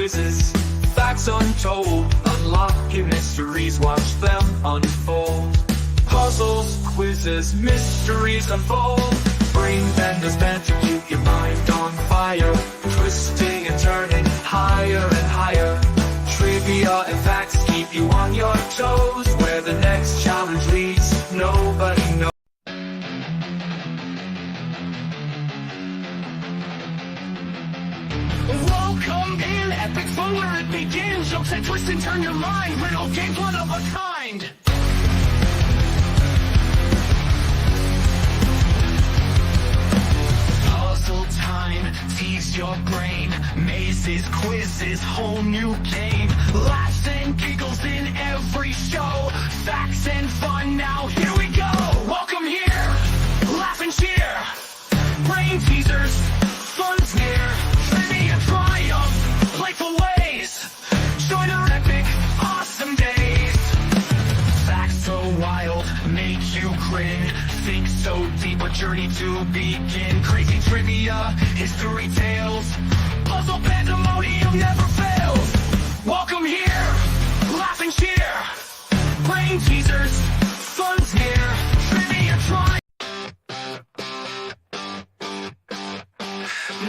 quizzes, facts untold, unlocking mysteries, watch them unfold. Puzzles, quizzes, mysteries unfold. Brain benders meant to keep your mind on fire, twisting and turning higher and higher. Trivia and facts keep you on your toes. Where the next challenge leads, nobody knows. Welcome in, epic fun where it begins. Jokes that twist and turn your mind. Riddle games, one of a kind. Puzzle time, tease your brain. Mazes, quizzes, whole new game. Laughs and giggles in every show. Facts and fun, now here we go. Welcome here, laugh and cheer. Brain teasers, fun's near. Trivia triumph, playful ways. Join our epic, awesome days. Facts so wild, make you grin. Think so deep, a journey to begin. Crazy trivia, history tales. Puzzle pandemonium never fails. Welcome here, laugh and cheer. Brain teasers, fun's near. Trivia triumph.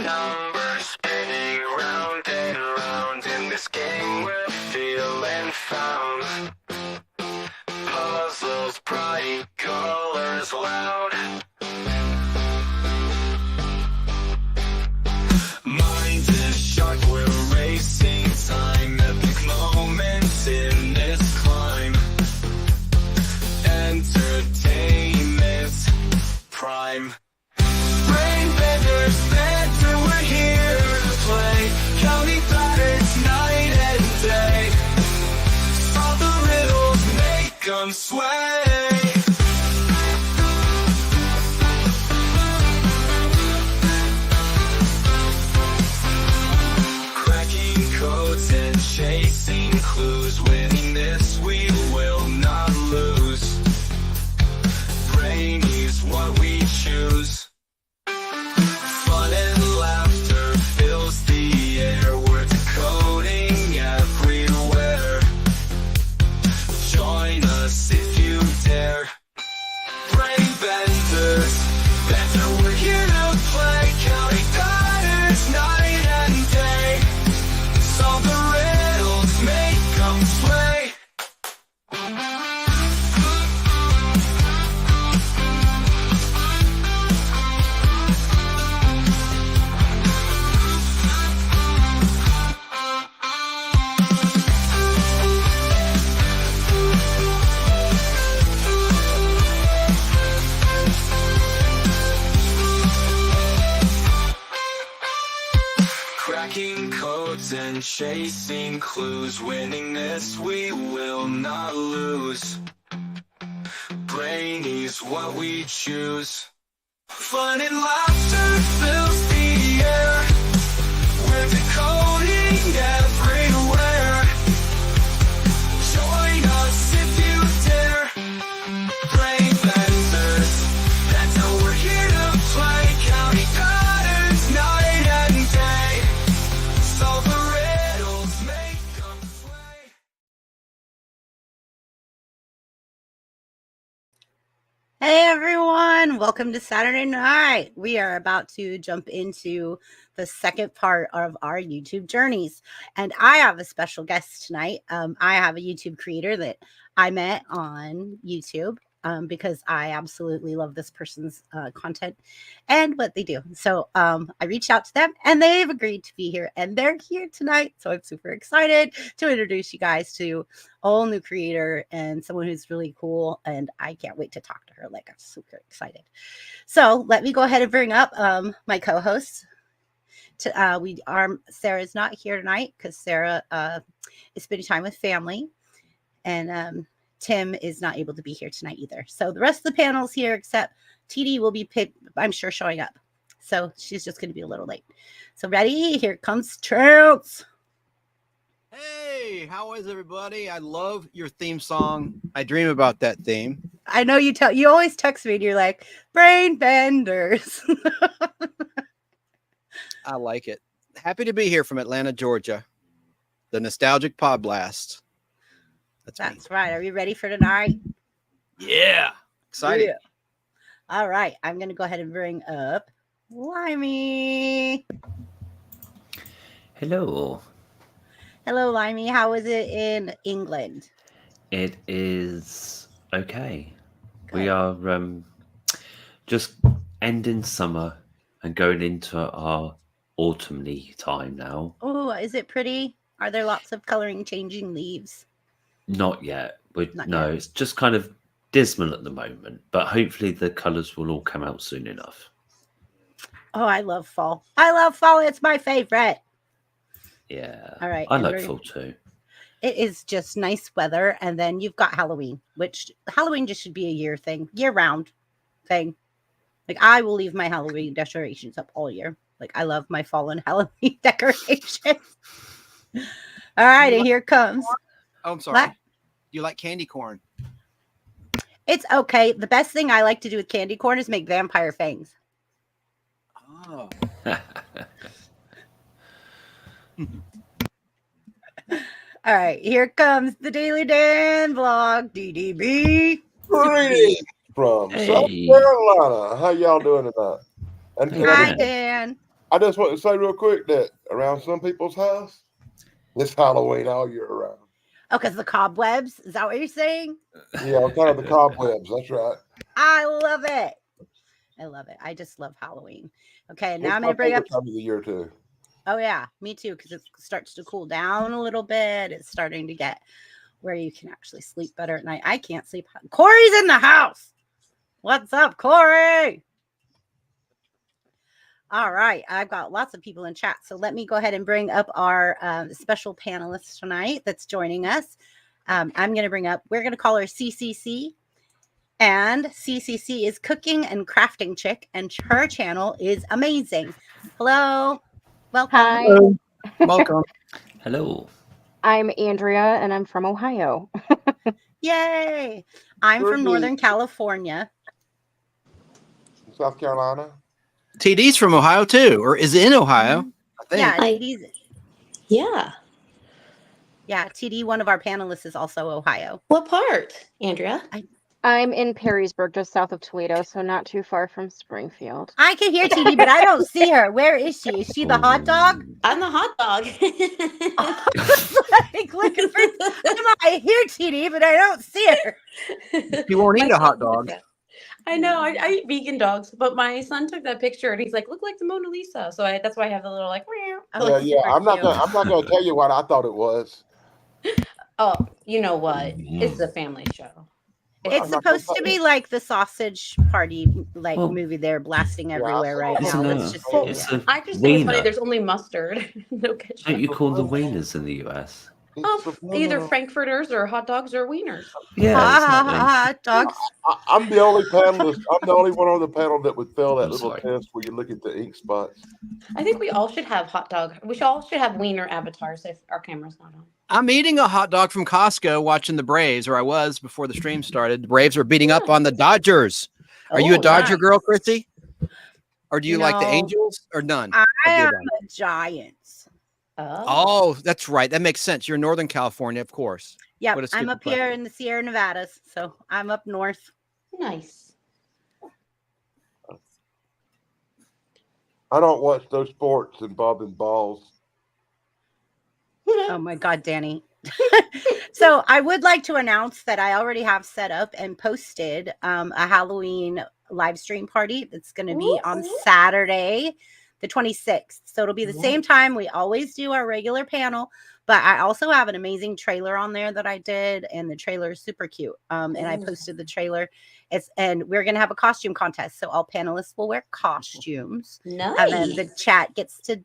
Numbers spinning round and round in this game we're feeling found. Puzzles bright, colors loud. Mind is sharp, we're racing time. Epic moments in this climb. Entertainment prime. Brain benders, better, we're here to play. Counting patterns night and day. Solve the riddles, make them sway. Cracking codes and chasing clues. Winning this we will not lose. Brain is what we choose. Fun and laughter fills the air. We're decoding everywhere. Join us if you dare. Brain benders, better, we're here to play. Counting patterns night and day. Solve the riddles, make them sway. Cracking codes and chasing clues. Winning this we will not lose. Brainy's what we choose. Fun and laughter fills the air. We're decoding everywhere. Join us if you dare. Brain benders, that's how we're here to play. Counting patterns night and day. Solve the riddles, make them sway. Hey everyone, welcome to Saturday night. We are about to jump into the second part of our YouTube journeys. And I have a special guest tonight. I have a YouTube creator that I met on YouTube because I absolutely love this person's content and what they do. So I reached out to them and they've agreed to be here and they're here tonight. So I'm super excited to introduce you guys to a whole new creator and someone who's really cool. And I can't wait to talk to her. Like, I'm super excited. So let me go ahead and bring up my co-hosts. Sarah's not here tonight because Sarah is spending time with family. And Tim is not able to be here tonight either. So the rest of the panel's here except TD will be, I'm sure, showing up. So she's just going to be a little late. So ready? Here comes Chance. Hey, how is everybody? I love your theme song. I dream about that theme. I know you always text me and you're like, brain benders. I like it. Happy to be here from Atlanta, Georgia. the nostalgic Podblast. That's right. Are you ready for tonight? Yeah. Excited. Yeah. All right. I'm going to go ahead and bring up Limey. Hello. Hello, Limey. How is it in England? It is okay. Good. We are just ending summer and going into our autumny time now. Oh, is it pretty? Are there lots of coloring changing leaves? Not yet. Not No, yet. it's just kind of dismal at the moment, but hopefully the colours will all come out soon enough. Oh, I love fall. I love fall. It's my favorite. Yeah. All right. I like fall too. It is just nice weather. And then you've got Halloween, which Halloween just should be a year thing, year round thing. Like I will leave my Halloween decorations up all year. Like I love my fall and Halloween decorations. All right. And here it comes. Oh, I'm sorry. What? You like candy corn? It's okay. The best thing I like to do with candy corn is make vampire fangs. Oh. All right, here comes the Daily Dan vlog, DDB. Greetings from Hey. South Carolina. How y'all doing tonight? And Hey, Hi, Dan. Dan. I just want to say real quick that around some people's house, it's Halloween all year round. Oh, because the cobwebs? Is that what you're saying? Yeah, kind of the cobwebs. That's right. I love it. I love it. I just love Halloween. Okay, now It's I'm my going to bring up. favorite time of the year too. Oh, yeah, me too, because it starts to cool down a little bit. It's starting to get where you can actually sleep better at night. I can't sleep. Corey's in the house. What's up, Corey? All right. I've got lots of people in chat. So let me go ahead and bring up our special panelist tonight that's joining us. I'm going to bring up, we're going to call her CCC. And CCC is Cooking and Crafting Chick. And her channel is amazing. Hello. Welcome. Hi, Welcome. Hello. I'm Andrea and I'm from Ohio. Yay. I'm from Northern California. South Carolina. TD's from Ohio too, or is in Ohio? I think. Yeah, Hi. TD's. Yeah. Yeah, TD, one of our panelists, is also Ohio. What part, Andrea? I'm in Perrysburg, just south of Toledo, so not too far from Springfield. I can hear TD, but I don't see her. Where is she? Is she the hot dog? I'm the hot dog. Like, looking for. I hear TD, but I don't see her. You won't eat My a hot son took dog. that. I know. I eat vegan dogs, but my son took that picture and he's like, "Look like the Mona Lisa." So that's why I have the little like. Oh, Yeah, it's yeah. super I'm not cute. gonna tell you what I thought it was. Oh, you know what? It's a family show. It's I'm not gonna supposed to tell be you. like the sausage party, like Well, movie they're blasting Yeah, everywhere right now. Isn't Let's it? just Well, say It's yeah. a I just think it's funny. wiener. There's only mustard, no ketchup. Don't you call the wieners in the US? It's Either subliminal. frankfurters or hot dogs or wieners. Yeah, exactly. Hot dogs. I'm the only panelist. I'm the only one on the panel that would fail that I'm little sorry. test where you look at the ink spots. I think we all should have hot dog. We all should have wiener avatars if our camera's not on. I'm eating a hot dog from Costco watching the Braves, or I was before the stream started. The Braves are beating up on the Dodgers. Are you a Oh, Dodger nice. girl, Chrissy? Or do you like the No. Angels or none? I Or do am you? a Giants. Oh, that's right. That makes sense. You're in Northern California, of course. Yep, What a I'm stupid up here in the Sierra Nevadas, so I'm up north. Nice. I don't watch those sports involving balls. Oh my God, Danny. So I would like to announce that I already have set up and posted a Halloween live stream party. It's going to be on Saturday, the 26th. So it'll be the same time we always do our regular panel, but I also have an amazing trailer on there that I did, and the trailer is super cute. And I posted the trailer. And we're going to have a costume contest. So all panelists will wear costumes. Nice. And then the chat gets to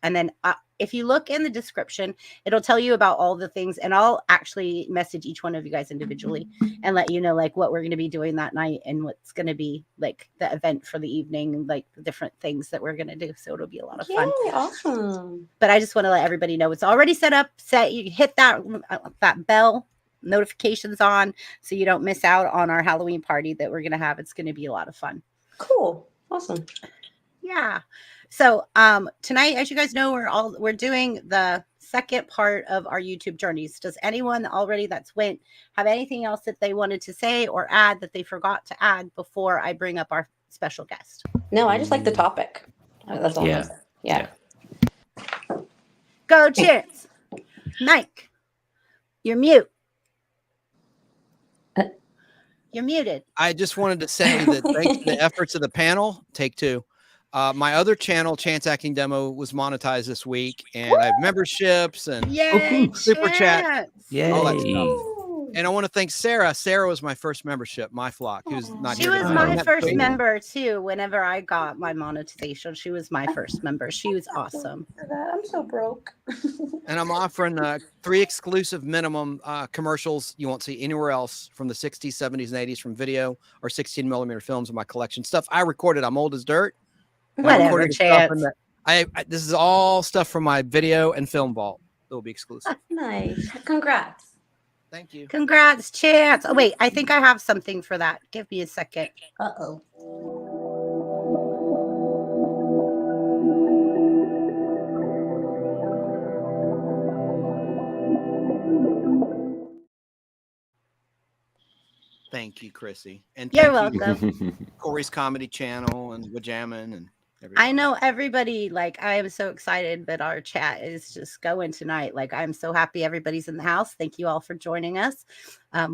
and then if you look in the description, it'll tell you about all the things, and I'll actually message each one of you guys individually and let you know like what we're going to be doing that night and what's going to be like the event for the evening and like the different things that we're going to do. So it'll be a lot of fun. Yay, awesome. But I just want to let everybody know it's already set up. You hit that bell, notifications on, so you don't miss out on our Halloween party that we're going to have. It's going to be a lot of fun. Cool. Awesome. Yeah. So tonight, as you guys know, we're doing the second part of our YouTube journeys. Does anyone already that's went have anything else that they wanted to say or add that they forgot to add before I bring up our special guest? No, I just like the topic. That's all I'm Yeah. gonna say. Yeah. Go Chance. Mike, you're mute. You're muted. I just wanted to say that thanks to the efforts of the panel, take two. My other channel, Chance Acting Demo, was monetized this week, and I have memberships and Yay, super chat, Yay. all that stuff. And I want to thank Sarah. Sarah was my first membership, my flock, who's not She here was tonight. my Isn't that first sweet? member too. Whenever I got my monetization, she was my first member. She was awesome. I'm so broke. And I'm offering 3 exclusive minimum commercials you won't see anywhere else from the 60s, 70s, and 80s from video or 16 millimeter films in my collection. Stuff I recorded. I'm old as dirt. Whatever, Chance. This is all stuff from my video and film vault. It will be exclusive. Nice. Congrats. Thank you. Congrats, Chance. Oh, wait, I think I have something for that. Give me a second. Uh-oh. Thank you, Chrissy. And You're thank you, welcome. Corey's Comedy Channel and Wajamin and everybody. I know everybody, like, I am so excited that our chat is just going tonight. Like, I'm so happy everybody's in the house. Thank you all for joining us.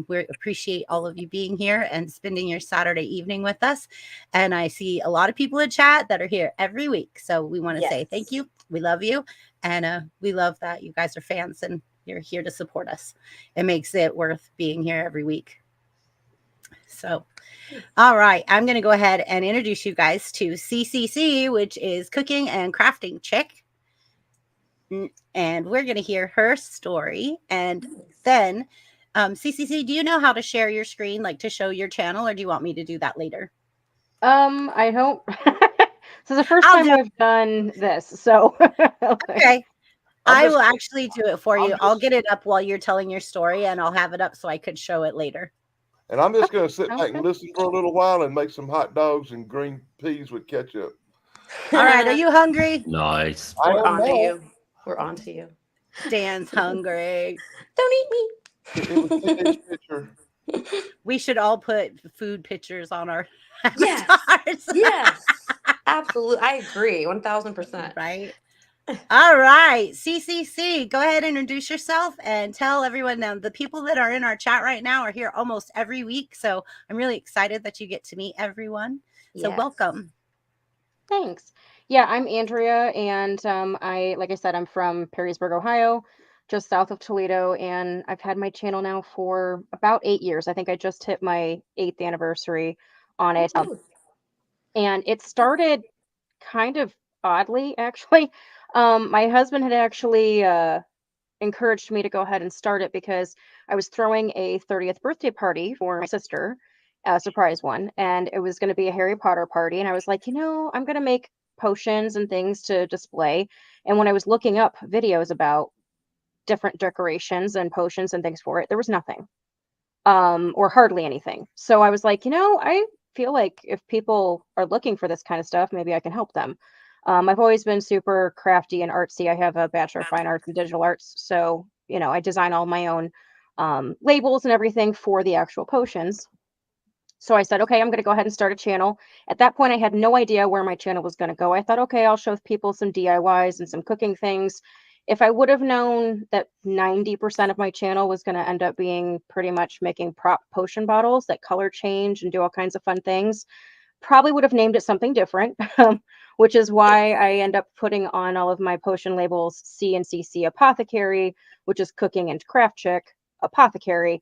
We appreciate all of you being here and spending your Saturday evening with us. And I see a lot of people in chat that are here every week. So we want to say thank you. We love you. And we love that you guys are fans and you're here to support us. It makes it worth being here every week. So, all right, I'm going to go ahead and introduce you guys to CCC, which is Cooking and Crafting Chick. And we're going to hear her story. And then, CCC, do you know how to share your screen, like to show your channel, or do you want me to do that later? I don't. So the first time we've done this, so. Okay. I will actually do it for you. I'll get it up while you're telling your story, and I'll have it up so I could show it later. And I'm just going to sit back and listen for a little while and make some hot dogs and green peas with ketchup. All right. Are you hungry? Nice. We're on to you. We're on to you. Dan's hungry. Don't eat me. We should all put food pictures on our Yes. avatars. Yes. Absolutely. I agree. 1000%. Right. All right. CCC, go ahead and introduce yourself and tell everyone now. The people that are in our chat right now are here almost every week. So I'm really excited that you get to meet everyone. So welcome. Thanks. Yeah, I'm Andrea, and like I said, I'm from Perrysburg, Ohio, just south of Toledo, and I've had my channel now for about 8 years. I think I just hit my 8th anniversary on it. And it started kind of oddly, actually. My husband had actually encouraged me to go ahead and start it because I was throwing a 30th birthday party for my sister, a surprise one, and it was going to be a Harry Potter party. And I was like, I'm going to make potions and things to display. And when I was looking up videos about different decorations and potions and things for it, there was nothing, or hardly anything. So I was like, I feel like if people are looking for this kind of stuff, maybe I can help them. I've always been super crafty and artsy. I have a Bachelor of Fine Arts and Digital Arts. So, I design all my own labels and everything for the actual potions. So I said, okay, I'm going to go ahead and start a channel. At that point, I had no idea where my channel was going to go. I thought, okay, I'll show people some DIYs and some cooking things. If I would have known that 90% of my channel was going to end up being pretty much making prop potion bottles that color change and do all kinds of fun things, probably would have named it something different, which is why I end up putting on all of my potion labels CNCC Apothecary, which is Cooking and Craft Chick Apothecary,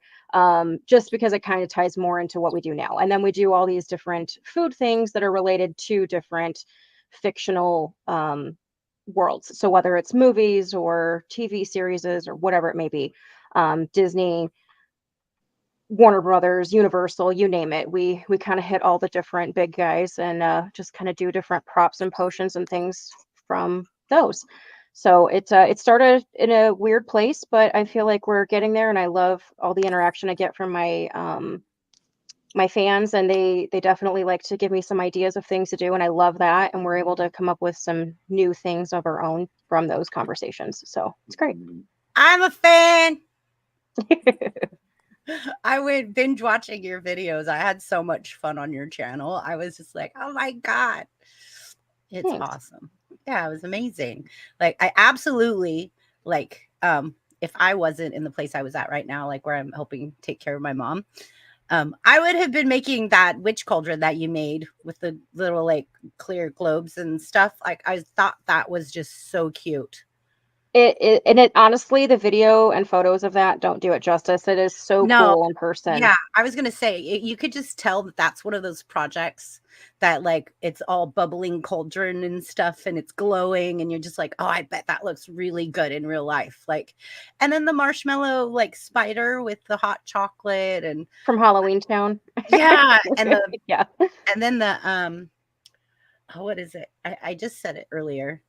just because it kind of ties more into what we do now. And then we do all these different food things that are related to different fictional worlds. So whether it's movies or TV series or whatever it may be, Disney, Warner Brothers, Universal, you name it. We kind of hit all the different big guys and just kind of do different props and potions and things from those. So it started in a weird place, but I feel like we're getting there, and I love all the interaction I get from my my fans, and they definitely like to give me some ideas of things to do, and I love that. And we're able to come up with some new things of our own from those conversations. So it's great. I'm a fan. I went binge watching your videos. I had so much fun on your channel. I was just like, oh my God. It's Thanks. awesome. Yeah, it was amazing. Like I absolutely like if I wasn't in the place I was at right now, like where I'm helping take care of my mom, I would have been making that witch cauldron that you made with the little like clear globes and stuff. Like I thought that was just so cute. It honestly, the video and photos of that don't do it justice. It is so No, cool in person. yeah, I was gonna say you could just tell that that's one of those projects that like it's all bubbling cauldron and stuff, and it's glowing, and you're just like, oh, I bet that looks really good in real life. Like, and then the marshmallow like spider with the hot chocolate and From Halloween Town. yeah, and the Yeah. and then the oh, what is it? I just said it earlier.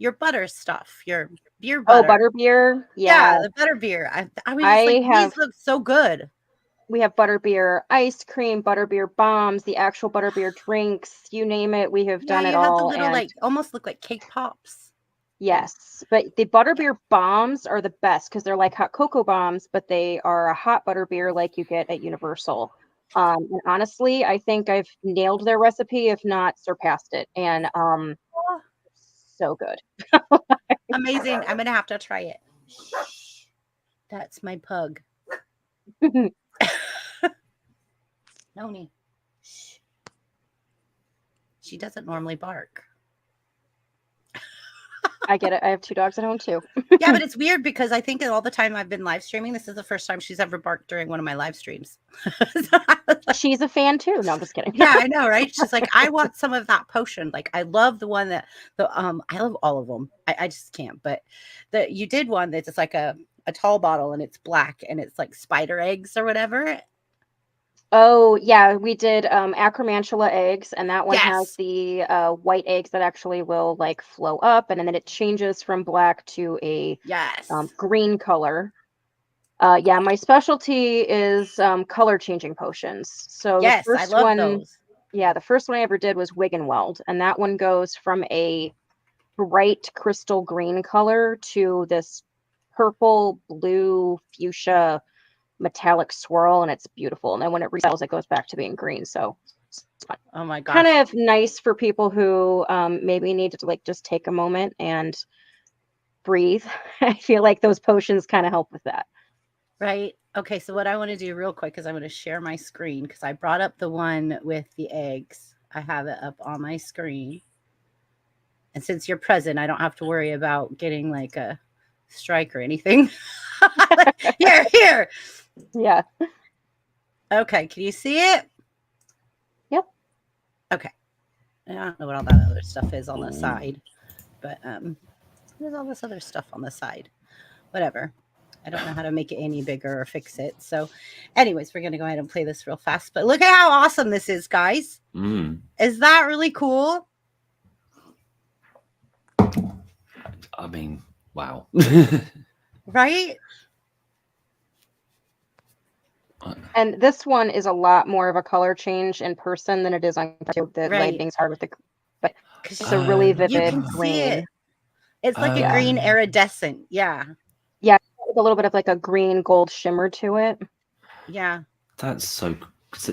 Your butter stuff, your beer Oh, butter. butterbeer. Yeah, Yeah. the butter beer. I was I just like, have- these look so good. We have butterbeer ice cream, butterbeer bombs, the actual butterbeer drinks, you name it. We have Yeah, done it you have the all. little And like almost look like cake pops. yes, but the butterbeer bombs are the best because they're like hot cocoa bombs, but they are a hot butterbeer like you get at Universal. And honestly, I think I've nailed their recipe, if not surpassed it. And so good. Amazing. I'm gonna have to try it. That's my pug. Noni. Shh. She doesn't normally bark. I get it. I have 2 dogs at home too. Yeah, but it's weird because I think that all the time I've been live streaming, this is the first time she's ever barked during one of my live streams. So I was like, She's a fan too. No, I'm just kidding. yeah, I know, right? She's like, I want some of that potion. Like, I love the one that I love all of them. I just can't. But you did one that's just like a tall bottle and it's black and it's like spider eggs or whatever. Oh, yeah, we did acromantula eggs, and that one has Yes. the white eggs that actually will like flow up, and then it changes from black to a Yes. green color. Yeah, my specialty is color changing potions. So Yes, the I first love one, those. yeah, the first one I ever did was Wig and Weld, and that one goes from a bright crystal green color to this purple, blue, fuchsia metallic swirl, and it's beautiful. And then when it resettles, it goes back to being green. So Oh my gosh. kind of nice for people who maybe need to like just take a moment and breathe. I feel like those potions kind of help with that. Right. Okay. So what I want to do real quick is I'm going to share my screen because I brought up the one with the eggs. I have it up on my screen. And since you're present, I don't have to worry about getting like a strike or anything. Here. Yeah. Okay. Can you see it? Yep. Okay. I don't know what all that other stuff is on the side, but there's all this other stuff on the side. Whatever. I don't know how to make it any bigger or fix it. So anyways, we're going to go ahead and play this real fast. But look at how awesome this is, guys. Is that really cool? I mean, wow. Right? And this one is a lot more of a color change in person than it is on YouTube. The Right. lighting's hard with the, but 'Cause it's a really you vivid can green. see it. It's like a Yeah. green iridescent. Yeah. With a little bit of like a green gold shimmer to it. Yeah. That's so. 'Cause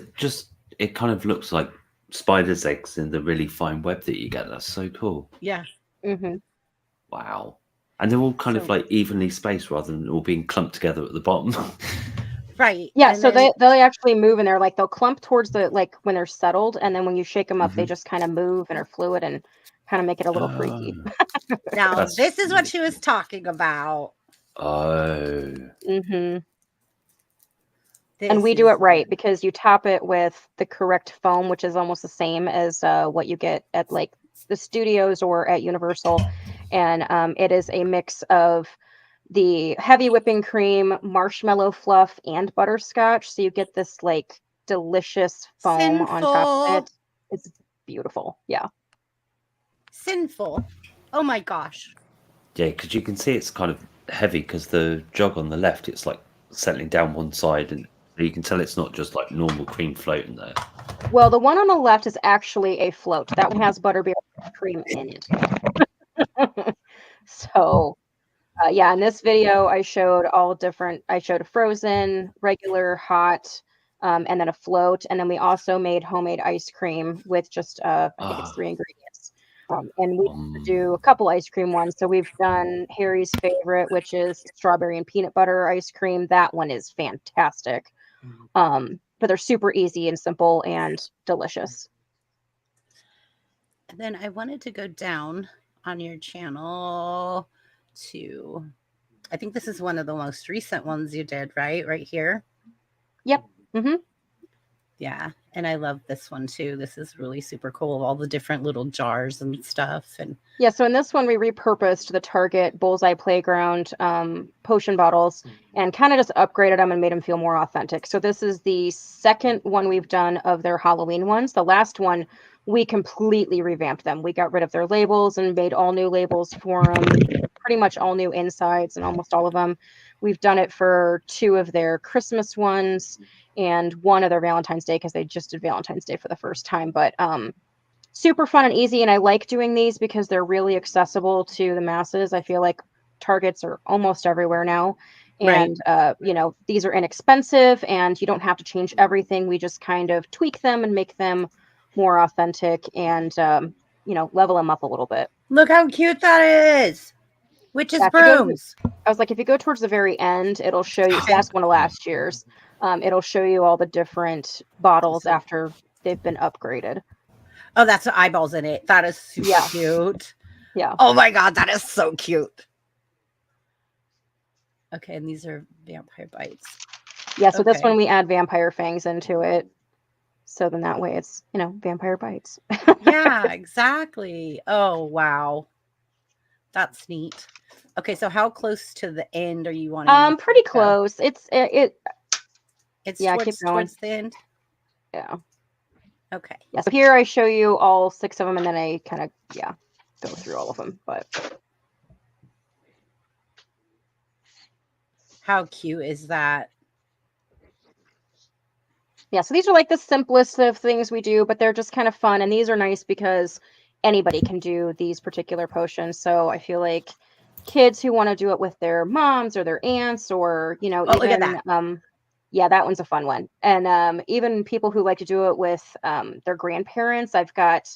it kind of looks like spider's eggs in the really fine web that you get. That's so cool. Yeah. Mm-hmm. Wow. And they're all kind of So- like evenly spaced rather than all being clumped together at the bottom. Right. Yeah, And so then- they actually move, and they're like they'll clump towards the like when they're settled, and then when you shake them up, they Mhm. just kind of move and are fluid and kind of make it a little freaky. now That's this is what really she was talking about. Oh. Mm-hmm. This And we do is- it right because you top it with the correct foam, which is almost the same as what you get at like the studios or at Universal, and it is a mix of the heavy whipping cream, marshmallow fluff, and butterscotch. So you get this like delicious foam on top of Sinful. it. It's beautiful. Yeah. Sinful. Oh my gosh. Yeah, because you can see it's kind of heavy because the jog on the left, it's like settling down one side and So you can tell it's not just like normal cream floating there. Well, the one on the left is actually a float. That one has butterbeer cream in it. So, yeah, in this video, I showed all different. I showed a frozen, regular, hot, and then a float. And then we also made homemade ice cream with just, I think it's 3 ingredients. And we do a couple ice cream ones. So we've done Harry's favorite, which is strawberry and peanut butter ice cream. That one is fantastic. But they're super easy and simple and delicious. And then I wanted to go down on your channel to, I think this is one of the most recent ones you did, right? Right here. Yep. Mm-hmm. Yeah. And I love this one too. This is really super cool. All the different little jars and stuff. And yeah, so in this one, we repurposed the Target Bullseye Playground potion bottles and kind of just upgraded them and made them feel more authentic. So this is the second one we've done of their Halloween ones. The last one, we completely revamped them. We got rid of their labels and made all new labels for them, pretty much all new insides and almost all of them. We've done it for 2 of their Christmas ones and 1 of their Valentine's Day, because they just did Valentine's Day for the first time. But super fun and easy. And I like doing these because they're really accessible to the masses. I feel like Targets are almost everywhere now. And, you know, these are inexpensive and you don't have to change everything. We just kind of tweak them and make them more authentic and, you know, level them up a little bit. look how cute that is. Witches brooms. I was like, if you go towards the very end, it'll show you. So that's one of last year's. It'll show you all the different bottles after they've been upgraded. Oh, that's the eyeballs in it. That is super cute. Yeah. Oh my God, that is so cute. Okay, and these are vampire bites. Yeah, so this one we add vampire fangs into it. So then that way it's, you know, vampire bites. Yeah, exactly. Oh, wow. That's neat. Okay, so how close to the end are you wanting? Pretty close. It's yeah, keep going. towards the end. Yeah. Okay. Yeah, so here I show you all 6 of them and then I kind of, go through all of them. But how cute is that? Yeah, so these are like the simplest of things we do, but they're just kind of fun. And these are nice because anybody can do these particular potions. So I feel like kids who want to do it with their moms or their aunts or, you know, even, look at that. Yeah, that one's a fun one. And even people who like to do it with their grandparents. I've got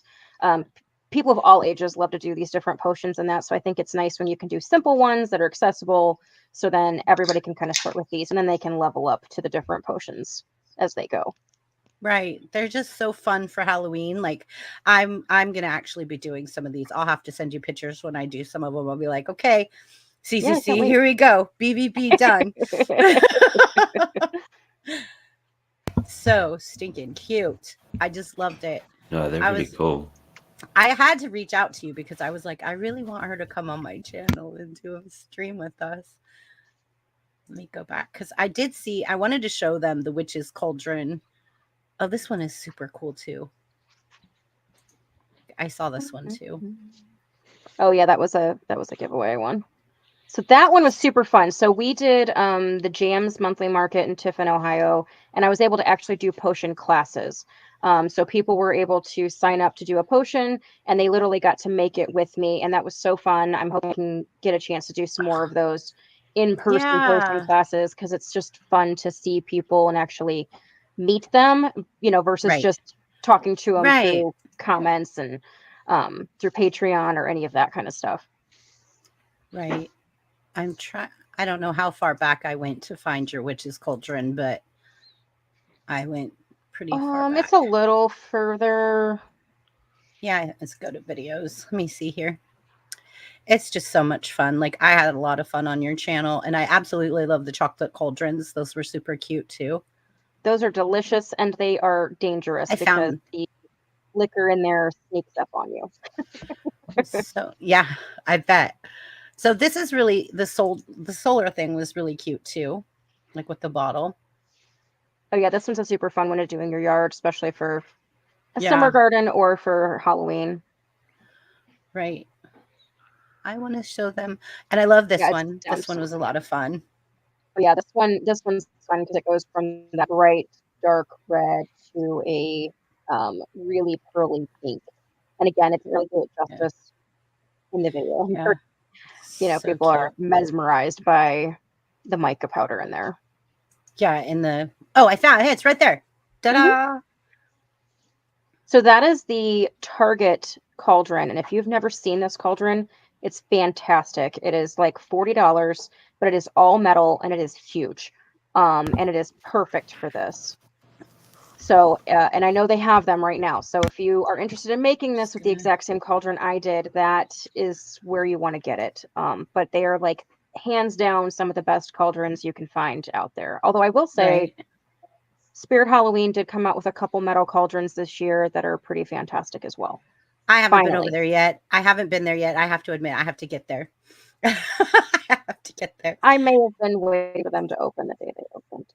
people of all ages love to do these different potions and that. So I think it's nice when you can do simple ones that are accessible. So then everybody can kind of start with these and then they can level up to the different potions as they go. Right. They're just so fun for Halloween. Like I'm going to actually be doing some of these. I'll have to send you pictures when I do some of them. I'll be like, okay, CCC, here we go. BBB done. So stinking cute. I just loved it. No, they're really cool. I had to reach out to you because I was like, I really want her to come on my channel and do a stream with us. Let me go back because I did see, I wanted to show them the Witch's Cauldron. Oh, this one is super cool too. I saw this one too. Oh yeah, that was a giveaway one. So that one was super fun. So we did the Jams monthly market in Tiffin, Ohio, and I was able to actually do potion classes. So people were able to sign up to do a potion and they literally got to make it with me. And that was so fun. I'm hoping I can get a chance to do some more of those in-person potion classes because it's just fun to see people and actually meet them, you know, versus just talking to them through comments and through Patreon or any of that kind of stuff. Right. I'm trying. I don't know how far back I went to find your Witch's Cauldron, but I went pretty far back. It's a little further. Yeah, let's go to videos. Let me see here. It's just so much fun. Like I had a lot of fun on your channel and I absolutely love the chocolate cauldrons. Those were super cute too. Those are delicious and they are dangerous because the liquor in there sneaks up on you. So yeah, I bet. So this is really the solar thing was really cute too. Like with the bottle. Oh yeah, this one's a super fun one to do in your yard, especially for a summer garden or for Halloween. Right. I want to show them. And I love this one. This one was a lot of fun. But yeah, this one's fun because it goes from that bright dark red to a really pearly pink. And again, it didn't really do it justice in the video. I'm Yeah. sure, So people are cute. mesmerized by the mica powder in there. Yeah, I found it. Hey, it's right there. Ta-da! So that is the Target cauldron. And if you've never seen this cauldron, it's fantastic. It is like $40, but it is all metal and it is huge. And it is perfect for this. So, and I know they have them right now. So if you are interested in making this with the exact same cauldron I did, that is where you want to get it. But they are like hands down some of the best cauldrons you can find out there. Although I will say, Right. Spirit Halloween did come out with a couple metal cauldrons this year that are pretty fantastic as well. I haven't been over Finally. there yet. I haven't been there yet. I have to admit, I have to get there. I have to get there. I may have been waiting for them to open the day they opened.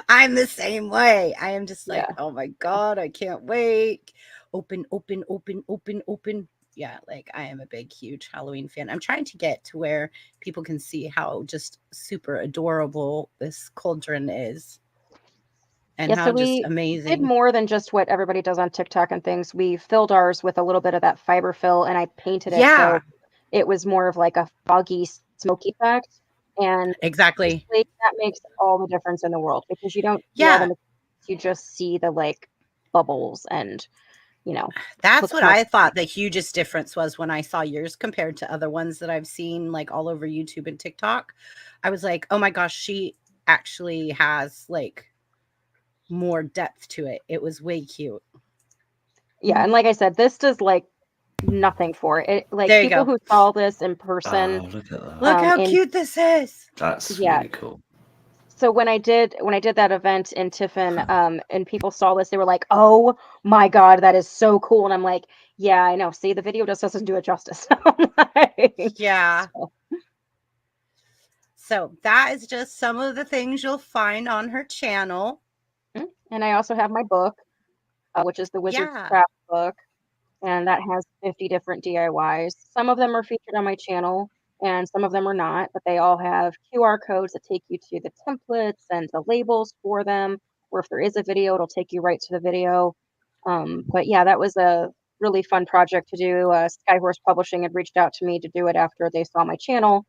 I'm the same way. I am just like, Yeah. oh my God, I can't wait. Open, open, open, open, open. Yeah, like I am a big, huge Halloween fan. I'm trying to get to where people can see how just super adorable this cauldron is. And Yeah, how so just we did amazing. more than just what everybody does on TikTok and things. We filled ours with a little bit of that fiber fill and I painted it Yeah, so it was more of like a foggy smoke effect. And exactly. honestly, that makes all the difference in the world because you don't see all Yeah, the materials, you just see the like bubbles and that's looks what much I thought the hugest difference was when I saw yours compared to other ones that I've seen like all over YouTube and TikTok. I was like, oh my gosh, she actually has like more depth to it. It was way cute. yeah, and like I said, this does like nothing for it. Like There you people go. who saw this in person, Oh, look at that. Look how in cute this is. That's yeah. really cool. So when I did that event in Tiffin, and people saw this, they were like, "Oh my God, that is so cool!" And I'm like, "Yeah, I know. See, the video just doesn't do it justice." Like, Yeah. so, So that is just some of the things you'll find on her channel. and I also have my book, which is the Wizard's Yeah. Craft book, and that has 50 different DIYs. Some of them are featured on my channel, and some of them are not, but they all have QR codes that take you to the templates and the labels for them. Or if there is a video, it'll take you right to the video. But yeah, that was a really fun project to do. Skyhorse Publishing had reached out to me to do it after they saw my channel.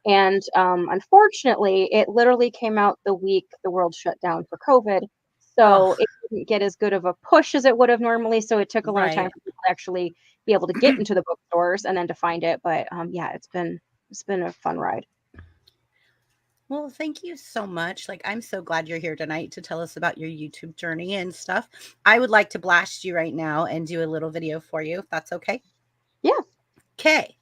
And unfortunately, it literally came out the week the world shut down for COVID. So Oh, it didn't get as good of a push as it would have normally. So it took a long time right. for people to actually be able to get into the bookstores and then to find it. But yeah, it's been a fun ride. Well, thank you so much. Like, I'm so glad you're here tonight to tell us about your YouTube journey and stuff. I would like to blast you right now and do a little video for you, if that's okay. Yeah. Okay.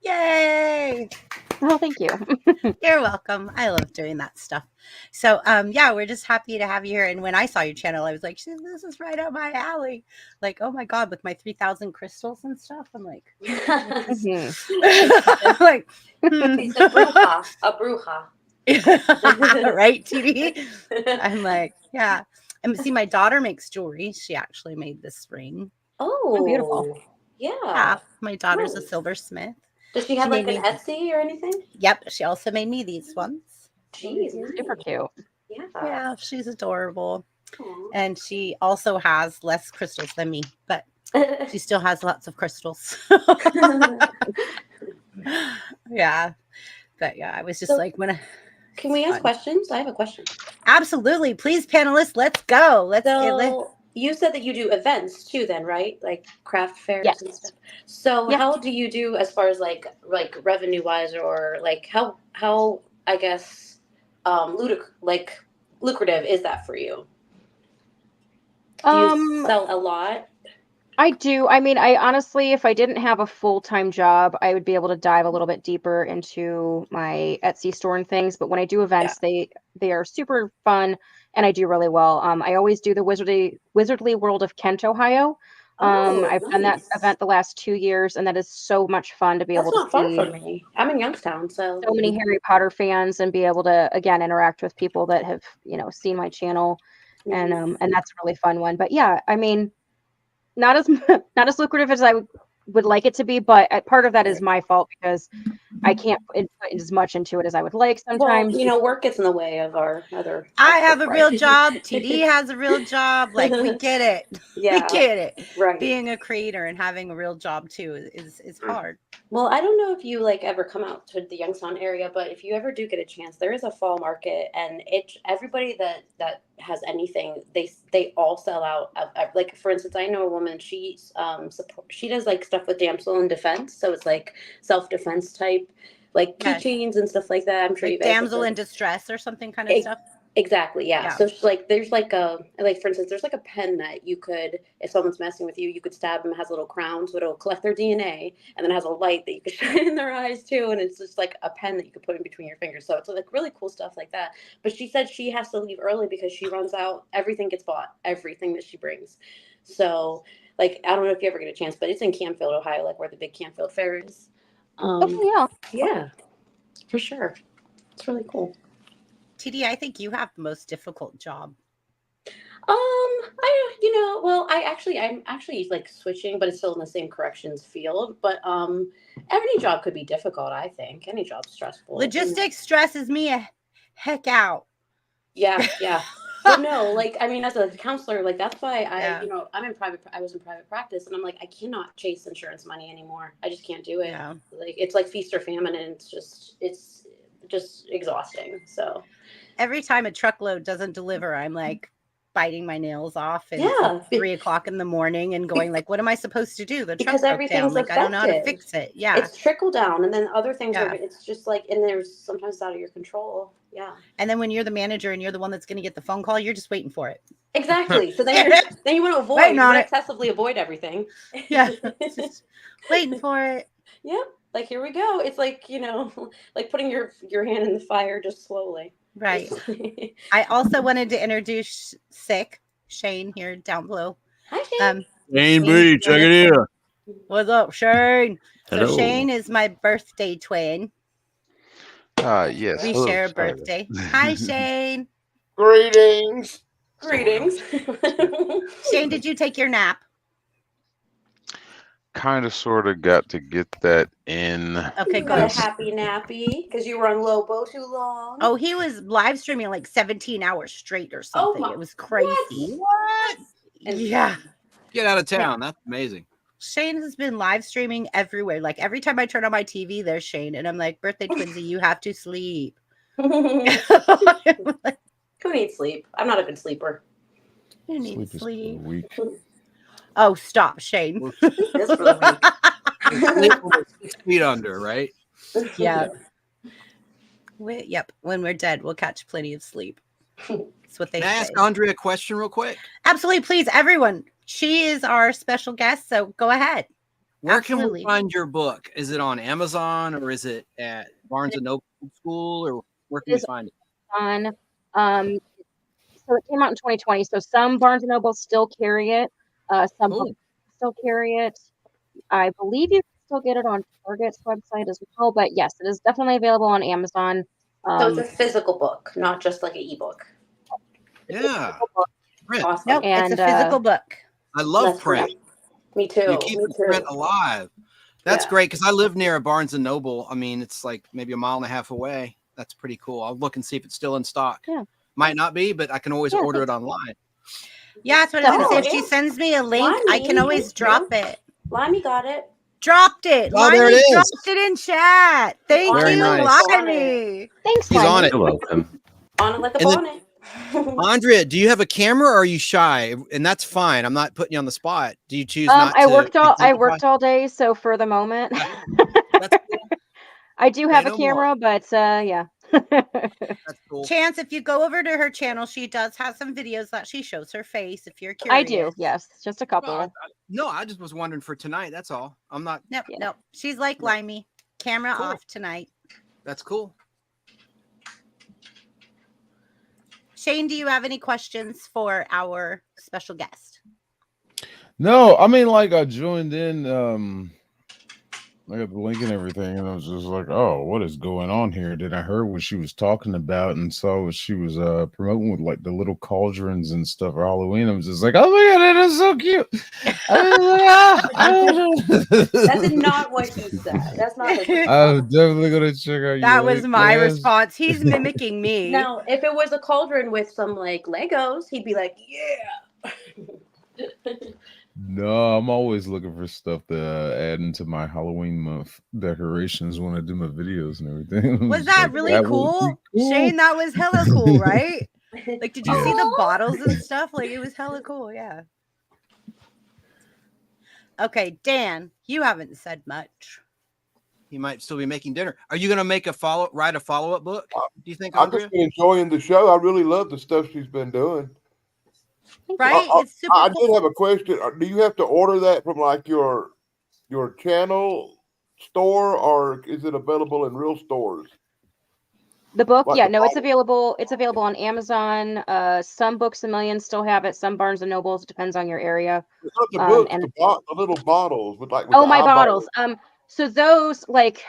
Yay! Oh, thank you. You're welcome. I love doing that stuff. So, yeah, we're just happy to have you here. And when I saw your channel, I was like, this is right up my alley. Like, oh my God, with my 3,000 crystals and stuff. I'm like, Mhm. like, She's a bruja. right, TD? I'm like, yeah. And see, my daughter makes jewelry. She actually made this ring. Oh, beautiful. Yeah. Yeah, my daughter's a Nice. silversmith. Does she have like made an me. Etsy or anything? Yep, she also made me these ones. Jeez, Super nice. cute. Yeah. Yeah, she's adorable. Aw. And she also has less crystals than me, but she still has lots of crystals. Yeah. But yeah, I was just So, like, Can we ask questions? I have a question. Absolutely. Please, panelists, let's go. So you said that you do events too then, right? Like craft fairs Yes. and stuff. So Yep. how do you do as far as like revenue wise, or like how I guess lucrative is that for you? Do you sell a lot? I do. I mean, I honestly, if I didn't have a full-time job, I would be able to dive a little bit deeper into my Etsy store and things. But when I do events, they are super fun, and I do really well. I always do the Wizardly World of Kent, Ohio. I've done that Nice. event the last 2 years, and that is so much fun to be That's able to not far see from me. I'm in Youngstown, so so many Harry Potter fans and be able to again interact with people that have seen my channel, and that's a really fun one. But yeah, I mean, not as not as lucrative as I would like it to be, but part of that is my fault because I can't put as much into it as I would like well, sometimes. work gets in the way of our other. I have a work, real right? job. TD has a real job. Like, we get it. We Yeah, get it. right. Being a creator and having a real job too is hard. Well, I don't know if you ever come out to the Youngstown area, but if you ever do get a chance, there is a fall market, and everybody that has anything, they all sell out. Like, for instance, I know a woman. She does like stuff with damsel in defense, so it's like self-defense type, like Yes. keychains and stuff like that. I'm sure Like you guys have damsel done. in distress or something kind of stuff. Exactly, yeah. Yeah. So she's like, there's like for instance, there's like a pen that you could, if someone's messing with you, you could stab them. It has a little crown, so it'll collect their DNA, and then it has a light that you could shine in their eyes too, and it's just like a pen that you could put in between your fingers. So it's like really cool stuff like that. But she said she has to leave early because she runs out. Everything gets bought, everything that she brings. So like, I don't know if you ever get a chance, but it's in Canfield, Ohio, like where the big Canfield Fair is. Yeah. Yeah, for sure. It's really cool. TD, I think you have the most difficult job. I'm actually like switching, but it's still in the same corrections field. But any job could be difficult. I think any job's stressful. Logistics stresses me a heck out. Yeah, yeah. But no, like, I mean, as a counselor, like, that's why Yeah. I was in private practice, and I'm like, I cannot chase insurance money anymore. I just can't do it. Yeah. Like, it's like feast or famine, and it's just exhausting. So Every time a truckload doesn't deliver, I'm like biting my nails off and Yeah. 3:00 in the morning and going like, what am I supposed to do? The truck Because broke everything's down. Like, I don't know how to affected. fix it. Yeah. It's trickle down, and then other things Yeah. it's just like, and there's sometimes it's out of your control. Yeah. And then when you're the manager and you're the one that's going to get the phone call, you're just waiting for it. Exactly. So then you want to avoid, Waiting you on want it. to excessively avoid everything. Yeah. Just waiting for it. Yep. Like, here we go. It's like, like putting your hand in the fire just slowly. Right. I also wanted to introduce Shane here down below. Hi, Shane. Shane B, check it here. What's up, Shane? Hello. So Shane is my birthday twin. Yes. We hello, share a sorry. birthday. Hi, Shane. Greetings. Greetings. Shane, did you take your nap? Kind of, sort of got to get that in. Okay, You got a good. happy nappy because you were on Lobo too long. Oh, he was live streaming like 17 hours straight or something. my- It was crazy. What? Yeah. Get out of town. That's amazing. Shane has been live streaming everywhere. Like every time I turn on my TV, there's Shane. And I'm like, birthday twinsy, you have to sleep. Who needs sleep? I'm not a good sleeper. You need Sleep is sleep. weak. Oh, stop, Shane. This for the week. Sleep when we're 6 feet under, right? Yeah. Yep. When we're dead, we'll catch plenty of sleep. That's what they Can I say. ask Andrea a question real quick? Absolutely, please, everyone. She is our special guest, so go ahead. Where can Absolutely. we find your book? Is it on Amazon or is it at Barnes and Noble School, or where can we find it? So it came out in 2020. So some Barnes and Noble still carry it. Some Cool. books still carry it. I believe you can still get it on Target's website as well. But yes, it is definitely available on Amazon. So it's a physical book, not just like an ebook. Yeah. Print. Awesome. Nope, it's And, a physical book. I love That's print. Me too. You keep Me the print too. alive. That's Yeah. great because I live near a Barnes and Noble. I mean, it's like maybe a mile and a half away. That's pretty cool. I'll look and see if it's still in stock. Yeah. Might not be, but I can always Yeah, order it online. Yeah, that's what I was Oh, going to say. If she yeah. sends me a link, I can Limey, always thank drop you. it. Limey got it. Dropped it. Oh, there it Limey is. dropped it in chat. Thank Very you, nice. Limey. Thanks, He's on Limey. it. You're welcome. On it like a And then- bonnet. Andrea, do you have a camera or are you shy? And that's fine. I'm not putting you on the spot. Do you choose not to? I worked exemplify? all day, so for the moment, That's cool. I do have Say a no more. camera, but yeah. That's cool. Chance, if you go over to her channel, she does have some videos that she shows her face. If you're curious, I do. Yes, just a couple. Well, no, I just was wondering for tonight. That's all. I'm not. Nope, Yeah. nope. She's like Limey. Camera Cool. off tonight. That's cool. Shane, do you have any questions for our special guest? No, I mean, like I joined in, I got the link and everything, and I was just like, oh, what is going on here? Then I heard what she was talking about and saw what she was promoting with like the little cauldrons and stuff for Halloween. I was just like, oh my god, that is so cute. I was like, That is not what he said. That's not what he said. I'm definitely gonna check out. That your was link, my guys. response. He's mimicking me. Now, if it was a cauldron with some like Legos, he'd be like, yeah. No, I'm always looking for stuff to add into my Halloween month decorations when I do my videos and everything. Was It's that like, really that would cool? be cool. Shane, that was hella cool, right? Like, did you see the Aw. bottles and stuff? Like, it was hella cool, yeah. Okay, Dan, you haven't said much. You might still be making dinner. Are you going to make write a follow-up book? Do you think, I've Andrea? just been enjoying the show. I really love the stuff she's been doing. Right? It's super I cool. did have a question. Do you have to order that from like your channel store, or is it available in real stores? The book, Like yeah, the no, it's Bible? available. It's available on Amazon. Some Books a Million still have it. Some Barnes and Nobles. It depends on your area. It's not the Um, books, and the little bottles with like with oh, the my eyeballs. bottles. So those, like,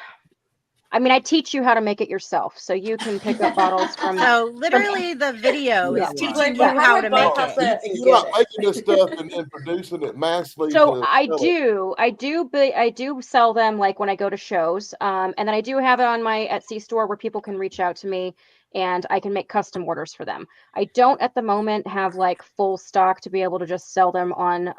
I mean, I teach you how to make it yourself, so you can pick up bottles from. So literally the video Yeah. is He's teaching like, you yeah, how to make Pasta it. and You're get not it. making this stuff and then producing it massively. So to I sell it. do sell them like when I go to shows. And then I do have it on my Etsy store where people can reach out to me and I can make custom orders for them. I don't at the moment have like full stock to be able to just sell them on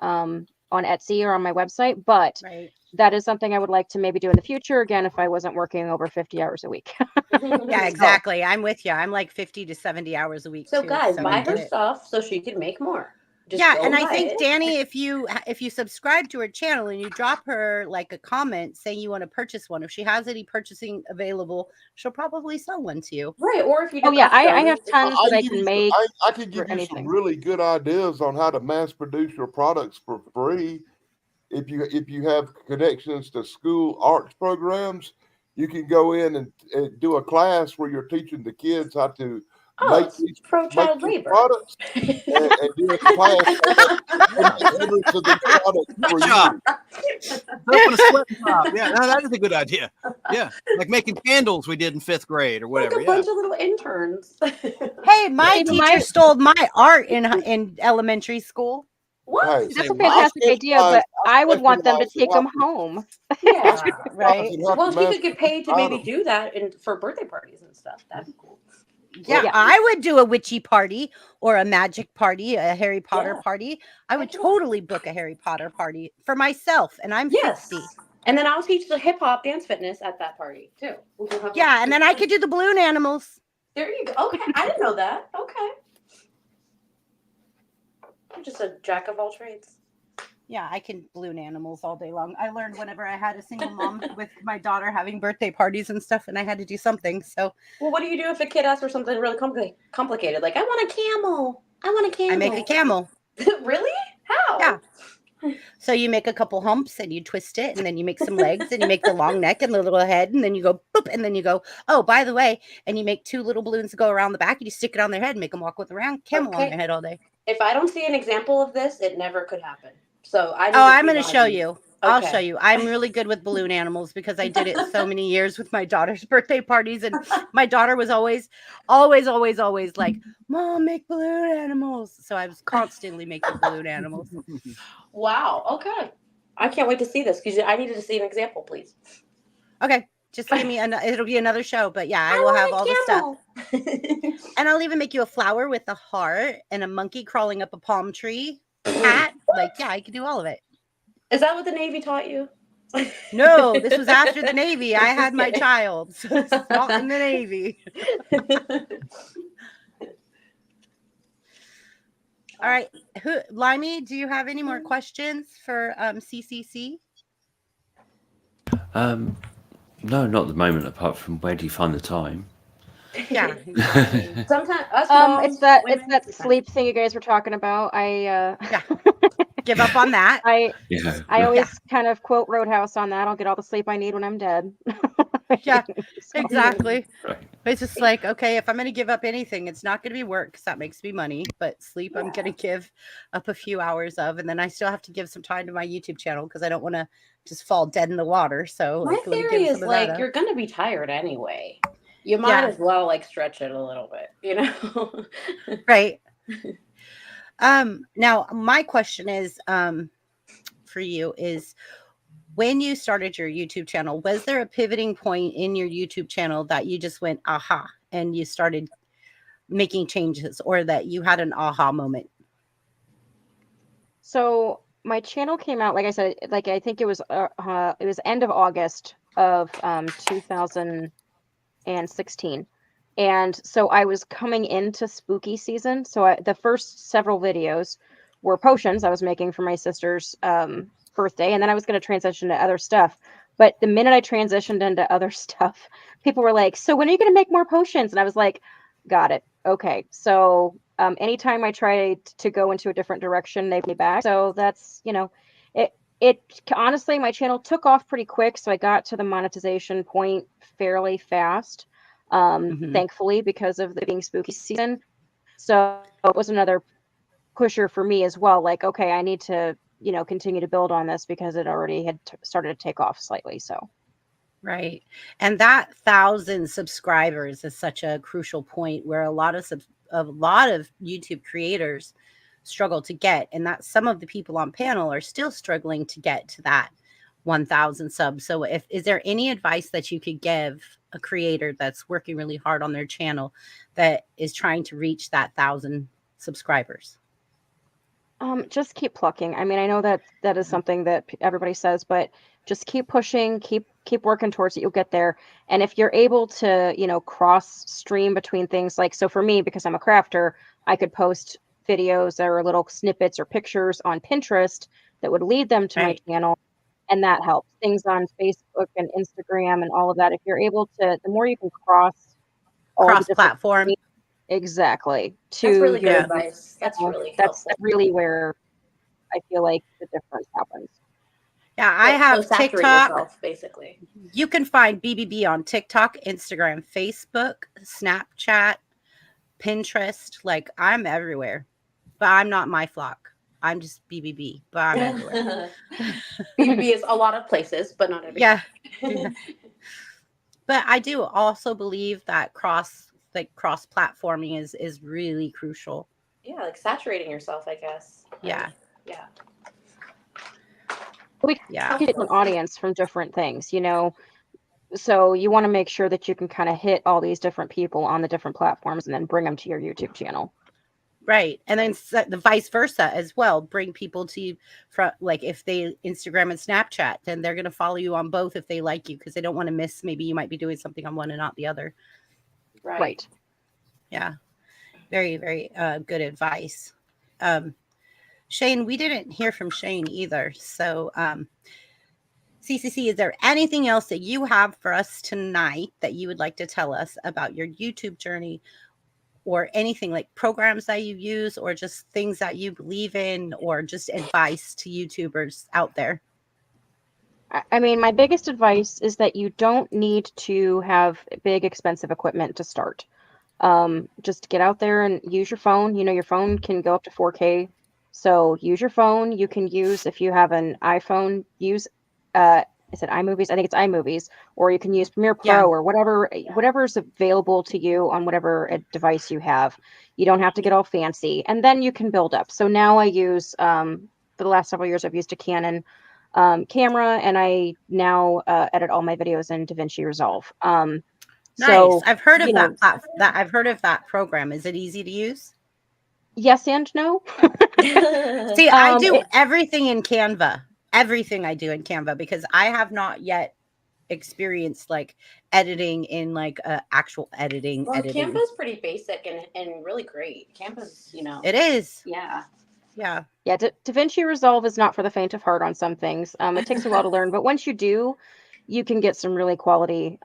Etsy or on my website, but Right. that is something I would like to maybe do in the future again if I wasn't working over 50 hours a week. Yeah, exactly. I'm with you. I'm like 50 to 70 hours a week. So too, guys, so I buy get her it. stuff so she can make more. Just Yeah, go and I buy think it. Danny, if you subscribe to her channel and you drop her like a comment saying you want to purchase one, if she has any purchasing available, she'll probably sell one to you. Right, or if you do Oh yeah, I custom, have tons that I can make. I can give for you some anything. really good ideas on how to mass produce your products for free. If you have connections to school arts programs, you can go in and do a class where you're teaching the kids how to make it's these pro-child labor. products and do a class hundreds of these products for Good job. you. Open a sweat shop. Yeah, no, that is a good idea. Yeah, like making candles we did in 5th grade or Like whatever. a Yeah. bunch of little interns. Hey, my Hey, teacher my- stole my art in elementary school. What? Hey, That's a Say, fantastic idea, but I would want them to specialize in take them how home. Yeah, Right. Well, if he could get paid to maybe items. do that for birthday parties and stuff, that'd be cool. Yeah, Yeah. I would do a witchy party or a magic party, a Harry Potter Yeah. party. I would Heck yeah. totally book a Harry Potter party for myself, and I'm Yes. 60. And then I'll teach the hip hop dance fitness at that party too. We can have Yeah, and then I could do the balloon animals. There you go. Okay, I didn't know that. Okay. I'm just a jack of all trades. Yeah, I can balloon animals all day long. I learned whenever I had a single mom with my daughter having birthday parties and stuff, and I had to do something. So Well, what do you do if a kid asks for something really complicated? Like, I want a camel. I want a camel. I make a camel. Really? How? Yeah. So you make a couple humps and you twist it, and then you make some legs, and you make the long neck and the little head, and then you go boop, and then you go, oh, by the way, and you make 2 little balloons to go around the back, and you stick it on their head and make them walk with a round camel on Okay. their head all day. If I don't see an example of this, it never could happen. So I. I'm going to show you. I'll Okay. show you. I'm really good with balloon animals because I did it so many years with my daughter's birthday parties, and my daughter was always like, Mom, make balloon animals. So I was constantly making balloon animals. Wow. Okay. I can't wait to see this because I needed to see an example, please. Okay, just give me it'll be another show, but yeah, I will have all the stuff. And I'll even make you a flower with a heart and a monkey crawling up a palm tree. Cat, like, yeah, I can do all of it. Is that what the Navy taught you? No, this was after the Navy. I had my child, so it's not in the Navy. All right, Limey, do you have any more questions for CCC? No, not at the moment. Apart from where do you find the time? Yeah, exactly. Sometimes us It's moms, that women, sleep thing you guys were talking about. Yeah. Give up on that. I Yeah. I Yeah. always kind of quote Roadhouse on that. I'll get all the sleep I need when I'm dead. Yeah, So, exactly. Right. It's just like, okay, if I'm going to give up anything, it's not going to be work because that makes me money. But sleep, I'm going to give up a few hours of. And then I still have to give some time to my YouTube channel because I don't want to just fall dead in the water. So, my like, let me theory give is some of that like up. you're gonna be tired anyway. You might Yeah, as well like stretch it a little bit, you know? right. Now my question is, for you is, when you started your YouTube channel, was there a pivoting point in your YouTube channel that you just went, aha, and you started making changes, or that you had an aha moment? so my channel came out, like I said, like I think it was end of August of 2016. And so I was coming into spooky season. So the first several videos were potions I was making for my sister's birthday. And then I was going to transition to other stuff. But the minute I transitioned into other stuff, people were like, so when are you going to make more potions? And I was like, got it. Okay. So anytime I try to go into a different direction, they put me back. So that's, it honestly, my channel took off pretty quick. So I got to the monetization point fairly fast. Thankfully, because of the being spooky season. So it was another pusher for me as well. Like, okay, I need to, continue to build on this because it already had started to take off slightly. So, Right. And that 1,000 subscribers is such a crucial point where a lot of YouTube creators struggle to get, and that some of the people on panel are still struggling to get to that 1,000 subs. So is there any advice that you could give a creator that's working really hard on their channel that is trying to reach that 1,000 subscribers? just keep plucking. I mean, I know that is something that everybody says, but just keep pushing, keep working towards it. You'll get there. And if you're able to, cross stream between things, like, so for me, because I'm a crafter, I could post videos or little snippets or pictures on Pinterest that would lead them to my channel. And that helps. Things on Facebook and Instagram and all of that. If you're able to, the more you can cross all the different Cross-platform. streams, exactly, That's to really good your advice. That's channel, really that's helpful. really where I feel like the difference happens. Yeah, I have saturate TikTok. yourself, basically. You can find BBB on TikTok, Instagram, Facebook, Snapchat, Pinterest. Like, I'm everywhere, but I'm not my flock. I'm just BBB, but I'm everywhere. BBB is a lot of places, but not everywhere. Yeah. But I do also believe that cross-platforming is really crucial. Yeah, like saturating yourself, I guess. Yeah. Yeah. We get an audience from different things, so you want to make sure that you can kind of hit all these different people on the different platforms and then bring them to your YouTube channel. Right. And then the vice versa as well. Bring people to you from, like, if they Instagram and Snapchat, then they're going to follow you on both if they like you, because they don't want to miss. Maybe you might be doing something on one and not the other. Right. Yeah. Very, very good advice. Shane, we didn't hear from Shane either. So, CCC, is there anything else that you have for us tonight that you would like to tell us about your YouTube journey, or anything like programs that you use, or just things that you believe in, or just advice to YouTubers out there? I mean, my biggest advice is that you don't need to have big, expensive equipment to start. Just get out there and use your phone. Your phone can go up to 4K. So use your phone. You can use, if you have an iPhone, use, is it iMovies? I think it's iMovies, or you can use Premiere Pro or whatever is available to you on whatever device you have. You don't have to get all fancy, and then you can build up. So now I use, for the last several years, I've used a Canon camera, and I now edit all my videos in DaVinci Resolve. Nice. So, I've heard of I've heard of that program. Is it easy to use? Yes and no. See, I do everything in Canva. Everything I do in Canva, because I have not yet experienced like editing in like actual editing. Well, Canva's pretty basic and really great. Canva's, It is. Yeah. Yeah. Yeah, DaVinci Resolve is not for the faint of heart on some things. It takes a while to learn, but once you do, you can get some really quality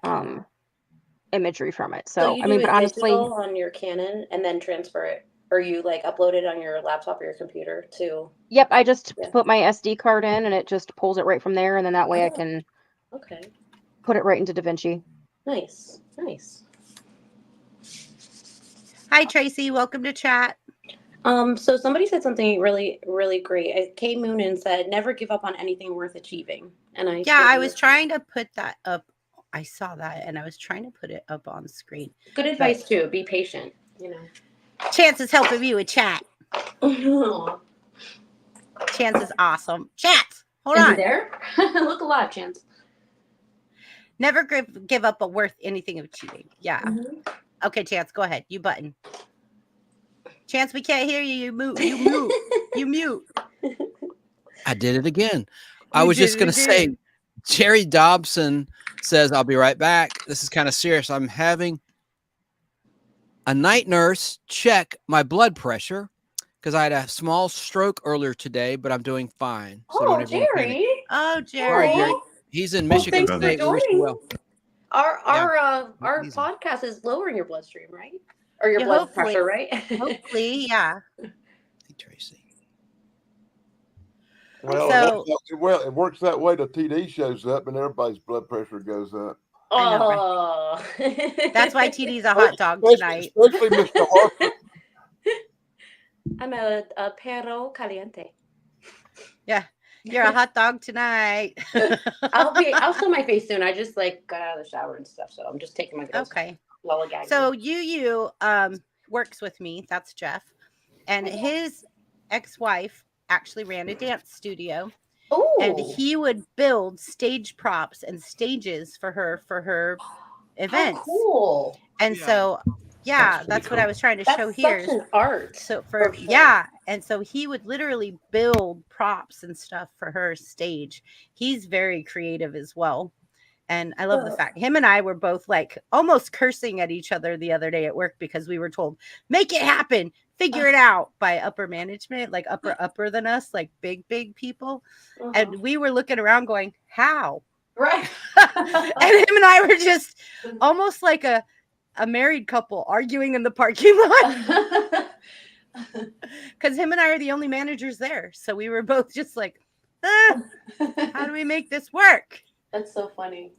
imagery from it. So So you I do mean, it but honestly, digital on your Canon and then transfer it, or you like upload it on your laptop or your computer to. yep, I just Yeah. put my SD card in and it just pulls it right from there, and then that way I Oh. can Okay. put it right into DaVinci. Nice. Nice. Hi, Tracy. Welcome to chat. So somebody said something really, really great. Kate Moonen said, "Never give up on anything worth achieving." And I Yeah, I was trying to put that up. I saw that and I was trying to put it up on screen. Good advice too. Be patient. You know. Chance is helping me with chat. Chance is awesome. Chance, hold Is on. he there? Look alive, Chance. Never give up a worth anything of achieving. Yeah. Mm-hmm. Okay, Chance, go ahead. You button. Chance, we can't hear you. You mute. You mute. You mute. I did it again. I was just going to say, Jerry Dobson says, I'll be right back. This is kind of serious. I'm having a night nurse check my blood pressure because I had a small stroke earlier today, but I'm doing fine. So Oh, Jerry. Oh, Sorry, Jerry. Jerry. He's in Michigan Thanks for State. We wish you well. joining. Our Easy. podcast is lowering your bloodstream, right? Or your Yeah, blood hopefully. pressure, right? Hopefully, yeah. Hey, Tracy. Well, So- it works that way. The TD shows up and everybody's blood pressure goes up. I know, Oh. That's why TD's a hot dog tonight. Especially Mr. Harper. I'm a perro caliente. Yeah, you're a hot dog tonight. I'll show my face soon. I just like got out of the shower and stuff, so I'm just taking my pills. Okay. Lollygag. So you works with me. That's Jeff, and his ex-wife actually ran a dance studio, and he would build stage props and stages for her events. Cool. And so, yeah, that's what I was trying to show here. Such an art. So for sure. yeah, and so he would literally build props and stuff for her stage. He's very creative as well. And I love the fact him and I were both like almost cursing at each other the other day at work because we were told, make it happen, figure it out by upper management, like upper than us, like big people. And we were looking around going, how? Right. And him and I were just almost like a married couple arguing in the parking lot. Because him and I are the only managers there. So we were both just like, how do we make this work? That's so funny.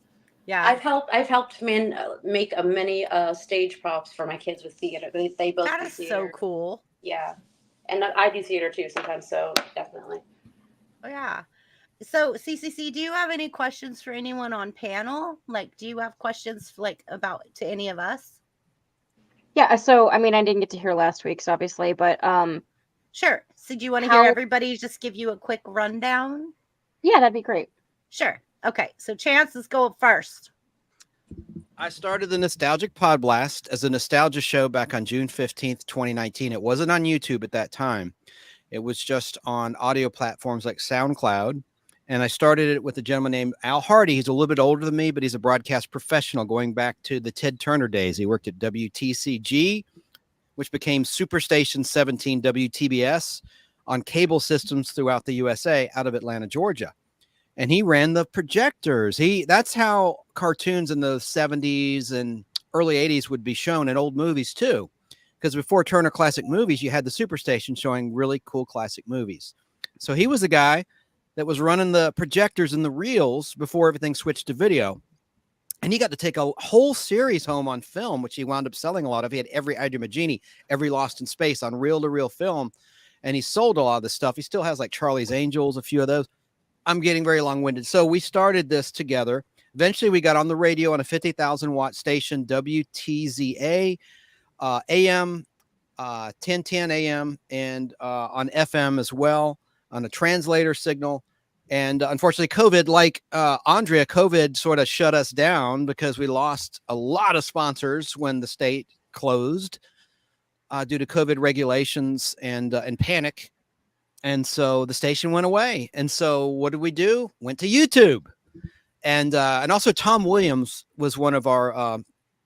Yeah, I've helped make many stage props for my kids with theater. They both that do is theater. so cool. Yeah, and I do theater too sometimes. So definitely. Oh, yeah. So CCC, do you have any questions for anyone on panel? Like, do you have questions like about to any of us? Yeah. So I mean, I didn't get to hear last week's obviously, but sure. So do you want to hear everybody just give you a quick rundown? Yeah, that'd be great. Sure. Okay, so Chance, let's go first. I started the Nostalgic Podblast as a nostalgia show back on June 15th, 2019. It wasn't on YouTube at that time. It was just on audio platforms like SoundCloud. And I started it with a gentleman named Al Hardy. He's a little bit older than me, but he's a broadcast professional going back to the Ted Turner days. He worked at WTCG, which became Superstation 17 WTBS on cable systems throughout the USA out of Atlanta, Georgia. And he ran the projectors. That's how cartoons in the 70s and early 80s would be shown in old movies too. Because before Turner Classic Movies, you had the Superstation showing really cool classic movies. So he was the guy that was running the projectors and the reels before everything switched to video. And he got to take a whole series home on film, which he wound up selling a lot of. He had every Idra Magini, every Lost in Space on reel-to-reel film. And he sold a lot of this stuff. He still has like Charlie's Angels, a few of those. I'm getting very long-winded. So we started this together. Eventually, we got on the radio on a 50,000-watt station, WTZA, AM, 1010 AM, and on FM as well, on a translator signal. And unfortunately, COVID, like Andrea, COVID sort of shut us down because we lost a lot of sponsors when the state closed due to COVID regulations and panic. And so the station went away. And so what did we do? Went to YouTube. And also Tom Williams was one of our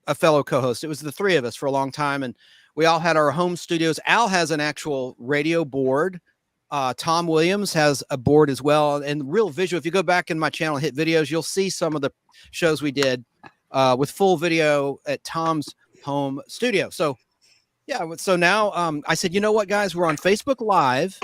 a fellow co-host. It was the three of us for a long time. And we all had our home studios. Al has an actual radio board. Tom Williams has a board as well. And real visual. If you go back in my channel and hit videos, you'll see some of the shows we did with full video at Tom's home studio. So yeah, so now I said, you know what, guys, we're on Facebook Live.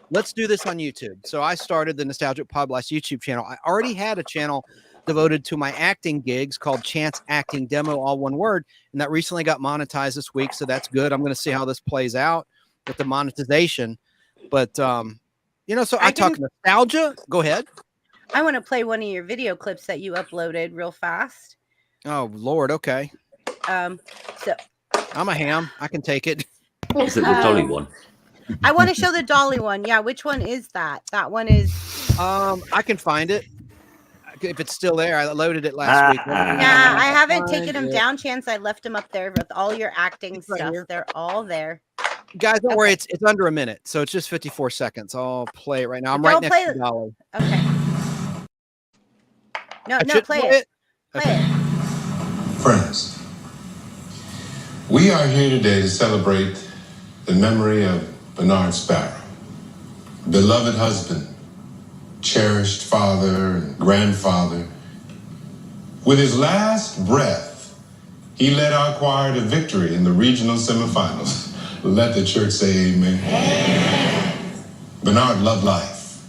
Let's do this on YouTube. So I started the Nostalgic Podblast YouTube channel. I already had a channel devoted to my acting gigs called Chance Acting Demo, all one word, and that recently got monetized this week. So that's good. I'm going to see how this plays out with the monetization. But you know, so I talk nostalgia. Go ahead. I want to play one of your video clips that you uploaded real fast. Oh Lord, okay. So I'm a ham. I can take it. Is it the Dolly one? I want to show the Dolly one. Yeah, which one is that? That one is. I can find it if it's still there. I loaded it last week. Yeah, I haven't taken them down. Chance, I left them up there with all your acting stuff. They're all there. Guys, don't worry. It's under a minute, so it's just 54 seconds. I'll play it right now. I'm right next to Dolly. Okay. No, play it. Play it. Friends, we are here today to celebrate the memory of Bernard Sparrow, beloved husband, cherished father and grandfather. With his last breath, he led our choir to victory in the regional semifinals. Let the church say amen. Bernard loved life,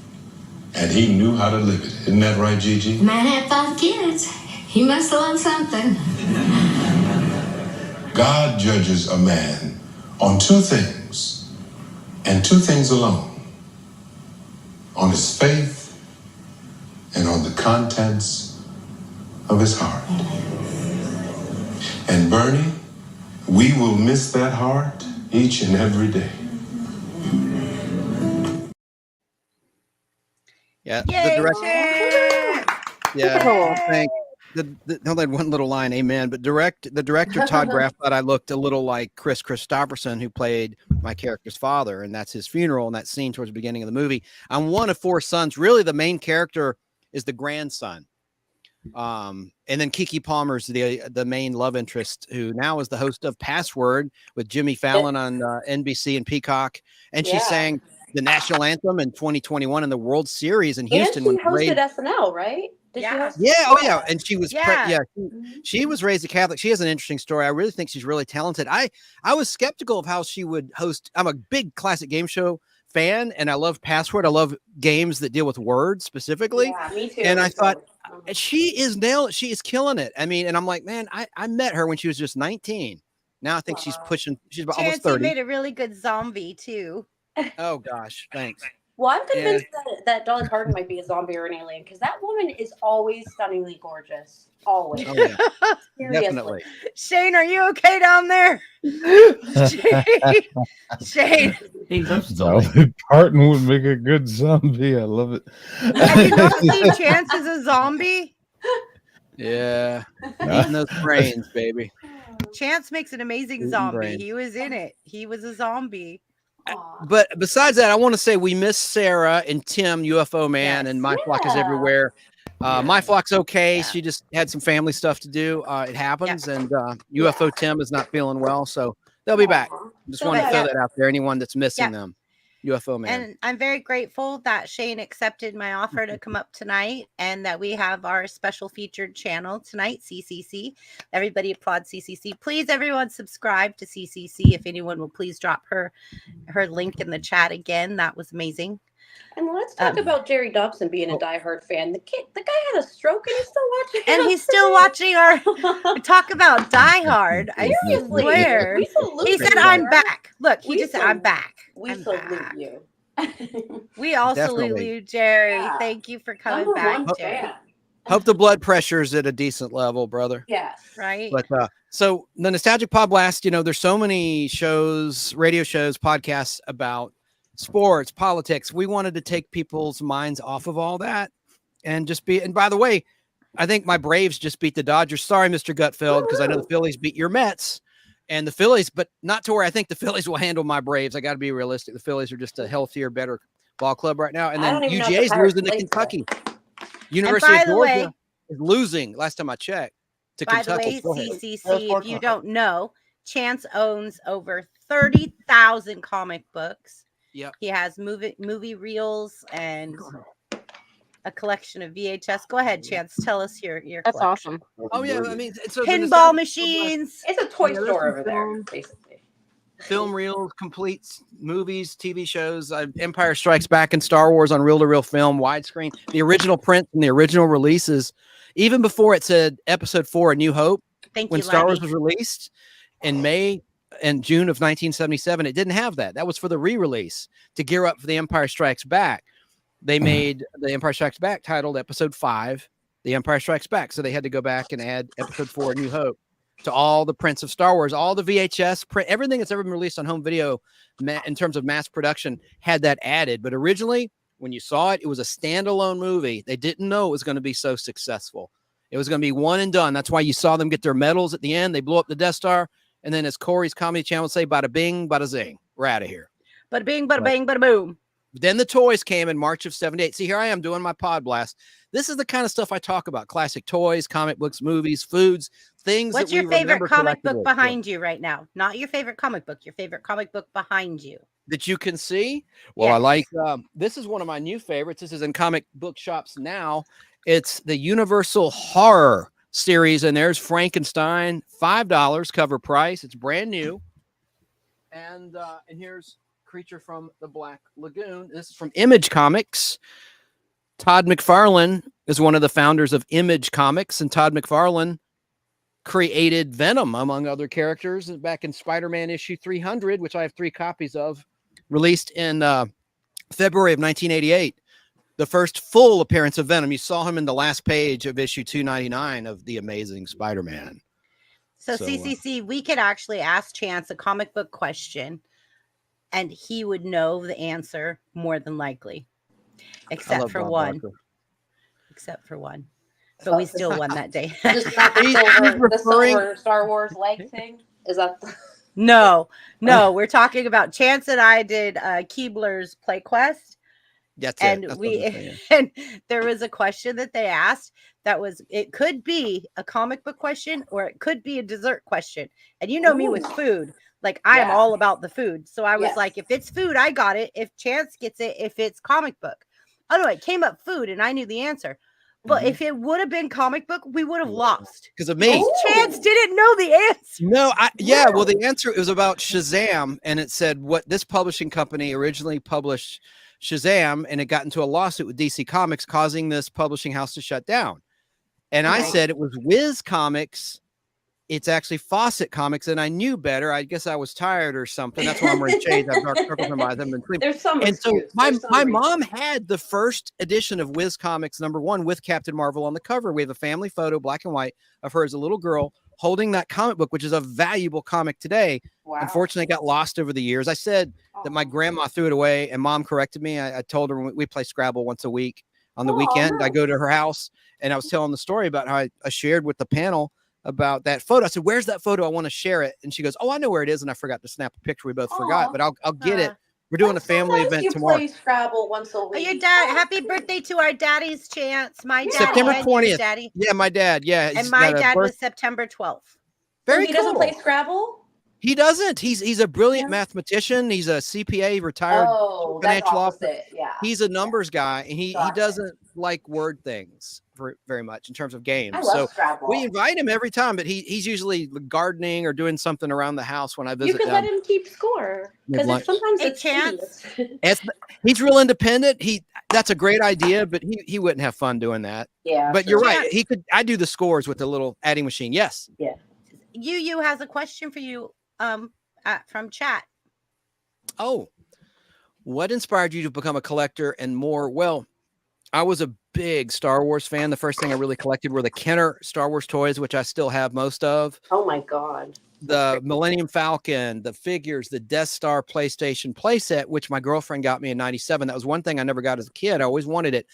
and he knew how to live it. Isn't that right, Gigi? Man had 5 kids. He must have learned something. God judges a man on 2 things, and 2 things alone: on his faith and on the contents of his heart. And Bernie, we will miss that heart each and every day. Yeah, Yay, the director. Yeah, thank. Only one little line, amen. But the director Todd Graff thought I looked a little like Chris Christopherson, who played my character's father, and that's his funeral and that scene towards the beginning of the movie. I'm one of 4 sons. Really, the main character is the grandson. And then Keke Palmer's the main love interest, who now is the host of Password with Jimmy Fallon on NBC and Peacock, and she sang the national anthem in 2021 in the World Series in Houston. And she hosted SNL, right? Yeah. And she was she was raised a Catholic. She has an interesting story. I really think she's really talented. I was skeptical of how she would host. I'm a big classic game show fan, and I love Password. I love games that deal with words specifically. Yeah, me too. And I thought she is killing it. I mean, and I'm like, man, I met her when she was just 19. Now I think she's almost 30. You made a really good zombie too. Oh gosh, thanks. Well, I'm convinced that Dolly Parton might be a zombie or an alien, because that woman is always stunningly gorgeous. Always. Oh, yeah. Definitely. Shane, are you okay down there? Shane. Dolly Parton would make a good zombie. I love it. Have you not seen Chance as a zombie? Yeah. Eating those brains, baby. Chance makes an amazing zombie. He was in it. He was a zombie. But besides that, I want to say we miss Sarah and Tim, UFO Man, and My Flock is Everywhere. My Flock's okay. She just had some family stuff to do. It happens, and UFO Tim is not feeling well, so they'll be back. Just want to throw that out there. Anyone that's missing them. UFO Man. And I'm very grateful that Shane accepted my offer to come up tonight, and that we have our special featured channel tonight, CCC. Everybody applaud CCC. Please, everyone, subscribe to CCC. If anyone will please drop her link in the chat again. That was amazing. And let's talk about Jerry Dobson being a diehard fan. The guy had a stroke and he's still watching. And he's still watching our talk about diehard. I swear. He said, "I'm back." Look, he just said, "I'm back." We salute you. We all salute you, Jerry. Thank you for coming back, Jerry. Hope the blood pressure is at a decent level, brother. Yes. Right. But so the Nostalgic Podblast, there's so many shows, radio shows, podcasts about sports, politics. We wanted to take people's minds off of all that and just be. And by the way, I think my Braves just beat the Dodgers. Sorry, Mr. Gutfeld, because I know the Phillies beat your Mets and the Phillies, but not to where I think the Phillies will handle my Braves. I got to be realistic. The Phillies are just a healthier, better ball club right now. And then UGA is losing to Kentucky. University of Georgia is losing. Last time I checked to Kentucky. By the way, CCC, if you don't know, Chance owns over 30,000 comic books. Yep. He has movie reels and a collection of VHS. Go ahead, Chance. Tell us your That's collection. awesome. Oh yeah, I mean, so Pinball machines. It's a toy Yeah, there's store some over there, films. basically. Film reels, complete movies, TV shows, Empire Strikes Back and Star Wars on reel-to-reel film, widescreen, the original print and the original releases, even before it said Episode 4: A New Hope. Thank When you, Star Wars Laddie. was released in May and June of 1977, it didn't have that. That was for the re-release to gear up for the Empire Strikes Back. They made the Empire Strikes Back titled Episode 5, The Empire Strikes Back. So they had to go back and add Episode 4: A New Hope to all the prints of Star Wars, all the VHS print, everything that's ever been released on home video in terms of mass production had that added. But originally, when you saw it, it was a standalone movie. They didn't know it was going to be so successful. It was going to be one and done. That's why you saw them get their medals at the end. They blew up the Death Star. And then as Corey's comedy channel would say, bada bing, bada zing, we're out of here. Bada bing, bada bang, bada boom. Then the toys came in March of 78. See, here I am doing my Podblast. This is the kind of stuff I talk about. Classic toys, comic books, movies, foods, things. What's that we your favorite remember comic book collectively. behind you right now? Not your favorite comic book, your favorite comic book behind you. That you can see? Well, I Yes. like, this is one of my new favorites. This is in comic book shops now. It's the Universal Horror series, and there's Frankenstein, $5 cover price. It's brand new. And here's Creature from the Black Lagoon. This is from Image Comics. Todd McFarlane is one of the founders of Image Comics, and Todd McFarlane created Venom, among other characters, back in Spider-Man issue 300, which I have 3 copies of, released in February of 1988. The first full appearance of Venom. You saw him in the last page of issue 299 of The Amazing Spider-Man. So CCC, we could actually ask Chance a comic book question, and he would know the answer more than likely, except for Bob one. Barker. Except for one. But we still won that day. Just not the silver Star Wars leg thing? Is that No, we're talking about Chance and I did Keebler's Play Quest. That's and it. That's we what I'm saying. and there was a question that they asked that was, it could be a comic book question or it could be a dessert question. And you know me with food, like I am all about the food. So I was like, if it's food, I got it. If Chance gets it, if it's comic book. Oh no, it came up food and I knew the answer. But if it would have been comic book, we would have lost. Because of me. Chance didn't know the answer. No, well, the answer was about Shazam, and it said what this publishing company originally published Shazam, and it got into a lawsuit with DC Comics, causing this publishing house to shut down. And I said it was Wiz Comics. It's actually Fawcett Comics, and I knew better. I guess I was tired or something. That's why I'm wearing shades. I have dark circles in my eyes. I haven't been sleeping. There's some And so excuse. my There's some mom had the first edition of Wiz Comics #1 with Captain Marvel on the cover. We have a family photo, black and white, of her as a little girl holding that comic book, which is a valuable comic today. Wow. Unfortunately, it got lost over the years. I said that my grandma threw it away, and Mom corrected me. I told her we play Scrabble once a week on the weekend. I go to her house, and I was telling the story about how I shared with the panel about that photo. I said, "Where's that photo? I want to share it." And she goes, "Oh, I know where it is." And I forgot to snap a picture. We both forgot, but I'll get it. We're doing a family event tomorrow. Play Scrabble once a Oh, week. your dad! Happy birthday to our daddy's Chance. My daddy, September and your 20th. daddy. Yeah, my dad. Yeah, And he's my got a dad birth- was September 12th. very he cool. doesn't play Scrabble? He doesn't. He's a brilliant mathematician. He's a CPA, retired Oh, that's financial officer. opposite. Yeah. He's a numbers guy, and he Gotcha. doesn't like word things very much in terms of games. I love So Scrabble. we invite him every time, but he's usually gardening or doing something around the house when I visit You could them. let him keep score. Because Mid-lunch. sometimes Hey, it's Chance. tedious. He's real independent. That's a great idea, but he wouldn't have fun doing that. Yeah. But sure. you're right. He could. I do the scores with the little adding machine. Yes. Yeah. Yu has a question for you from chat. Oh, what inspired you to become a collector and more? Well, I was a big Star Wars fan. The first thing I really collected were the Kenner Star Wars toys, which I still have most of. Oh my God. The Millennium Falcon, the figures, the Death Star PlayStation playset, which my girlfriend got me in '97. That was one thing I never got as a kid. I always wanted it.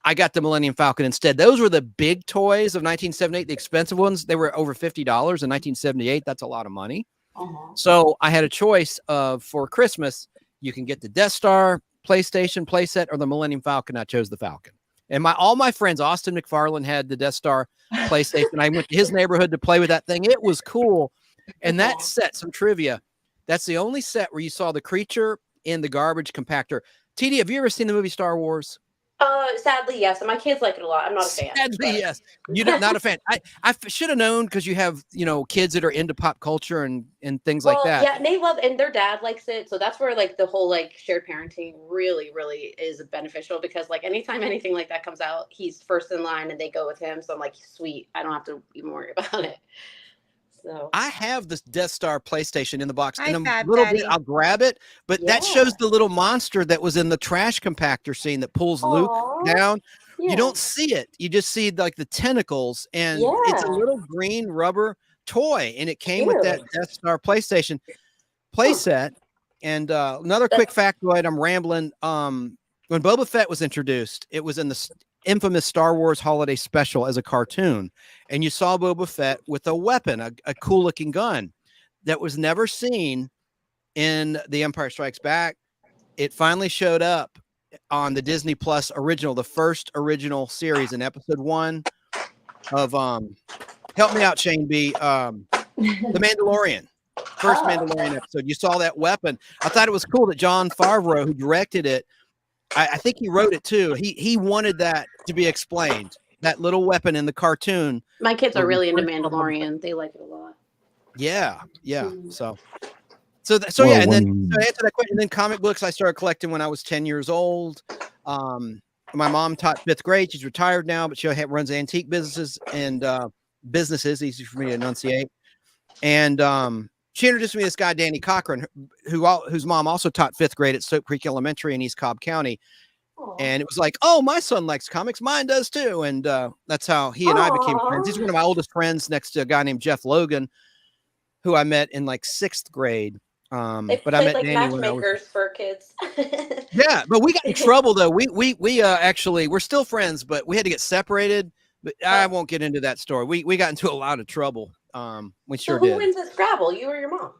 I got the Millennium Falcon instead. Those were the big toys of 1978, the expensive ones. They were over $50 in 1978. That's a lot of money. So I had a choice of, for Christmas, you can get the Death Star PlayStation playset or the Millennium Falcon. I chose the Falcon. And all my friends, Austin McFarlane had the Death Star PlayStation. I went to his neighborhood to play with that thing. It was cool. And that set, some trivia, that's the only set where you saw the creature in the garbage compactor. TD, have you ever seen the movie Star Wars? Sadly, yes. And my kids like it a lot. I'm not a fan. Sadly, but- yes. You're not a fan. I should have known because you have, kids that are into pop culture and things like that. Yeah, and they love, and their dad likes it. So that's where like the whole like shared parenting really, really is beneficial, because like anytime anything like that comes out, he's first in line and they go with him. So I'm like, sweet, I don't have to even worry about it. So I have this Death Star PlayStation in the box. Hi, In a Fab little Daddy. bit, I'll grab it. But that Yeah. shows the little monster that was in the trash compactor scene that pulls Luke Aw. down. Yeah. You don't see it. You just see like the tentacles, and it's a Yeah. little green rubber toy, and it came with that Cute. Death Star PlayStation playset. And another quick factoid, I'm rambling. When Boba Fett was introduced, it was in the infamous Star Wars Holiday Special as a cartoon, and you saw Boba Fett with a weapon, a cool looking gun that was never seen in The Empire Strikes Back. It finally showed up on the Disney Plus original, the first original series, in episode 1 of help me out, Shane B. The Mandalorian. First Mandalorian episode. You saw that weapon. I thought it was cool that Jon Favreau, who directed it, I think he wrote it too. He wanted that to be explained. That little weapon in the cartoon. My kids are really into Mandalorian. They like it a lot. Yeah. Mhm. So Well, yeah, and then when- to answer that question, and then comic books I started collecting when I was 10 years old. My mom taught 5th grade. She's retired now, but she runs antique businesses and businesses. Easy for me to enunciate. And she introduced me to this guy, Danny Cochran, whose mom also taught 5th grade at Soap Creek Elementary in East Cobb County. Aw. And it was like, oh, my son likes comics. Mine does too. And that's how he and I became friends. He's one of my oldest friends next to a guy named Jeff Logan, who I met in like 6th grade. They But I played met like Danny when I was. matchmakers for kids. Yeah, but we got in trouble though. We actually, we're still friends, but we had to get separated. But I won't get into that story. We got into a lot of trouble. We So sure who did. wins at Scrabble? You or your mom?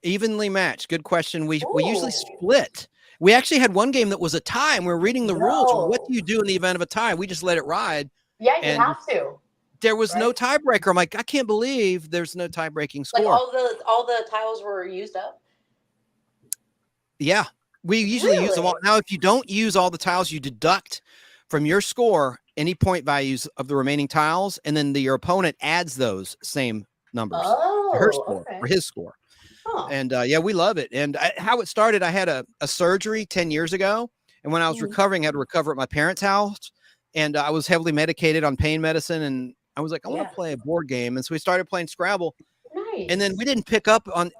Evenly matched. Good question. We usually Ooh. split. We actually had one game that was a tie, and we're reading the rules. What No. do you do in the event of a tie? We just let it ride. Yeah, you And have to. there was no Right. tiebreaker. I'm like, I can't believe there's no tie-breaking Like score. all the tiles were used up. Yeah, we usually use them all. Really? Now, if you don't use all the tiles, you deduct from your score any point values of the remaining tiles, and then your opponent adds those same numbers to her score Okay. or his score. Huh. And yeah, we love it. And how it started, I had a surgery 10 years ago. And when I was recovering, I had to recover at my parents' house. And I was heavily medicated on pain medicine. And I was like, I want Yeah. to play a board game. And so we started playing Scrabble. Nice. And then we didn't pick up on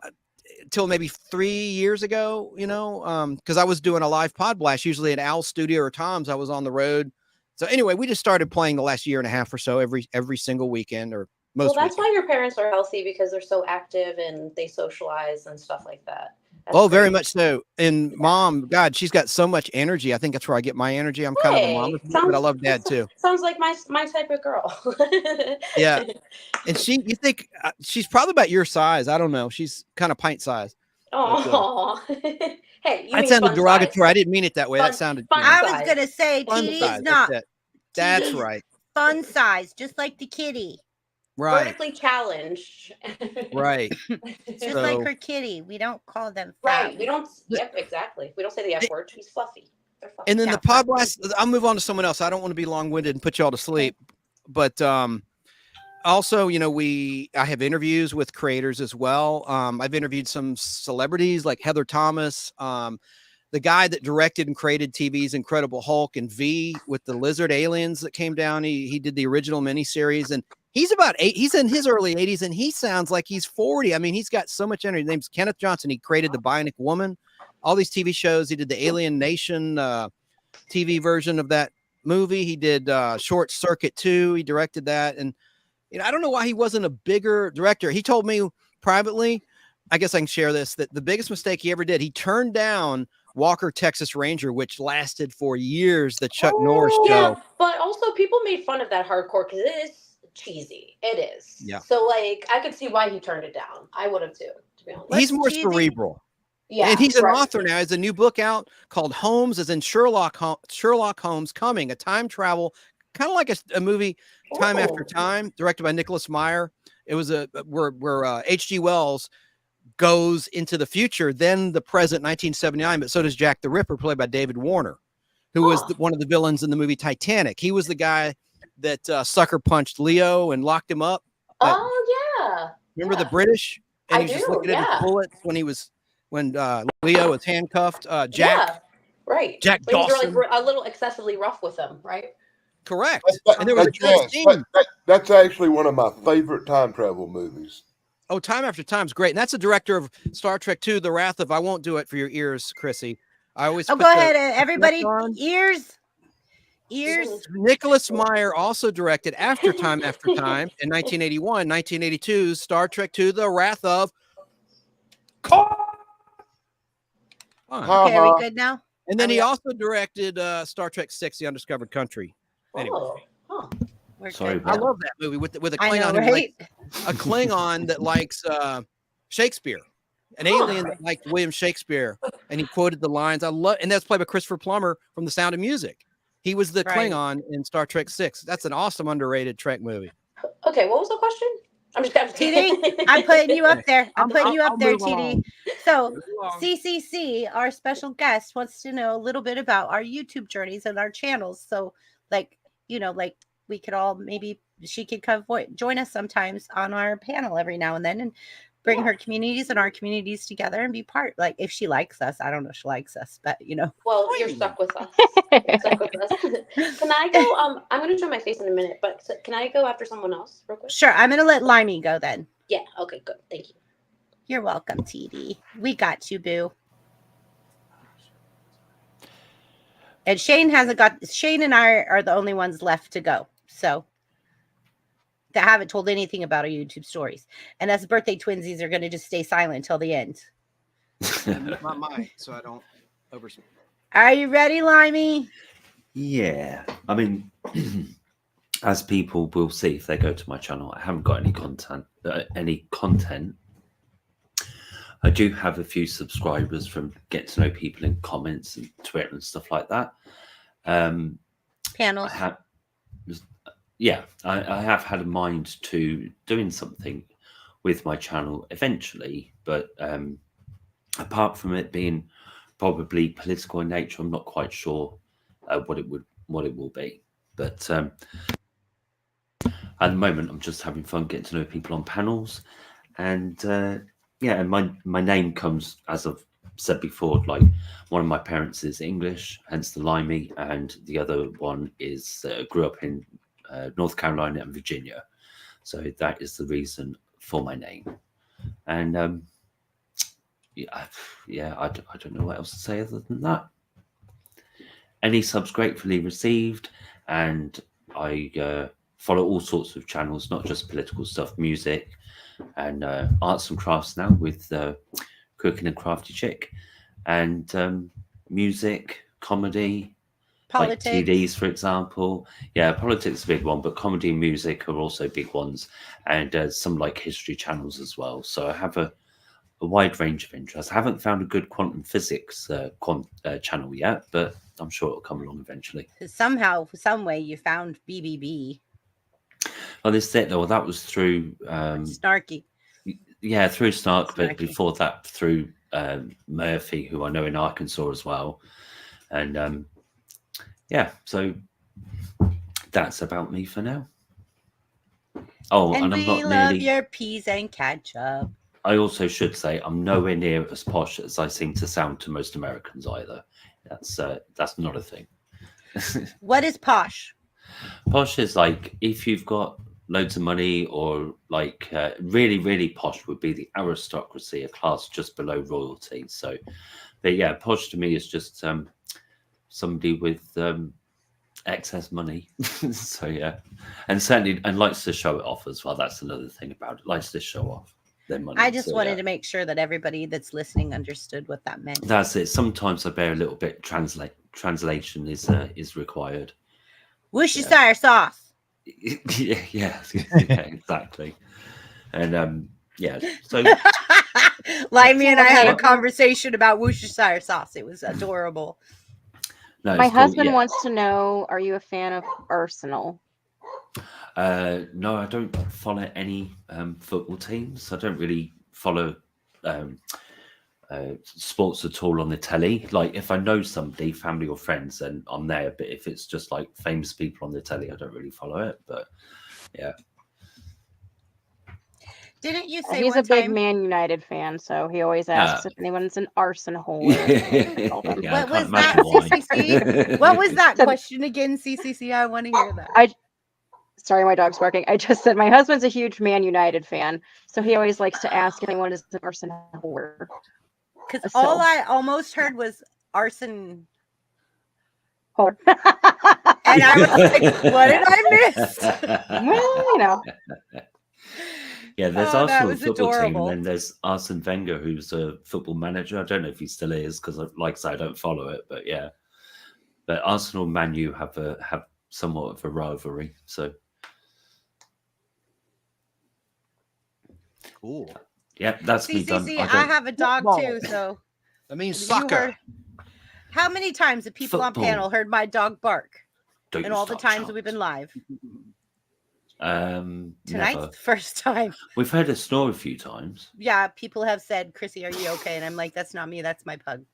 until maybe 3 years ago, because I was doing a live Podblast, usually at Al's studio or Tom's. I was on the road. So anyway, we just started playing the last year and a half or so every single weekend or most Well, that's weekends. why your parents are healthy, because they're so active and they socialize and stuff like that. That's Oh, very great. much so. And mom, God, she's got so much energy. I think that's where I get my energy. I'm kind of a mama's boy, but I love dad too. Sounds like my type of girl. Yeah. And you think she's probably about your size. I don't know. She's kind of pint size. Oh, hey, you That mean sounded fun derogatory. size. I didn't mean it that way. Fun- That sounded. fun I size. was gonna say Fun TD's size, not that's it. That's TD's right. fun size, just like the kitty. Right. Vertically challenged. Right. Just So- like her kitty. We don't call them fat. Right. We don't. Yep. Exactly. We don't say the F word. She's fluffy. They're fluffy. And then Yeah. the Podblast, I'll move on to someone else. I don't want to be long-winded and put you all to sleep. But also, I have interviews with creators as well. I've interviewed some celebrities like Heather Thomas, the guy that directed and created TV's Incredible Hulk and V with the lizard aliens that came down. He did the original miniseries, and he's about 8. He's in his early 80s, and he sounds like he's 40. I mean, he's got so much energy. His name's Kenneth Johnson. He created the Bionic Woman, all these TV shows. He did the Alien Nation TV version of that movie. He did Short Circuit 2. He directed that, and I don't know why he wasn't a bigger director. He told me privately, I guess I can share this, that the biggest mistake he ever did, he turned down Walker, Texas Ranger, which lasted for years, the Chuck Norris show. Yeah, but also people made fun of that hardcore because it is cheesy. It is. Yeah. So like, I could see why he turned it down. I would have too, to be honest. He's more cheesy? cerebral. Yeah. And he's an right. author now. He has a new book out called Holmes, as in Sherlock Holmes Coming, a time travel, kind of like a movie, Time After Ooh. Time, directed by Nicholas Meyer. It was where H.G. Wells goes into the future, then the present, 1979, but so does Jack the Ripper, played by David Warner. who was one of the villains in the movie Titanic. He was the guy that sucker punched Leo and locked him up. Oh yeah. Remember the British? And I he's just do, looking at his yeah. bullets when Leo was handcuffed. Jack. Yeah, right. Jack But he's Dawson. like a little excessively rough with him, right? Correct. That- And there was a that- great yes, scene. that's actually one of my favorite time travel movies. Oh, Time After Time's great. And that's the director of Star Trek II, The Wrath of... I won't do it for your ears, Chrissy. I always Oh, put go the ahead, everybody. effect on. Ears. Nicholas Meyer also directed after Time After Time in 1981, 1982, Star Trek II, The Wrath of Khan. Okay, are we good now? And then he also directed Star Trek VI, The Undiscovered Country. Anyway. We're Sorry, good I now. love that movie with a I Klingon know, who right? a Klingon that likes Shakespeare, an alien that liked William Shakespeare, and he quoted the lines. And that's played by Christopher Plummer from The Sound of Music. He was the Right. Klingon in Star Trek VI. That's an awesome underrated Trek movie. Okay, what was the question? I'm just TD, I'm putting you up there. I'm putting you up I'll there, move TD. along. So Move along. CCC, our special guest, wants to know a little bit about our YouTube journeys and our channels. So, like, we could all maybe she could come join us sometimes on our panel every now and then and bring her communities and our communities together and be part. Like, if she likes us, I don't know if she likes us, but Well, you're stuck with us. You're stuck with us. Can I go? I'm going to show my face in a minute, but can I go after someone else real quick? Sure. I'm going to let Limey go then. Yeah. Okay. Good. Thank you. You're welcome, TD. We got you, boo. And Shane and I are the only ones left to go. So that haven't told anything about our YouTube stories. And us birthday twinsies are going to just stay silent till the end. My mind, so I don't overspeak. Are you ready, Limey? Yeah, I mean, as people will see if they go to my channel, I haven't got any content. I do have a few subscribers from get to know people in comments and Twitter and stuff like that. Panels. I have had a mind to doing something with my channel eventually, but apart from it being probably political in nature, I'm not quite sure what it will be. But at the moment, I'm just having fun getting to know people on panels, and and my name comes, as I've said before, like one of my parents is English, hence the Limey, and the other one is grew up in North Carolina and Virginia, so that is the reason for my name. And I don't know what else to say other than that. Any subs gratefully received, and I follow all sorts of channels, not just political stuff, music, and arts and crafts now with Cooking and Crafty Chick, and music, comedy, Politics. like TDs, for example. Yeah, politics is a big one, but comedy and music are also big ones, and some like history channels as well. So I have a wide range of interests. I haven't found a good quantum physics channel yet, but I'm sure it'll come along eventually. Somehow, some way, you found BBB. Oh, this is it though. That was through Snarky. Yeah, through Snark, Snarky. but before that through Murphy, who I know in Arkansas as well. And so that's about me for now. Oh, And and I'm we not love nearly. your peas and ketchup. I also should say I'm nowhere near as posh as I seem to sound to most Americans either. That's not a thing. What is posh? Posh is like if you've got loads of money, or like really, really posh would be the aristocracy, a class just below royalty. So, but yeah, posh to me is just somebody with excess money. So yeah, and certainly and likes to show it off as well. That's another thing about it. Likes to show off their money. I just So, wanted yeah. to make sure that everybody that's listening understood what that meant. That's it. Sometimes I bear a little bit translation is required. Worcestershire sauce. yeah, exactly. And so Limey and I had a conversation about Worcestershire sauce. It was adorable. no, My it's cool, husband yeah. wants to know, are you a fan of Arsenal? No, I don't follow any football teams. I don't really follow sports at all on the telly. Like if I know somebody, family or friends, then I'm there. But if it's just like famous people on the telly, I don't really follow it. But yeah. Didn't you say He's one a big time? Man United fan, so he always asks if anyone's an arson hole. Yeah, What was that, CCC? What was that question again, CCC? I want to hear that. Sorry, my dog's barking. I just said my husband's a huge Man United fan, so he always likes to ask if anyone is an arson whore. Because all I almost heard was arson whore. And I was like, what did I miss? Well, you know. Yeah, there's Oh, that Arsenal was football team, adorable. and then there's Arsene Wenger, who's a football manager. I don't know if he still is, because like I say, I don't follow it, but yeah. But Arsenal and Man U have somewhat of a rivalry, so. Cool. Yeah, that's me done. CCC, I have a dog too, so. That means You soccer. heard- How many times have people Football. on panel heard my dog bark? Don't And you all the start, times that we've been live. Tonight's Never. the first time. We've heard her snore a few times. Yeah, people have said, Chrissy, are you okay? And I'm like, that's not me, that's my pug.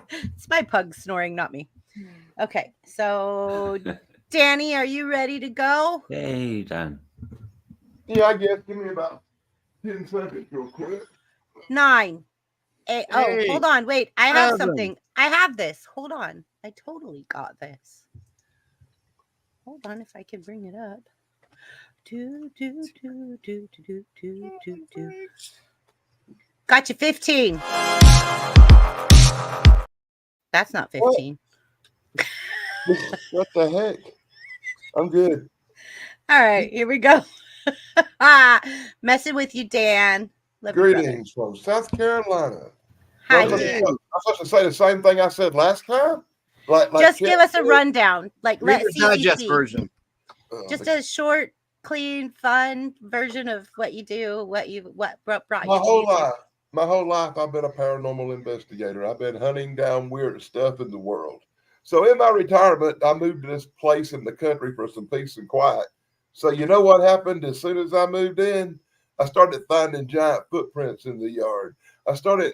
It's my pug snoring, not me. Okay, so Danny, are you ready to go? Hey, Dan. Yeah, I guess. Give me about 10 seconds real quick. 9, 8. Oh, Hey, hold on. Wait, I have 7. something. I have this. Hold on. I totally got this. Hold on if I can bring it up. Got you 15. That's not 15. What the heck? I'm good. All right, here we go. Messing with you, Dan. Love you, brother. Greetings from South Carolina. Hi, I'm Dan. supposed to say the same thing I said last time? Like Just Chet give us a said? rundown. Like, Read let's the digest see. version. Just a short, clean, fun version of what you do, what brought you My to whole YouTube. life. My whole life, I've been a paranormal investigator. I've been hunting down weird stuff in the world. So in my retirement, I moved to this place in the country for some peace and quiet. So you know what happened as soon as I moved in? I started finding giant footprints in the yard. I started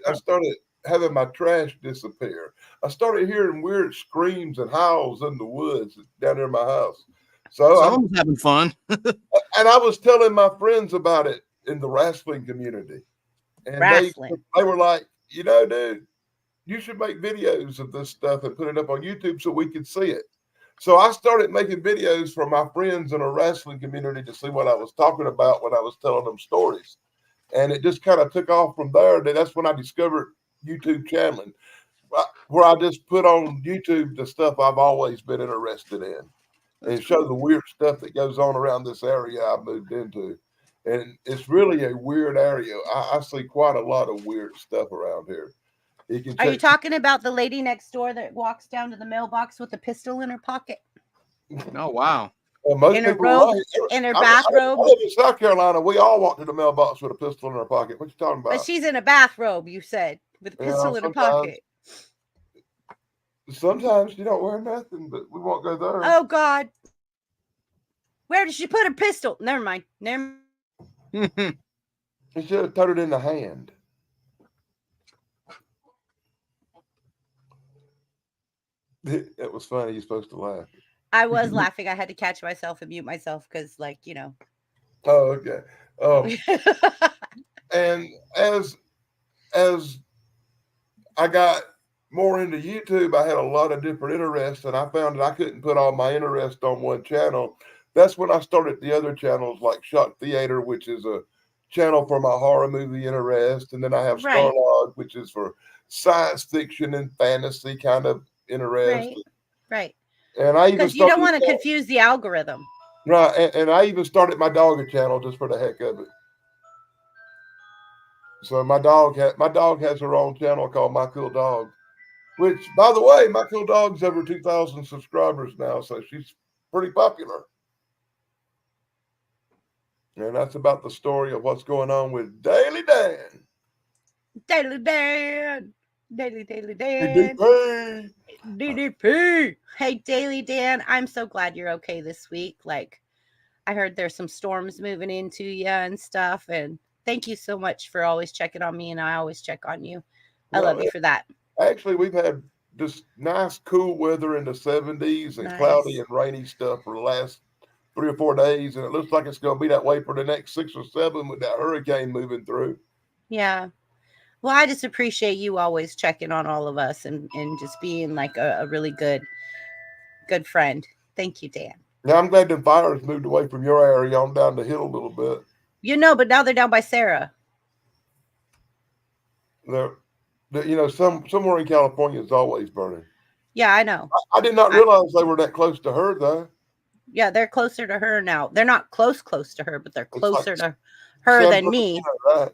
having my trash disappear. I started hearing weird screams and howls in the woods down near my house. So Someone's having fun. and I was telling my friends about it in the wrestling community. And they were like, you know, dude, you should make videos of this stuff and put it up on YouTube so we could see it. So I started making videos for my friends in a wrestling community to see what I was talking about when I was telling them stories. And it just kind of took off from there. And that's when I discovered YouTube channeling, where I just put on YouTube the stuff I've always been interested in and show the weird stuff that goes on around this area I moved into. And it's really a weird area. I see quite a lot of weird stuff around here. Are you talking about the lady next door that walks down to the mailbox with a pistol in her pocket? Oh, wow. Well, most In her people robe, right. in her I bathrobe. live in South Carolina. We all walk to the mailbox with a pistol in our pocket. What you talking about? But she's in a bathrobe, you said, with a pistol in her pocket. Sometimes you don't wear nothing, but we won't go there. Oh, God. Where did she put her pistol? Never mind. She should have put it in the hand. It was funny. You're supposed to laugh. I was laughing. I had to catch myself and mute myself because, like, you know. Oh, okay. And as I got more into YouTube, I had a lot of different interests, and I found that I couldn't put all my interest on one channel. That's when I started the other channels like Shock Theater, which is a channel for my horror movie interest, and then I have Starlog, which is for science fiction and fantasy kind of interest. Right. And I even because you don't want to confuse the algorithm. Right, and I even started my dog channel just for the heck of it. So my dog has her own channel called My Cool Dog, which, by the way, My Cool Dog's over 2,000 subscribers now, so she's pretty popular. And that's about the story of what's going on with Daily Dan. Daily Dan. Daily Dan. DDP. DDP. Hey, Daily Dan, I'm so glad you're okay this week. Like, I heard there's some storms moving into you and stuff, and thank you so much for always checking on me, and I always check on you. I Well, love you for that. Actually, we've had just nice, cool weather in the 70s and cloudy and rainy stuff for the last 3 or 4 days, and it looks like it's going to be that way for the next 6 or 7 with that hurricane moving through. Yeah. Well, I just appreciate you always checking on all of us and just being like a really good friend. Thank you, Dan. Now, I'm glad the fires moved away from your area on down the hill a little bit. You know, but now they're down by Sarah. Somewhere in California is always burning. Yeah, I know. I did not realize they were that close to her, though. Yeah, they're closer to her now. They're not close to her, but they're closer to her than me. Right.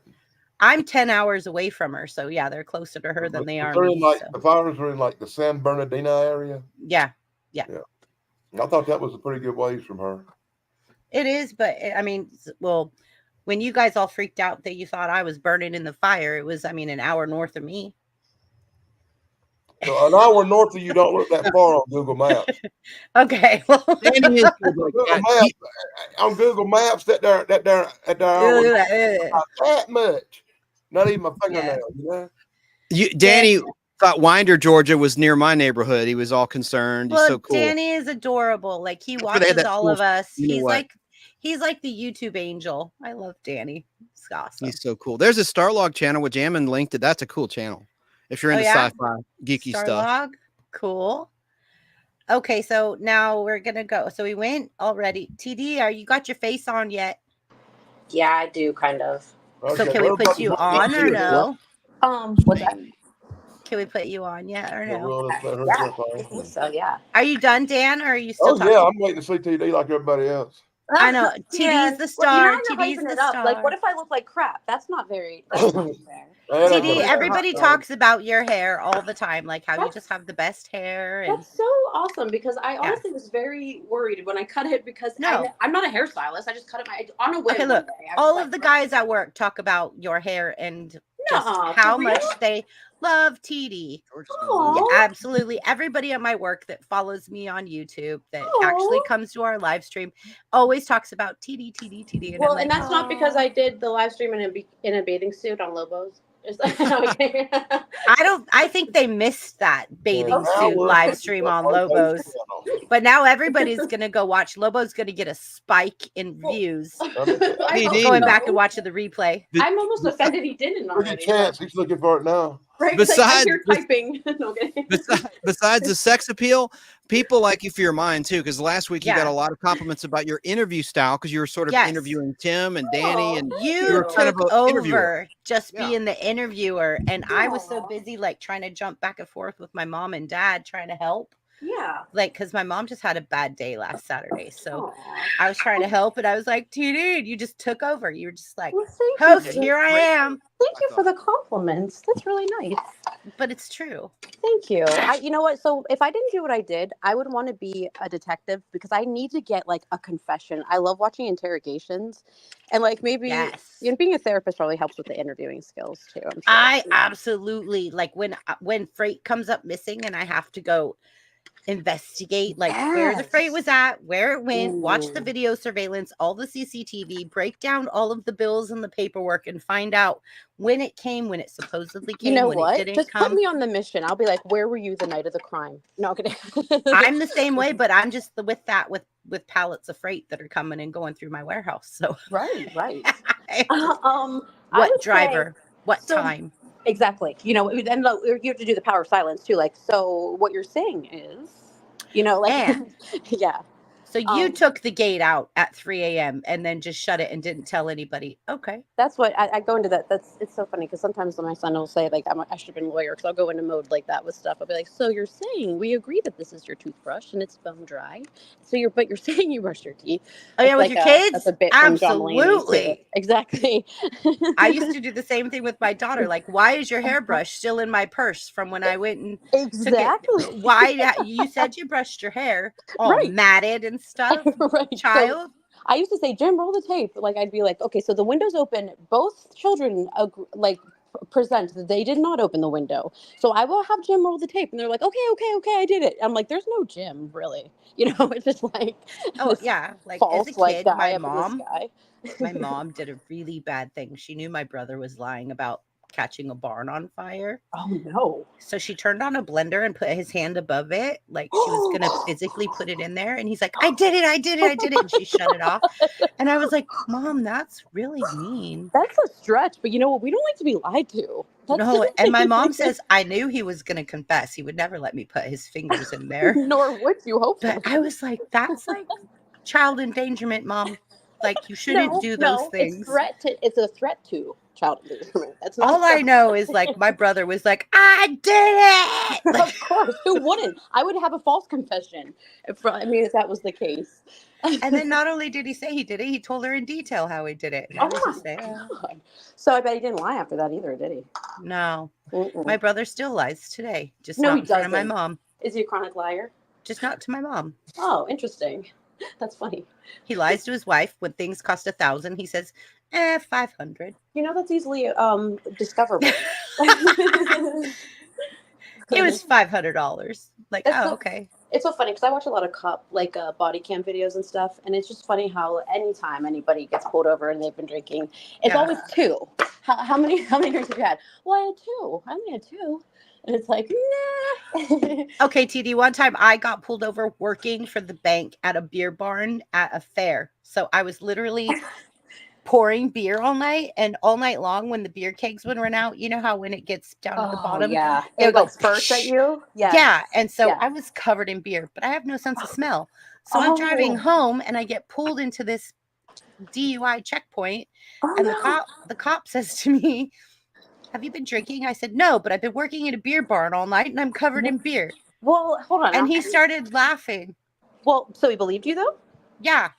I'm 10 hours away from her, so yeah, they're closer to her than they are me. The fires are in like the San Bernardino area. Yeah. I thought that was a pretty good ways from her. It is, but I mean, well, when you guys all freaked out that you thought I was burning in the fire, it was, an hour north of me. So an hour north of you don't look that far on Google Maps. Okay. Well, on Google Maps, that hour that much. Not even my fingernail, Danny thought Winder, Georgia was near my neighborhood. He was all concerned. Well, he's so cool. Danny is adorable. Like, he watches all of us. He's like the YouTube angel. I love Danny. It's awesome. He's so cool. There's a Starlog channel with Jammin linked it. That's a cool channel. If you're into sci-fi geeky stuff. Starlog? Cool. Okay, so now we're gonna go. So we went already. TD, you got your face on yet? Yeah, I do kind of. Okay, so can we put you on or no? What's that? Can we put you on yet or no? Yeah, I think so, yeah. Are you done, Dan, or are you still talking? Yeah, I'm waiting to see TD like everybody else. I know. TD's the star. TD's the star. Like, what if I look like crap? That's not fair. TD, everybody talks about your hair all the time, like how you just have the best hair. That's so awesome, because I honestly was very worried when I cut it, because I'm not a hairstylist. I just cut it on a whim. Okay, look, all of the guys at work talk about your hair and just how much they love TD. Yeah, absolutely. Everybody at my work that follows me on YouTube that actually comes to our live stream always talks about TD. And well, and that's not because I did the live stream in a bathing suit on Lobos. I think they missed that bathing suit live stream on Lobos, but now everybody's gonna go watch. Lobo's gonna get a spike in views. Going back and watching the replay. I'm almost offended he didn't already. There's a chance he's looking for it now. Right, besides, you're typing. besides the sex appeal, people like you for your mind too. Because last week you got a lot of compliments about your interview style, because you were sort of interviewing Tim and Danny, and you were kind took of over just being the interviewer, and I was so busy like trying to jump back and forth with my mom and dad trying to help. Yeah. Like, because my mom just had a bad day last Saturday. So I was trying to help, and I was like, dude, you just took over. You were just like, host, here I am. Thank you for the compliments. That's really nice. But it's true. Thank you. You know what? So if I didn't do what I did, I would want to be a detective, because I need to get like a confession. I love watching interrogations. And like maybe being a therapist probably helps with the interviewing skills too. I'm sure. I absolutely, like, when freight comes up missing and I have to go investigate like where the freight was at, where it went, watch the video surveillance, all the CCTV, break down all of the bills and the paperwork, and find out when it came, when it supposedly came. You know when what? It didn't just come. Put me on the mission. I'll be like, where were you the night of the crime? No, kidding. I'm the same way, but I'm just with pallets of freight that are coming and going through my warehouse. So right. What driver? What time? Exactly. You know, and you have to do the power of silence too. Like, so what you're saying is, you know, like, yeah. So you took the gate out at 3 a.m. and then just shut it and didn't tell anybody. Okay. That's what I go into that. It's so funny, because sometimes my son will say like, I should have been a lawyer, because I'll go into mode like that with stuff. I'll be like, so you're saying we agree that this is your toothbrush and it's bone dry. So you're saying you brushed your teeth. Oh yeah, with your kids? That's a bit absolutely. Exactly. I used to do the same thing with my daughter. Like, why is your hairbrush still in my purse from when I went and took it? Why you said you brushed your hair all matted and stuff? Child. So I used to say, Jim, roll the tape. Like, I'd be like, okay, so the window's open. Both children present that they did not open the window. So I will have Jim roll the tape. And they're like, okay, I did it. I'm like, there's no Jim, really. You know, it's just like, oh yeah, like false, as a kid, like, my mom My mom did a really bad thing. She knew my brother was lying about catching a barn on fire. Oh no. So she turned on a blender and put his hand above it, like she was going to physically put it in there. And he's like, I did it. I did it. I did it. And she shut it off. And I was like, Mom, that's really mean. That's a stretch, but you know what? We don't like to be lied to. No, and my mom says, I knew he was going to confess. He would never let me put his fingers in there. Nor would you, hopefully. But I was like, that's like child endangerment, Mom. Like, you shouldn't do those things. It's a threat to child endangerment. That's not all I know is like my brother was like, I did it. Like, of course, who wouldn't? I would have a false confession if that was the case. And then not only did he say he did it, he told her in detail how he did it. And I was just like, God. So I bet he didn't lie after that either, did he? No. Mm-mm. My brother still lies today, just No, not he in front of my doesn't. mom. Is he a chronic liar? Just not to my mom. Oh, interesting. That's funny. He lies to his wife when things cost $1,000. He says, 500. You know, that's easily discoverable. It was $500. Like, okay. It's so funny because I watch a lot of body cam videos and stuff, and it's just funny how anytime anybody gets pulled over and they've been drinking, it's always two. How many drinks have you had? Well, I had two. I only had two. And it's like, nah. Okay, TD, one time I got pulled over working for the bank at a beer barn at a fair. So I was literally pouring beer all night, and all night long when the beer kegs would run out, you know how when it gets down to the bottom, yeah, it would go spurts at you. Yeah, and so I was covered in beer, but I have no sense of smell. So I'm driving home and I get pulled into this DUI checkpoint, and the cop says to me, have you been drinking? I said, no, but I've been working in a beer barn all night and I'm covered in beer. Well, hold on. And he started laughing. Well, so he believed you though? Yeah.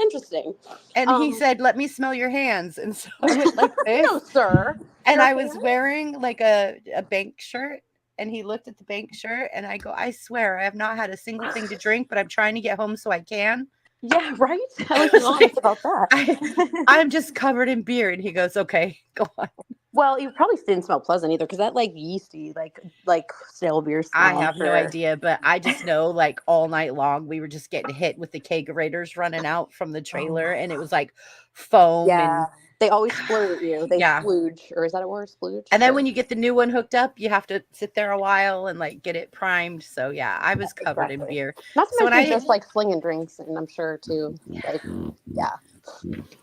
Interesting. And he said, let me smell your hands. And so I went like this. No, sir. And I was wearing like a bank shirt. And he looked at the bank shirt and I go, I swear I have not had a single thing to drink, but I'm trying to get home so I can. Yeah, right? I was honest about that. I'm just covered in beer. And he goes, okay, go on. Well, you probably didn't smell pleasant either, because that like yeasty, like stale beer smell. I have no idea, but I just know like all night long we were just getting hit with the kegerators running out from the trailer, and it was like foam. Yeah, and they always splurge at you. They splooge, or is that a word? Splooge. And then when you get the new one hooked up, you have to sit there a while and like get it primed. So yeah, I was covered in beer. Not to mention just like flinging drinks, and I'm sure too. Like, yeah.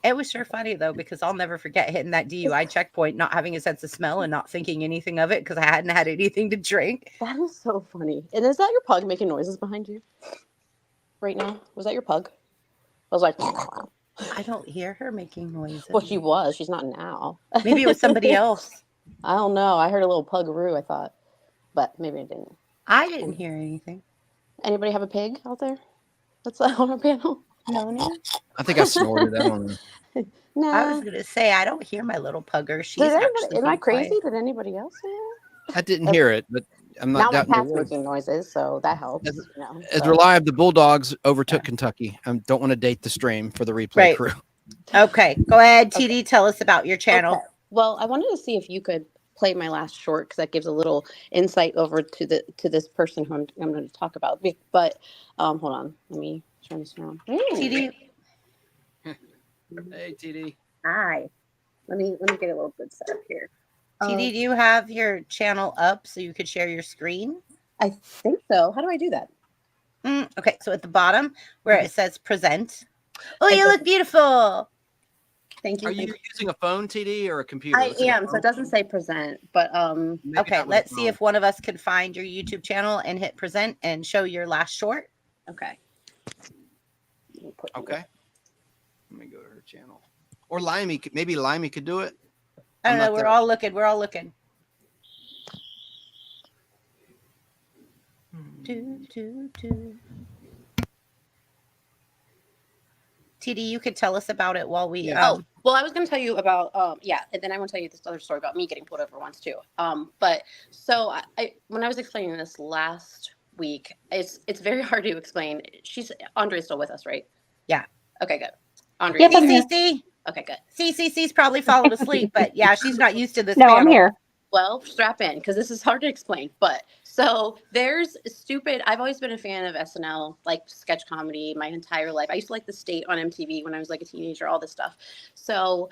It was sure funny though, because I'll never forget hitting that DUI checkpoint, not having a sense of smell and not thinking anything of it because I hadn't had anything to drink. That is so funny. And is that your pug making noises behind you right now? Was that your pug? I was like, I don't hear her making noises. Well, she was. She's not now. Maybe it was somebody else. I don't know. I heard a little puggaroo, I thought, but maybe I didn't. I didn't hear anything. Anybody have a pig out there? That's on our panel. No. I think I snorted. I don't know. No. I was gonna say I don't hear my little pugger. She's am I crazy? Did anybody else hear it? I didn't hear it, but I'm not now doubting my your cat's words. making noises, so that helps. As Reliable, the Bulldogs overtook Kentucky. I don't want to date the stream for the replay crew. Okay, go ahead, TD. Tell us about your channel. Okay. Well, I wanted to see if you could play my last short, because that gives a little insight over to this person who I'm going to talk about. But hold on, let me turn this around. TD. Hey, TD. Hi. Let me get a little good setup here. TD, do you have your channel up so you could share your screen? I think so. How do I do that? Okay, so at the bottom where it says present. Oh, you look beautiful. Thank you. Are you using a phone, TD, or a computer? I am. So it doesn't say present, but okay, let's see if one of us can find your YouTube channel and hit present and show your last short. Okay. Okay. Let me go to her channel. Or Limey, maybe Limey could do it. I don't know. We're all looking. We're all looking. TD, you could tell us about it while we. Well, I was going to tell you about and then I want to tell you this other story about me getting pulled over once too. But so I when I was explaining this last week, it's very hard to explain. Andrea's still with us, right? Yeah. Okay, good. Andrea. CCC. Okay, good. CCC's probably fallen asleep, but yeah, she's not used to this. No, panel. I'm here. Well, strap in, because this is hard to explain. But So there's stupid. I've always been a fan of SNL, like sketch comedy, my entire life. I used to like The State on MTV when I was like a teenager, all this stuff. So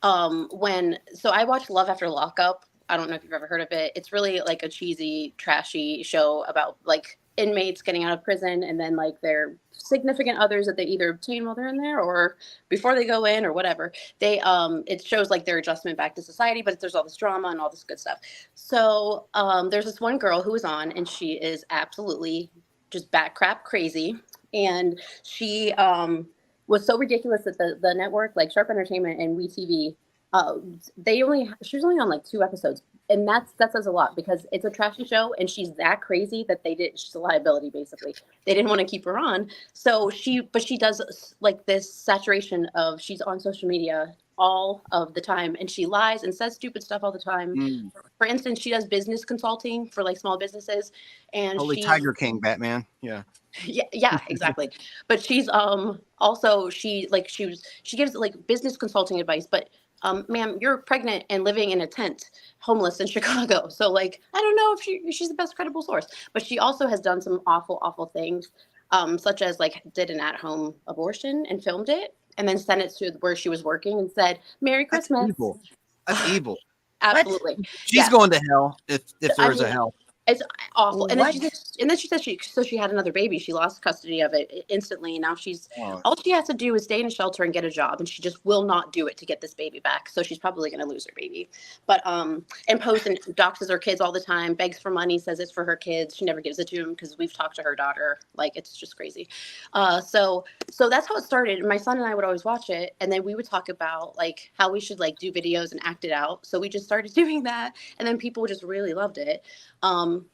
so I watched Love After Lockup. I don't know if you've ever heard of it. It's really like a cheesy, trashy show about like inmates getting out of prison and then like their significant others that they either obtain while they're in there or before they go in or whatever. They it shows like their adjustment back to society, but there's all this drama and all this good stuff. So there's this one girl who was on, and she is absolutely just bat crap crazy, and she was so ridiculous that the network, like Sharp Entertainment and WeTV, she was only on like 2 episodes, and that says a lot because it's a trashy show, and she's that crazy that she's a liability basically. They didn't want to keep her on, so she does like this saturation of she's on social media all of the time, and she lies and says stupid stuff all the time. For instance, she does business consulting for like small businesses, and Holy Tiger King, Batman. Yeah. Yeah, exactly. But she's also she gives like business consulting advice, but ma'am, you're pregnant and living in a tent, homeless in Chicago. So like, I don't know if she's the best credible source, but she also has done some awful things, such as like did an at-home abortion and filmed it and then sent it to where she was working and said, "Merry Christmas." That's evil. That's evil. Absolutely. She's going to hell if there's a hell. It's awful. And then she said she had another baby. She lost custody of it instantly. And now all she has to do is stay in a shelter and get a job. And she just will not do it to get this baby back. So she's probably going to lose her baby. But, and posts and doxes her kids all the time, begs for money, says it's for her kids. She never gives it to him because we've talked to her daughter. Like, it's just crazy. So that's how it started. My son and I would always watch it. And then we would talk about like how we should like do videos and act it out. So we just started doing that. And then people just really loved it.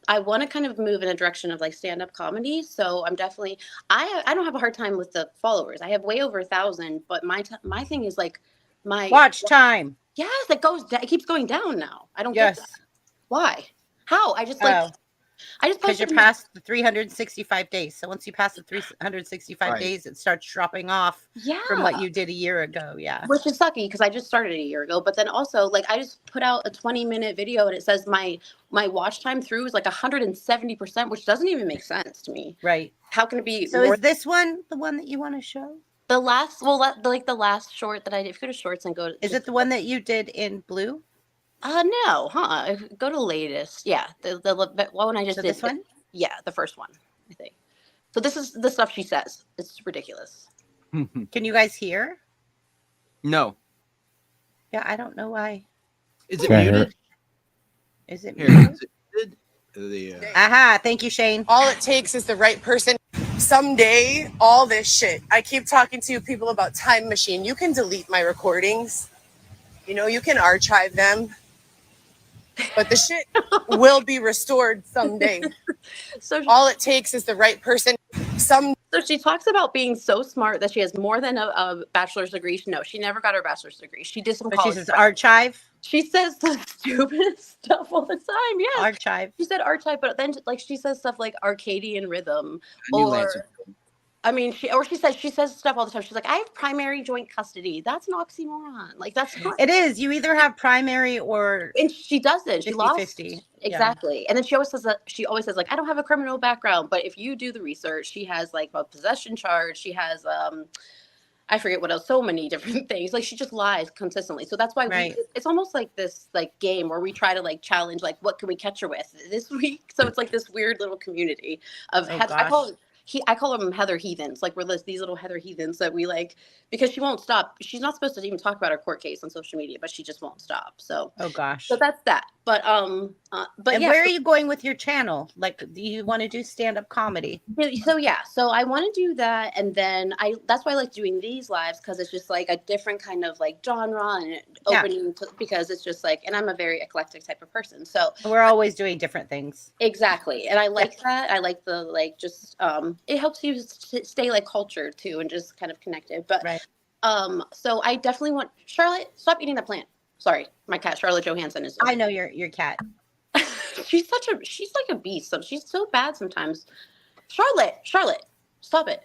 I want to kind of move in a direction of like stand-up comedy. So I'm definitely, I don't have a hard time with the followers. I have way over 1,000, but my thing is like my watch time. Yes, it keeps going down now. I don't get that. Why? How? I just because you're past the 365 days. So once you pass the 365 days, it starts dropping off from what you did a year ago. Yeah. Which is sucky because I just started a year ago. But then also like I just put out a 20-minute video and it says my watch time through is like 170%, which doesn't even make sense to me. Right. How can it be? So is this one the one that you want to show? The last short that I did. If you go to shorts and is it the one that you did in blue? No, go to latest. Yeah, the one I just did. This one? Yeah, the first one, I think. So this is the stuff she says. It's ridiculous. Can you guys hear? No. Yeah, I don't know why. Is it muted? Is it muted? Aha, thank you, Shane. All it takes is the right person. Someday, all this shit. I keep talking to people about Time Machine. You can delete my recordings. You know, you can archive them. But the shit will be restored someday. So all it takes is the right person. So she talks about being so smart that she has more than a bachelor's degree. No, she never got her bachelor's degree. She did some college. She says archive. She says the stupidest stuff all the time. Yeah, archive. She said archive, but then like she says stuff like Arcadian rhythm she says stuff all the time. She's like, I have primary joint custody. That's an oxymoron. Like that's not. It is. You either have primary or. And she doesn't. She lost 50. Exactly. Yeah. And then she always says like, I don't have a criminal background, but if you do the research, she has like a possession charge. She has I forget what else. So many different things. Like she just lies consistently. So that's why it's almost like this like game where we try to like challenge like what can we catch her with this week. So it's like this weird little community of I call them Heather heathens. Like we're these little Heather heathens that we like because she won't stop. She's not supposed to even talk about her court case on social media, but she just won't stop. So so that's that. But where are you going with your channel? Like, do you want to do stand-up comedy? So I want to do that, and then that's why I like doing these lives because it's just like a different kind of like genre and opening because it's just like, and I'm a very eclectic type of person, so we're always doing different things. Exactly, and I like that. I like the like just it helps you stay like cultured too and just kind of connected. But so I definitely want Charlotte. Stop eating the plant. Sorry, my cat Charlotte Johansson is. I know your cat. She's like a beast. She's so bad sometimes. Charlotte, stop it.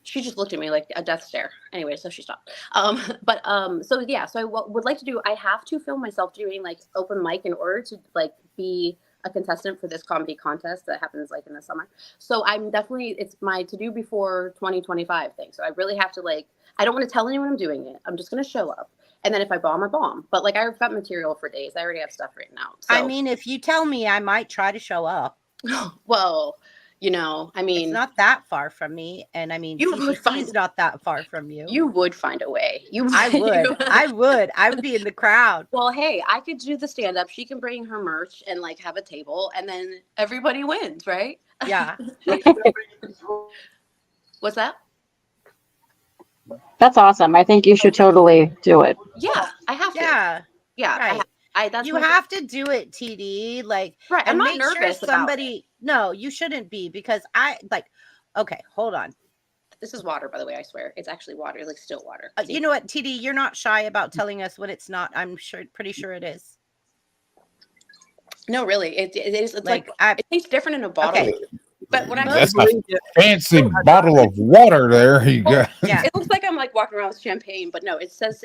She just looked at me like a death stare. Anyway, so she stopped. So I would like to do. I have to film myself doing like open mic in order to like be a contestant for this comedy contest that happens like in the summer. So I'm definitely, it's my to do before 2025 thing. So I really have to like, I don't want to tell anyone I'm doing it. I'm just going to show up. And then if I bomb, I bomb. But like I've got material for days. I already have stuff written out. So. I mean, if you tell me, I might try to show up. Well, you know, I mean, it's not that far from me. And I mean, CCC's not that far from you. You would find a way. I would. I would be in the crowd. Well, hey, I could do the stand up. She can bring her merch and like have a table and then everybody wins, right? Yeah. What's that? That's awesome. I think you should totally do it. Yeah, I have to. Yeah. Right. That's you have to do it, TD. Like, right. I'm and not make nervous sure somebody. No, you shouldn't be, because I like. Okay, hold on. This is water, by the way. I swear, it's actually water, like still water. You know what, TD? You're not shy about telling us when it's not. I'm pretty sure it is. No, really, it is. It's like it tastes different in a bottle. Okay. But when that's a fancy bottle of water there you got. Yeah, it looks like I'm like walking around with champagne, but no, it says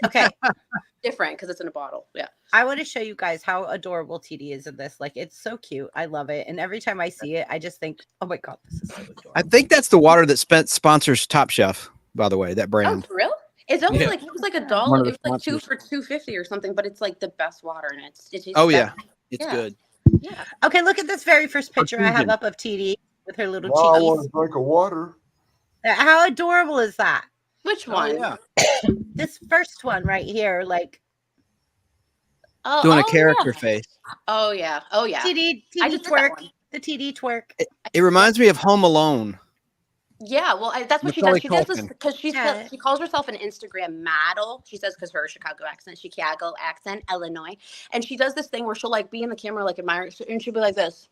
different because it's in a bottle. Yeah, I want to show you guys how adorable TD is in this. Like, it's so cute. I love it, and every time I see it, I just think, oh my god, this is so adorable. I think that's the water that sponsors Top Chef. By the way, that brand. Oh, for real? It's only like it was like $1. It was like 2 for $2.50 or something, but it's like the best water, and it's it's good. Yeah. Okay, look at this very first picture I have up of TD. With her little I cheeks. want to drink of water. How adorable is that? Which one? Yeah. This first one right here, like doing a character face. Oh yeah. TD twerk. The TD twerk. It reminds me of Home Alone. Yeah, well, that's what she does. She does this because she calls herself an Instagram model. She says because her Chicago accent, Illinois, and she does this thing where she'll like be in the camera, like admiring, and she'll be like this.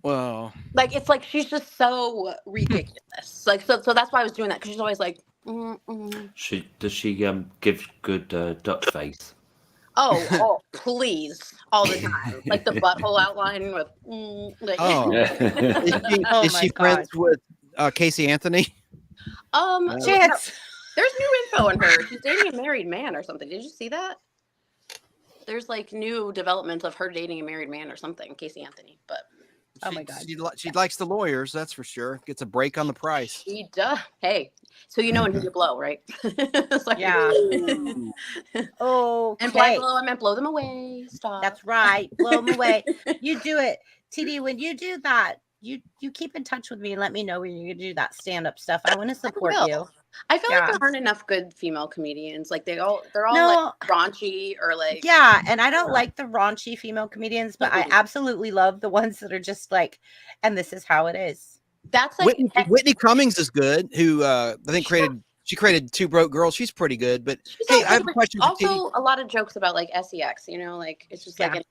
Well, like it's like she's just so ridiculous. Like so that's why I was doing that, because she's always like. Does she give good duck face? Oh, please, all the time, like the butthole outline with. Like, is she friends with Casey Anthony? Chance. There's new info on her. She's dating a married man or something. Did you see that? There's like new development of her dating a married man or something, Casey Anthony, but. Oh my god, she likes the lawyers, that's for sure. Gets a break on the price. She does. Hey, so you know when you blow, right? Like, yeah. Oh, and by blow, I meant blow them away. Stop. That's right. Blow them away. You do it, TD. When you do that, you keep in touch with me and let me know when you're gonna do that stand-up stuff. I want to support you. I feel like there aren't enough good female comedians. Like they're all like raunchy or like and I don't like the raunchy female comedians, but I absolutely love the ones that are just like, and this is how it is. That's like Whitney Cummings is good, who I think created Two Broke Girls. She's pretty good, but hey, I have a question. Also, a lot of jokes about like sex. You know, like it's just like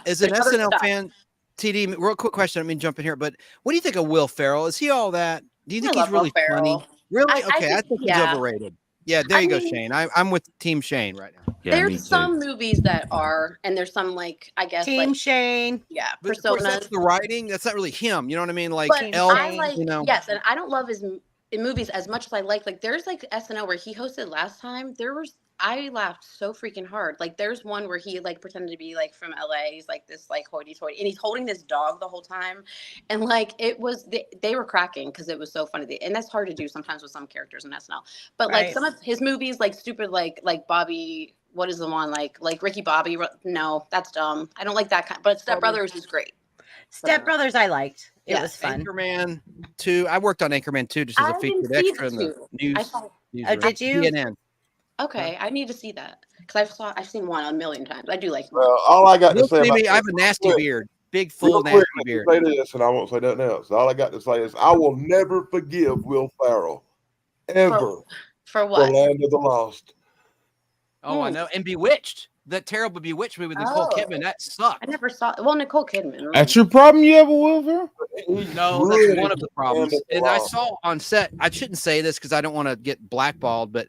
as an SNL fan, TD. Real quick question. I mean, jump in here, but what do you think of Will Ferrell? Is he all that? Do you think he's really funny? Really? I think he's overrated. Yeah, there you go, Shane. I'm with Team Shane right now. Yeah, there's some movies that are, and there's some like I guess Team Shane. Yeah, but Persona. That's the writing. That's not really him. You know what I mean? Like but Elf. I like, you know. Yes, and I don't love his movies as much as I like there's like SNL where he hosted last time. I laughed so freaking hard. Like there's one where he like pretended to be like from LA. He's like this like hoity-toity, and he's holding this dog the whole time, and like it was they were cracking because it was so funny. And that's hard to do sometimes with some characters in SNL. But like some of his movies, like stupid, like Bobby. What is the one like Ricky Bobby? No, that's dumb. I don't like that kind. But Step Brothers is great. Step Brothers, I liked. It was fun. Anchorman 2. I worked on Anchorman 2 just as a featured extra in the news. Did you? CNN. Okay, I need to see that because I've seen one a million times. I do like. Well, all I got to say about I have a nasty beard, big full nasty beard. Say this, and I won't say nothing else. All I got to say is I will never forgive Will Ferrell, ever. For what? The Land of the Lost. Oh, I know. And Bewitched, that terrible Bewitched movie with Nicole Kidman, that sucked. I never saw. Well, Nicole Kidman. That's your problem. You have a Will Ferrell? No, that's one of the problems. And I saw on set. I shouldn't say this because I don't want to get blackballed, but.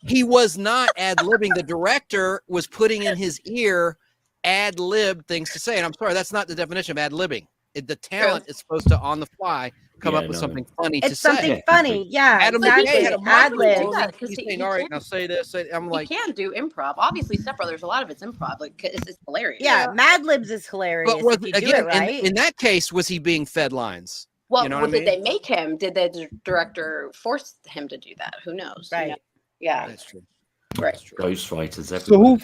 He was not ad-libbing. The director was putting in his ear ad-lib things to say. And I'm sorry, that's not the definition of ad-libbing. The talent is supposed to, on the fly, come Yeah, up with no. something funny to It's something say. funny. Yeah, Adam McKay exactly. had a Ad monologue. libs. do that because He's he saying, "All right, can. now say this." I'm He like, can do improv. Obviously, Step Brothers, a lot of it's improv. Like it's hilarious. Yeah, Mad Libs is but hilarious was if you do again it right. in that case was he being fed lines? Well, You know what I did they mean? make him? Did the director force him to do that? Who knows? You know? Right. Yeah. That's true. Right. That's true. Ghostwriters So everywhere.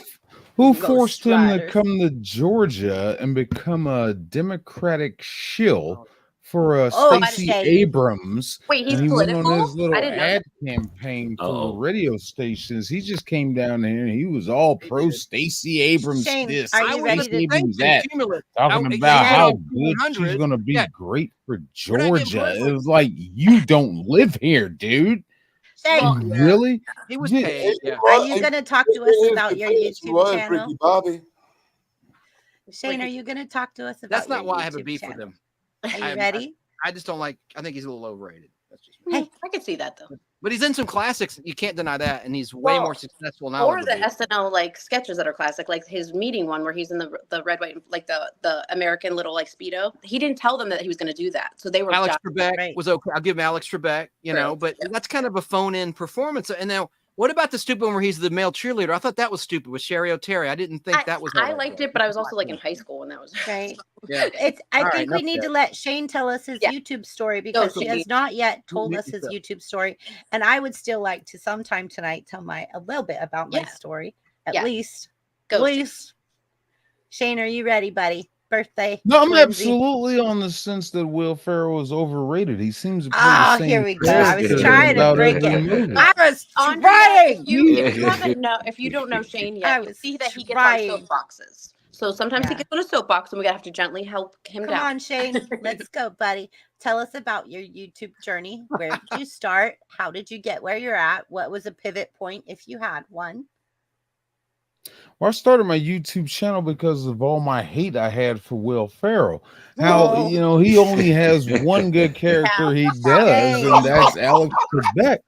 who Ghost forced him to Riders. come to Georgia and become a Democratic shill for Oh, Stacey Shay. Abrams? Wait, he's And he went on political? his I little didn't know ad that. campaign for Uh-oh. radio stations. He just came down here and he was all He pro did. Stacey Abrams Shane, this, are I you was ready Stacey to? Abrams thinking that, cumulative. talking He about said how like good she's 200. going to be Yeah, great for we're not getting Georgia. It political. was like, you don't live here, dude. Shane, Well, Yeah, Really? he was Yeah. paid. Yeah. are you going to talk to us about your YouTube channel? Ricky Bobby. Shane, are Ricky- you going to talk to us about That's not your why I have a YouTube beef channel? with him. Are you I ready? just don't like. I think he's a little overrated. That's just. Hey. I can see that though. But he's in some classics. You can't deny that, and he's way Well, more successful now. Or the SNL like sketches that are classic, like his meeting one where he's in the red, white, like the American little like Speedo. He didn't tell them that he was going to do that, so they were. Alex shocked. Trebek Right. was okay. I'll give him Alex Trebek, you know, but that's kind of a phone-in performance. And now, what about the stupid one where he's the male cheerleader? I thought that was stupid with Sherry O'Terry. I didn't think that was. all I that liked great. it, but I was also like in high school when that was. Right. Yeah. It's. I All right, think we enough need said. to let Shane tell us his Yeah. YouTube story because he has Shane. not yet told Mute us his yourself. YouTube story, and I would still like to sometime tonight tell a little bit about my Yeah. story, at Yeah. least. Go, Shane. Please, Shane, are you ready, buddy? Birthday. No, I'm twinsy. absolutely on the sense that Will Ferrell is overrated. He seems to play Oh, the same here we go. I was character trying to about break every it. movie. I was Andrea, trying. if you don't know Shane yet, I you'll was see that he gets on trying. soapboxes. So sometimes he Yeah. gets on a soapbox, and we gotta have to gently help him Come down. on, Shane. Let's go, buddy. Tell us about your YouTube journey. Where did you start? How did you get where you're at? What was a pivot point if you had one? Well, I started my YouTube channel because of all my hate I had for Will Ferrell. How, Oh. you know, he only has one good character he does, and that's Alex Trebek.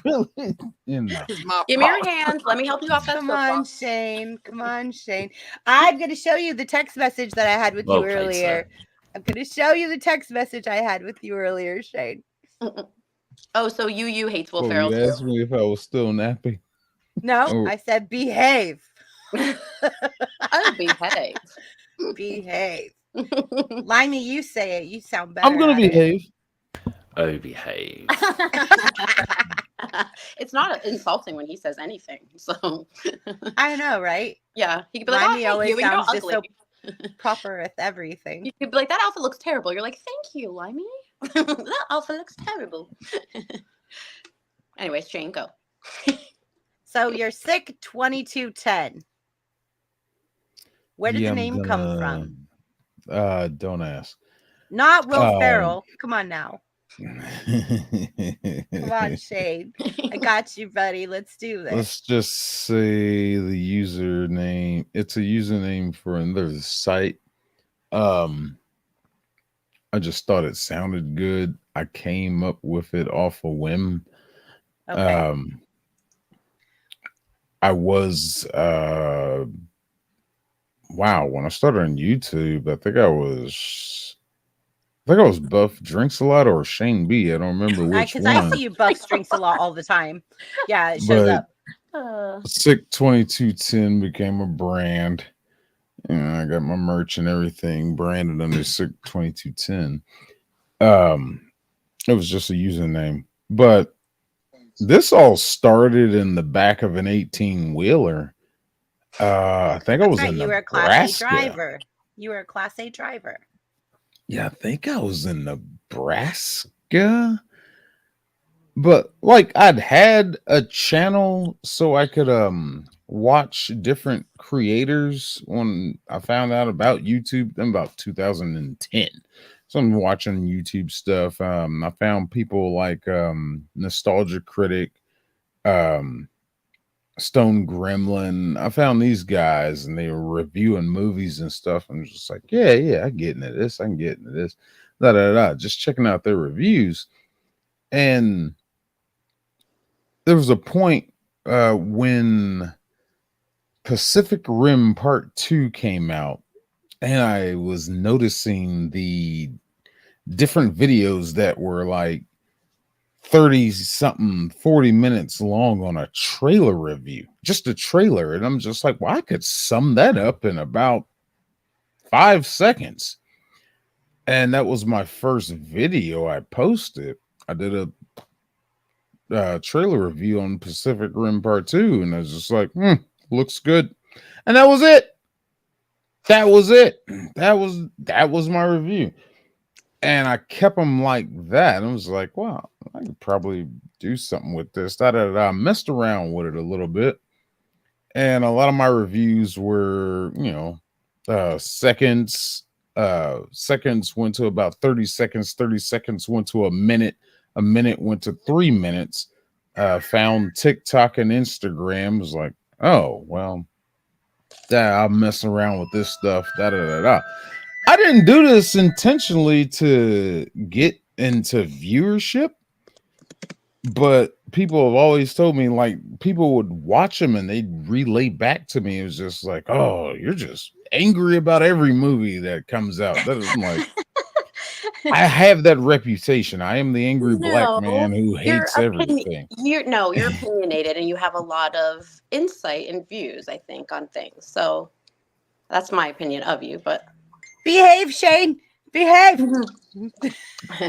Really, you know. Give me your hands. Let me help you off that Come on, soapbox. Shane. Come on, Shane. I'm going to show you the text message that I had with Well you played, earlier. I'm going to show you the text message I had with you earlier, Shane. Oh, so you hates Will Well, Ferrell you too. asked me if I was still nappy. No, Oh. I said behave. Oh, behave. Behave. Limey, you say it. You sound better. I'm going to at it. behave. Oh, behave. It's not insulting when he says anything. So I know, right? yeah, he could be like, Limey "Oh, always thank you. You're sounds just so ugly." proper with everything. You could be like, "That outfit looks terrible." You're like, "Thank you, Limey. That outfit looks terrible." Anyways, Shane, go. So you're sick 2210. Where did the name come from? Don't ask. Not Will Ferrell. Come on now. Come Come on, Shane. I got you, buddy. Let's do this. Let's just say the username. It's a username for another site. I just thought it sounded good. I came up with it off a whim. Okay. I was wow, when I started on YouTube, I think I was Buff Drinks a Lot or Shane B. I don't remember which Because one. I see you Buff Drinks a lot all the time. Yeah, it shows But up. Sick 2210 became a brand. And I got my merch and everything branded under Sick 2210. It was just a username. But this all started in the back of an 18-wheeler. I think I was in You were a Nebraska. Class A driver. You were a Class A driver. Yeah, I think I was in Nebraska. But like I'd had a channel so I could watch different creators when I found out about YouTube in about 2010. So I'm watching YouTube stuff. I found people like Nostalgia Critic, Stone Gremlin. I found these guys and they were reviewing movies and stuff. I'm just like, yeah, I get into this. I can get into this. Just checking out their reviews. And there was a point when Pacific Rim Part 2 came out, and I was noticing the different videos that were like 30 something 40 minutes long on a trailer review, just a trailer. And I'm just like, well, I could sum that up in about 5 seconds. And that was my first video I posted. I did a trailer review on Pacific Rim Part 2, and I was just like, looks good. And that was it. That was it. That was my review. And I kept them like that. I was like, wow, I could probably do something with this. I messed around with it a little bit. And a lot of my reviews were, seconds. Seconds went to about 30 seconds. 30 seconds went to a minute. A minute went to 3 minutes. Found TikTok and Instagram. Was like, oh, well, I'm messing around with this stuff. I didn't do this intentionally to get into viewership, but people have always told me, like, people would watch them and they'd relay back to me. It was just like, oh, you're just angry about every movie that comes out. That is like, I have that reputation. I am the angry black man who hates everything. You're opinionated and you have a lot of insight and views, I think, on things. So that's my opinion of you, but behave, Shane. Behave.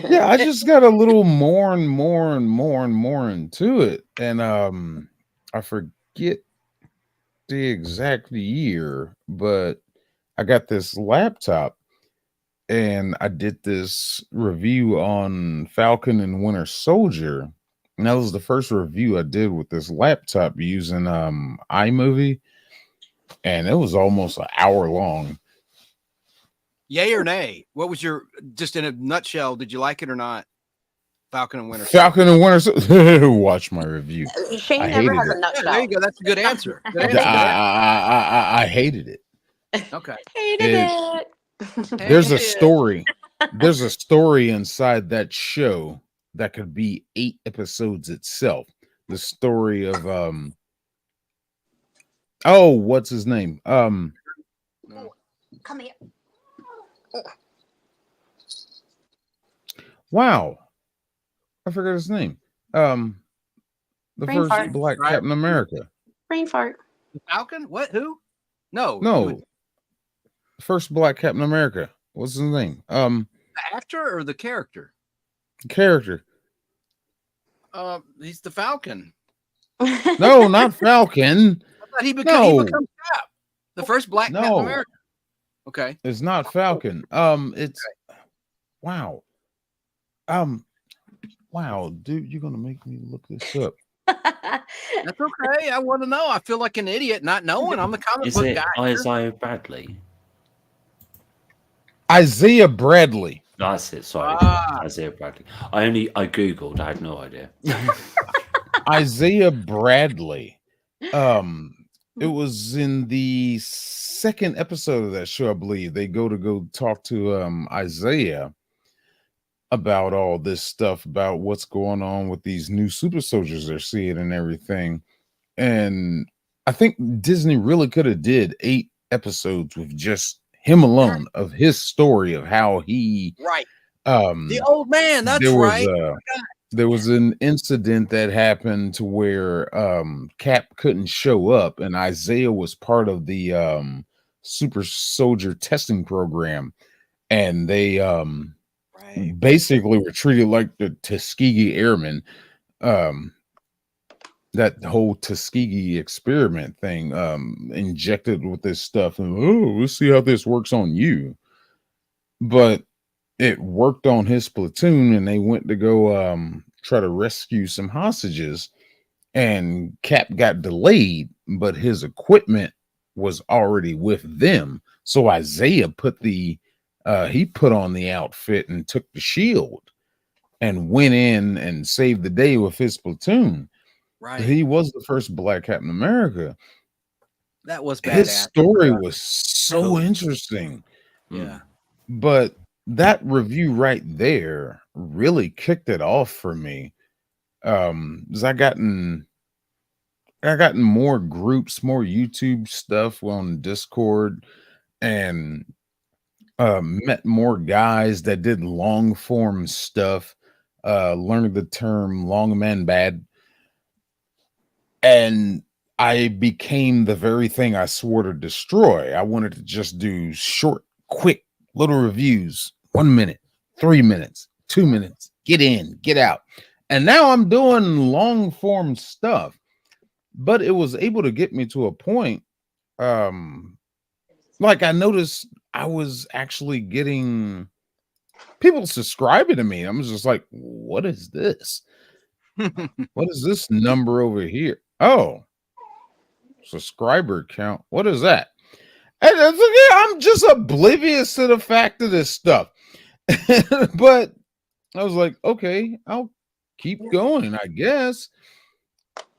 Yeah, I just got a little more and more into it. And I forget the exact year, but I got this laptop and I did this review on Falcon and Winter Soldier. And that was the first review I did with this laptop using iMovie. And it was almost an hour long. Yay or nay? What was your, just in a nutshell, did you like it or not? Falcon and Winter Soldier. Watch my review. Shane never has a nutshell. Yeah, there you go. That's a good answer. I hated it. Okay. Hated it. There's a story. There's a story inside that show that could be 8 episodes itself. The story of what's his name? Come here. Wow. I forgot his name. The Brain first fart. black Captain America. Brain fart. The Falcon? What? Who? No. No. First black Captain America. What's his name? The actor or the character? Character. He's the Falcon. No, not Falcon. I thought he becomes Cap. The first black Captain America. Okay. It's not Falcon. It's wow. Wow, dude, you're gonna make me look this up. That's okay. I want to know. I feel like an idiot not knowing. I'm the comic book guy. Isaiah Bradley? Isaiah Bradley. That's it. Sorry, Isaiah Bradley. I googled. I had no idea. Isaiah Bradley. It was in the second episode of that show, I believe. They go talk to Isaiah about all this stuff, about what's going on with these new super soldiers they're seeing and everything. And I think Disney really could have did 8 episodes with just him alone, of his story of how he the old man. That's right. There was an incident that happened to where Cap couldn't show up, and Isaiah was part of the super soldier testing program, and they basically were treated like the Tuskegee Airmen. That whole Tuskegee experiment thing, injected with this stuff, and let's see how this works on you. But it worked on his platoon, and they went to go try to rescue some hostages, and Cap got delayed, but his equipment was already with them. So Isaiah put on the outfit and took the shield and went in and saved the day with his platoon. Right. He was the first black Captain America. That was badass. His story was so interesting. Yeah. But that review right there really kicked it off for me. Because I gotten more groups, more YouTube stuff on Discord, and met more guys that did long form stuff, learned the term long man bad, and I became the very thing I swore to destroy. I wanted to just do short, quick little reviews, 1 minute, 3 minutes, 2 minutes, get in, get out. And now I'm doing long form stuff, but it was able to get me to a point. Like I noticed I was actually getting people subscribing to me. I'm just like, what is this? What is this number over here? Oh, subscriber count. What is that? And it's like, yeah, I'm just oblivious to the fact of this stuff. But I was like, okay, I'll keep going, I guess.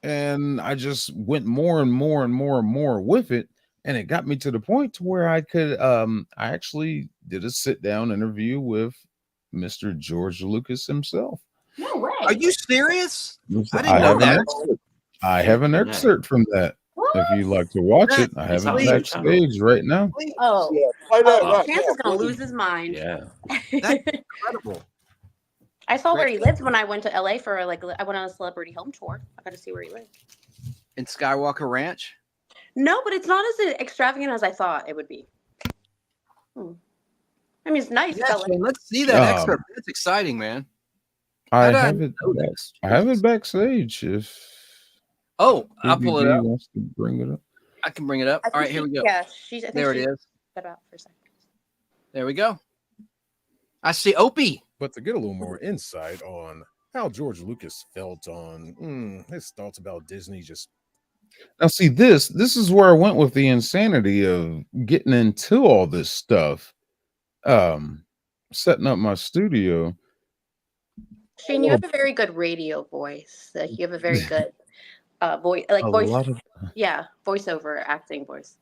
And I just went more and more and more and more with it. And it got me to the point to where I could I actually did a sit down interview with Mr. George Lucas himself. No way. Are you serious? I I didn't know have an that. excerpt. I have an excerpt from that. If you'd like to watch it, I have it backstage right now. Oh, Yeah, play that right Chance now, is gonna please. lose his mind. Yeah. That's incredible. I saw where he lived when I went to LA for I went on a celebrity home tour. I got to see where he lived. In Skywalker Ranch? No, but it's not as extravagant as I thought it would be. I mean, it's nice. Yes, It's LA. man, let's see that excerpt. That's exciting, man. I How did I have it. know this? I have it backstage. If Oh, I'll pull it ABB up. wants to bring it up. I can bring it up. I All think right, here we go. Yeah, she's. I think There it she's is. cut out for a second. There we go. I see Opie. But to get a little more insight on how George Lucas felt on his thoughts about Disney, just Now, see, this is where I went with the insanity of getting into all this stuff. Setting up my studio. Shane, you have a very good radio voice. Like you have a very good voice, like A voice. lot of Voiceover acting voice.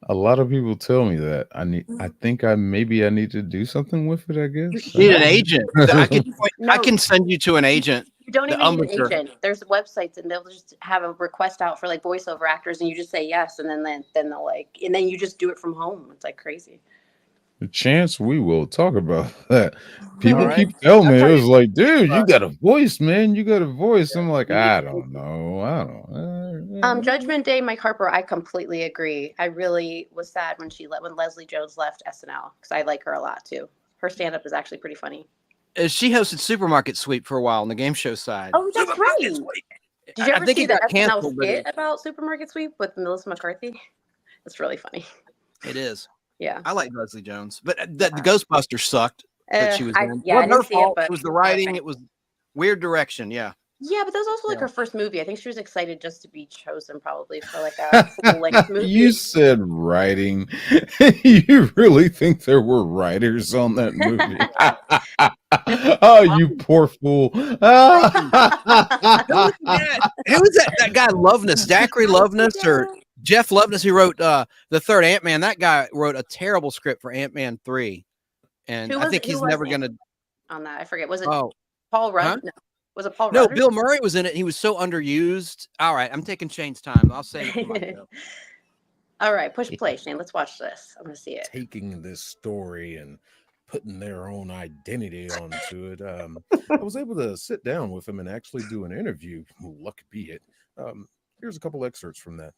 a lot of people tell me that I think I need to do something with it, I guess. You need an agent. I can send you to an agent. You don't The even need an umbrature. agent. There's websites and they'll just have a request out for like voiceover actors, and you just say yes, and then they'll and then you just do it from home. It's like crazy. The chance we will talk about that. People All right. keep telling me That's it how was you- like, dude, you got a voice, man. You got a voice. I'm like, I don't know. Judgment Day, Mike Harper. I completely agree. I really was sad when when Leslie Jones left SNL because I like her a lot too. Her stand up is actually pretty funny. She hosted Supermarket Sweep for a while on the game show side. Oh, that's right. Did you I ever think see it the got SNL canceled, but skit about Supermarket Sweep with Melissa McCarthy? It's really funny. It is. Yeah. I like Leslie Jones, but the Ghostbusters sucked that she was in. Yeah, I Wasn't her didn't see it, fault. but It was the writing. It was weird direction. Yeah. Yeah, but that was also like Yeah. her first movie. I think she was excited just to be chosen, probably for like a full length movie. You said writing. You really think there were writers on that movie? Oh, you poor fool. Who was that guy Loveness, Zachary Loveness, or Jeff Loveness, who wrote the third Ant-Man? That guy wrote a terrible script for Ant-Man 3. And I think he's never going to. On that, I forget. Was it Oh. Paul Rudd? Huh? No. Was it Paul No, Rudd? Bill Murray was in it. He was so underused. All right, I'm taking Shane's time. I'll save it for myself. All right, push play, Shane. Let's watch this. I'm gonna see it. taking this story and putting their own identity onto it. I was able to sit down with him and actually do an interview. Lucky be it. Here's a couple excerpts from that.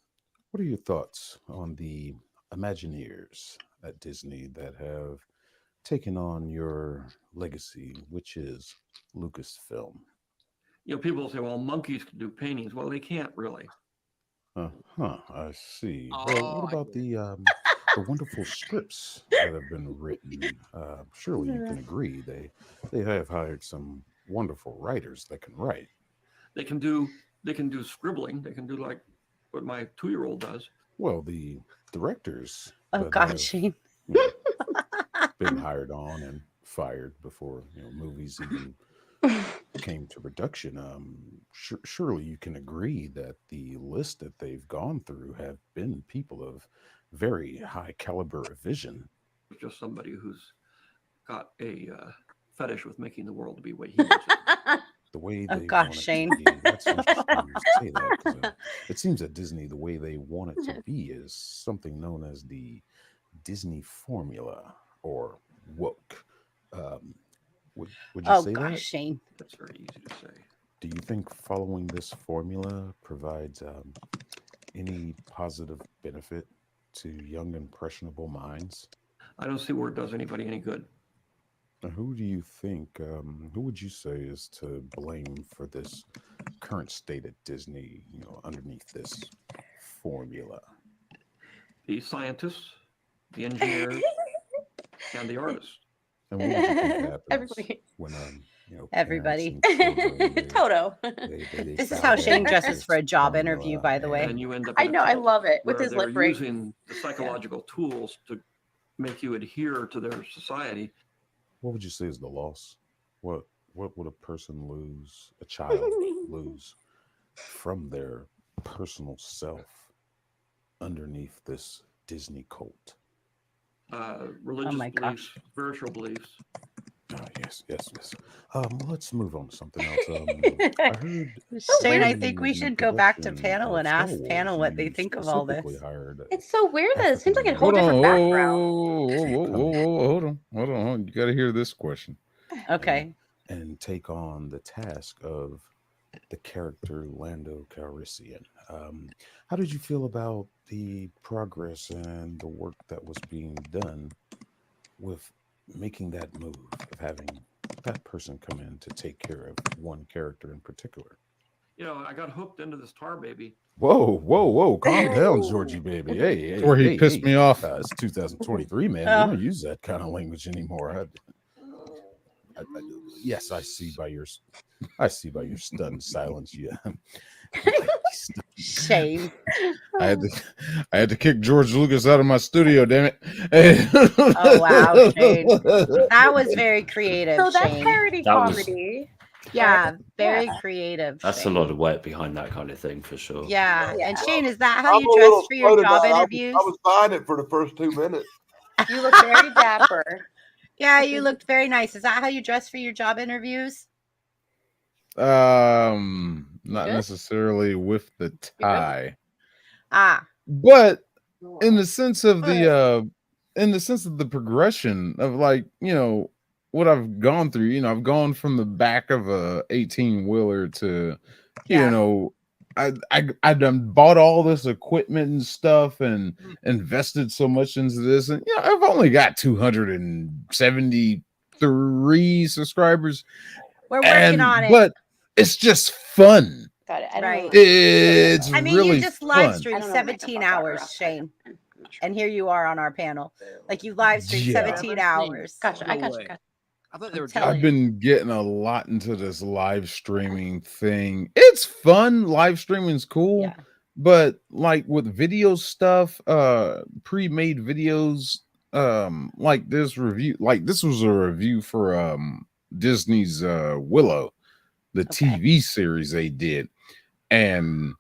What are your thoughts on the Imagineers at Disney that have taken on your legacy, which is Lucasfilm? You know, people say, well, monkeys can do paintings. Well, they can't really. I see. Well, what about the wonderful scripts that have been written? Surely you can agree they have hired some wonderful writers that can write. They can do scribbling. They can do like what my 2-year-old does. Well, the directors Oh that God, have, Shane. been hired on and fired before movies even came to production. Surely you can agree that the list that they've gone through have been people of very high caliber of vision. It's just somebody who's got a fetish with making the world be the way he wants it. The way Oh they gosh, want it to Shane. be. That's interesting you say that, 'cause, it seems that Disney, the way they want it to be, is something known as the Disney formula. or woke. Would you Oh say gosh, that? Shane. That's very easy to say. Do you think following this formula provides any positive benefit to young impressionable minds? I don't see where it does anybody any good. Now, who do you think? Who would you say is to blame for this current state at Disney? Underneath this formula. The scientists, the engineers, and the artists. And what would you think happens Everybody. when Everybody. parents and children, Toto. they This is follow how Shane dresses this for a job formula interview, by the way. And you end up I in a know, I cult love it with where his they're lip ring. using the psychological tools to make you adhere to their society. What would you say is the loss? What would a person lose, a child lose from their personal self underneath this Disney cult? Religious my beliefs, spiritual beliefs. Yes. Let's move on to something else. I heard Shane, I the think we should go back to production panel of and Star ask Wars, panel what they you think of all this. specifically hired It's so weird that it seems like a whole African different background. Hold on. You got to hear this question. Okay. And take on the task of the character Lando Calrissian. How did you feel about the progress and the work that was being done with making that move of having that person come in to take care of one character in particular? I got hooked into this tar baby. Whoa. Calm down, Georgie baby. Hey. Or he pissed me off. It's 2023, man. Oh. We don't use that kind of language anymore. Yes, I see by your stunned silence. Yeah. Shame. I had to kick George Lucas out of my studio, damn it. Oh wow, Shane. That was very creative. So that's Shane. parody That was- comedy. Yeah, very Yeah. creative. That's Shane. a lot of work behind that kind of thing for sure. Yeah. Yeah. And Shane, is that how I'm you a dress little for your slow job tonight. interviews? I was buying it for the first 2 minutes. You look very dapper. Yeah, you looked very nice. Is that how you dress for your job interviews? Not Good? necessarily with the tie, Ah, but in the sense of the progression of what I've gone through. I've gone from the back of a 18-wheeler to Yeah. I done bought all this equipment and stuff and invested so much into this, and I've only got 273 subscribers. we're working on it. But it's just fun. Got it. I don't Right. know. It's I mean, really you just live fun. streamed I don't know what makeup 17 I'll cover hours, up. Shane. I'm not sure. And here you are on our panel. Like you live streamed Yeah. 17 hours. Gotcha. I No gotcha. way. Gotcha. I thought they were telling I've joking. been getting a lot into this live streaming thing. It's fun. Live streaming's cool. Yeah. But like with video stuff, pre-made videos, like this review, like this was a review for Disney's Willow, the TV series they did. And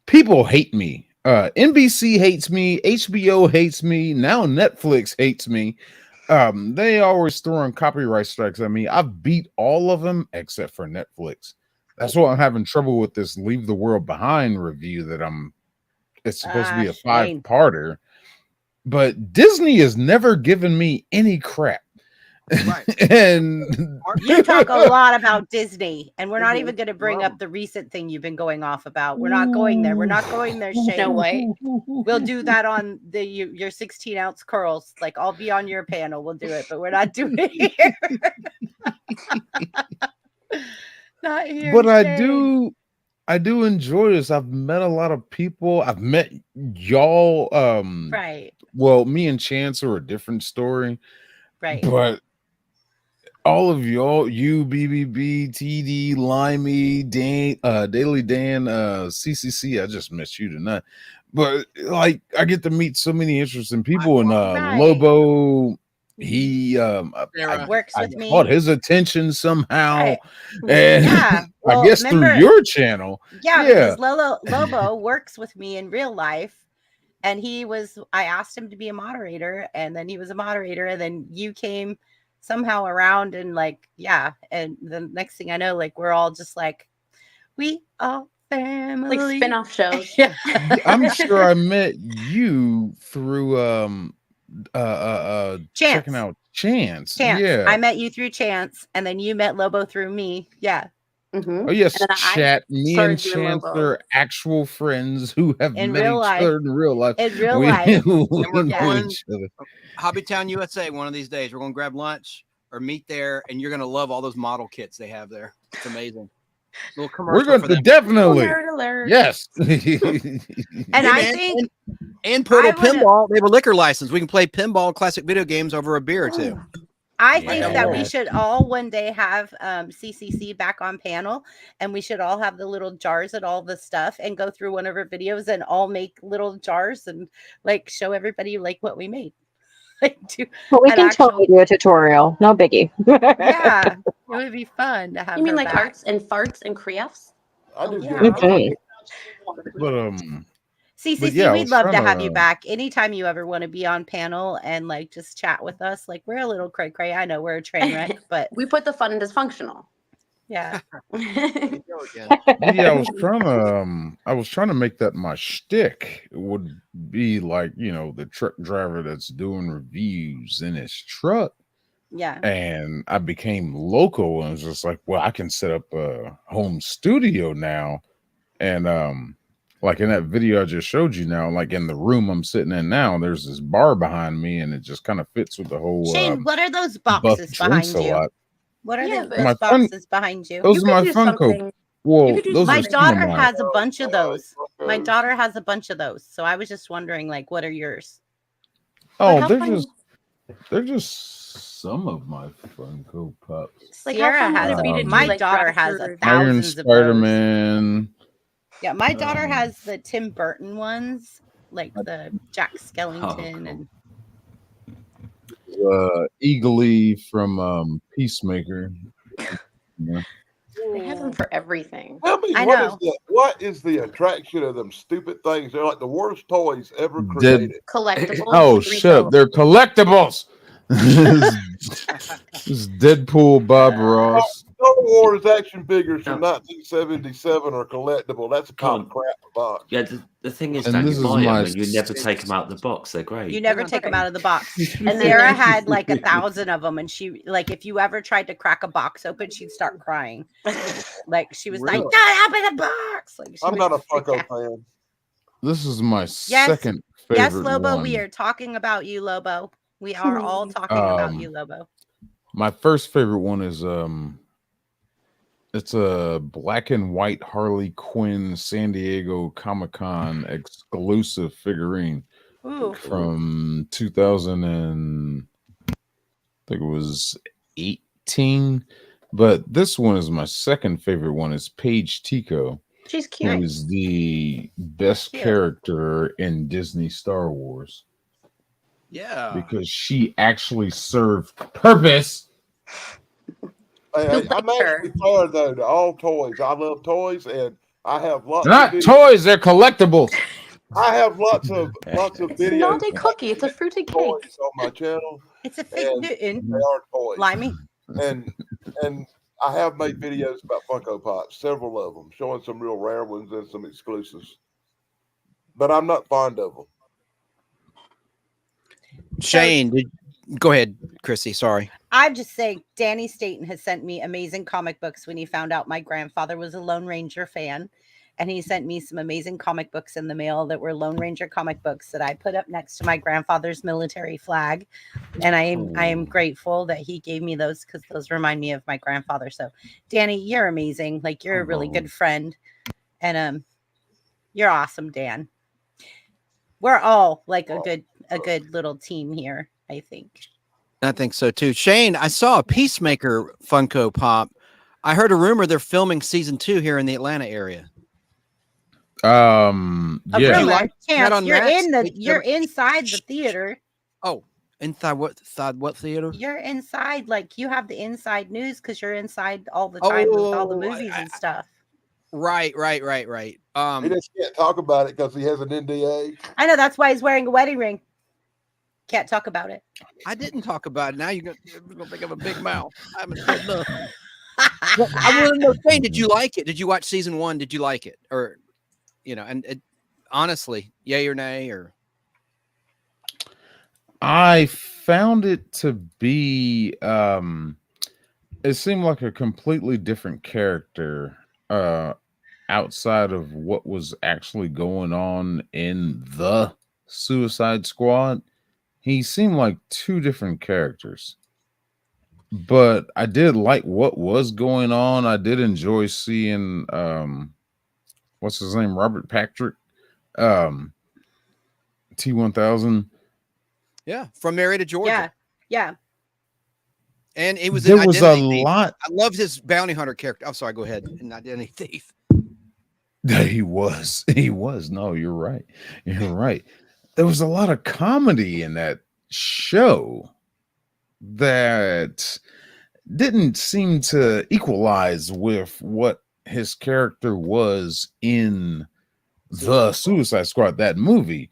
people hate me. NBC hates me, HBO hates me, now Netflix hates me. They always throwing copyright strikes at me. I've beat all of them except for Netflix. That's why I'm having trouble with this Leave the World Behind review that it's supposed to be a Shane. 5-parter. But Disney has never given me any crap. Right. And You talk a lot about Disney, and we're not even going to bring up the recent thing you've been going off about. We're not going there. We're not going there, Shane. No way. We'll do that on your 16-ounce curls. Like I'll be on your panel. We'll do it, but we're not doing it here. Not here. but Shane. I do enjoy this. I've met a lot of people. I've met y'all. Right. Well, me and Chance are a different story. Right. But all of y'all, you, BBB, TD, Limey, Dan, Daily Dan, CCC, I just met you tonight. But like, I get to meet so many interesting people, and Right. Lobo, he Works I with me. caught his attention somehow, Right. and Yeah. Well, I guess remember- through your channel. Yeah, Yeah. because Lobo works with me in real life. And I asked him to be a moderator, and then he was a moderator, and then you came somehow around, and and the next thing I know, like we're all just like, we are family. Like spin-off shows. Yeah. I'm sure I met you through checking Chance. out Chance. Chance. Yeah. I met you through Chance, and then you met Lobo through me. Yeah. Oh yes, And then I chat. Me and started doing Chance Lobo. are actual friends who have In met real each life. other in real life. In real we, life. we And we're know going each other. Hobbytown, USA. One of these days, we're going to grab lunch or meet there, and you're going to love all those model kits they have there. It's amazing. Little commercial We're going for to them. definitely. Nerd alert. Yes. And Hey, I man, think and Portal I wanna- Pinball, they have a liquor license. We can play pinball classic video games over a beer or two. I think Yeah. that we should all one day have CCC back on panel, and we should all have the little jars and all the stuff and go through one of her videos and all make little jars and like show everybody like what we made. Like do But we an can actual, totally do a tutorial. No biggie. yeah, it would be fun to have. You mean her like back. arts and farts and crafts? I just yeah. get Okay. But CCC, yeah, I we'd was love to trying have to- you back anytime you ever want to be on panel and like just chat with us. Like we're a little cray cray. I know we're a train wreck, but We put the fun in dysfunctional. yeah. There you go again. yeah, I was trying to make that my shtick. It would be like, the truck driver that's doing reviews in his truck. Yeah. And I became local and was just like, well, I can set up a home studio now. And like in that video I just showed you now, like in the room I'm sitting in now, there's this bar behind me, and it just kind of fits with the whole Shane, what are those buff boxes drinks behind a you? lot. What are Yeah, those but- My fun- boxes behind you? Those You are my could do Funko. something- Well, could do those My are some of daughter mine. has a bunch of those. My Funkos. daughter has a bunch of those. So I was just wondering, like, what are yours? Oh, how they're funny- just some of my Funko Pops. Like, how Sierra fun would has it be to a, do, my like, daughter has Bradford or- Iron thousands of those. Spider-Man. Yeah, my daughter Um, has the Tim Burton ones, like the Jack Skellington cool. and Eagly from Peacemaker. Yeah. They have them for everything. Tell me, I what is the attraction of them stupid things? They're like the worst toys ever Dead- created. Collectibles. Oh, free shut up. They're collectibles. This Deadpool Bob Ross. Star Wars action figures from No. 1977 are collectible. That's a kind of crap box. Yeah, the thing is, And don't this you is buy my them and you never take them out of the box. They're great. you never They're take them great. out of the box. And then Sarah there's- had like 1,000 of them, and she like if you ever tried to crack a box open, she'd start crying. Like she was Really? like, "Don't open the box!" Like she I'm would not a freak Funko out. fan. This is my second favorite Yes, Lobo, one. we are talking about you, Lobo. We are all talking about you, Lobo. My first favorite one is it's a black and white Harley Quinn San Diego Comic-Con exclusive figurine Ooh. from 2000 and I think it was 18. But this one is my second favorite one. Is Paige Tico, She's who cute. is the best Cute. character in Disney Star Wars Yeah. because she actually served purpose. I'm actually fair though to all toys. I love toys, and I have lots. They're not of toys, they're collectibles. I have lots of It's videos. not a cookie. It's a fruited cake. toys on my channel. It's a fig And Newton. They are toys. Limey. And I have made videos about Funko Pops, several of them, showing some real rare ones and some exclusives. But I'm not fond of them. Shane, go ahead, Chrissy. Sorry. I'm just saying, Danny Staten has sent me amazing comic books when he found out my grandfather was a Lone Ranger fan. And he sent me some amazing comic books in the mail that were Lone Ranger comic books that I put up next to my grandfather's military flag. And I am grateful that he gave me those because those remind me of my grandfather. So, Danny, you're amazing. Like you're a really good friend. And you're awesome, Dan. We're all like a good little team here, I think. I think so too. Shane, I saw a Peacemaker Funko Pop. I heard a rumor they're filming season 2 here in the Atlanta area. A Yeah. rumor. That Chance, on you're Max? in the you're inside the theater. Oh, inside what theater? You're inside, like you have the inside news because you're inside all the time with all the Oh, movies and stuff. Right. He just can't talk about it because he has an NDA. I know that's why he's wearing a wedding ring. Can't talk about it. I didn't talk about it. Now you're gonna think of a big mouth. I haven't said nothing. Well, I want to know, Shane, did you like it? Did you watch season 1? Did you like it? Or, honestly, yay or nay? Or I found it to be it seemed like a completely different character outside of what was actually going on in the Suicide Squad. He seemed like two different characters. But I did like what was going on. I did enjoy seeing what's his name? Robert Patrick. T-1000. Yeah, from Mary to Georgia. Yeah. And it was There an was a Identity Thief. lot. I loved his bounty hunter character. I'm sorry, go ahead. An Identity Thief. He was. No, you're right. You're right. There was a lot of comedy in that show that didn't seem to equalize with what his character was in the Suicide Squad, that movie.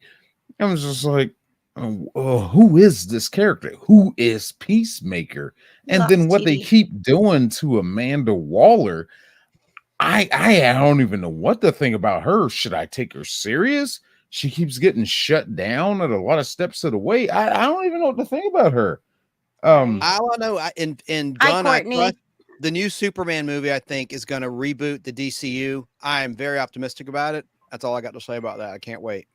I was just like, who is this character? Who is Peacemaker? And then what they keep doing to Amanda Waller, I don't even know what to think about her. Should I take her serious? She keeps getting shut down at a lot of steps of the way. I don't even know what to think about her. All I know, in Gun, Courtney. the new Superman movie, I think, is going to reboot the DCU. I am very optimistic about it. That's all I got to say about that. I can't wait.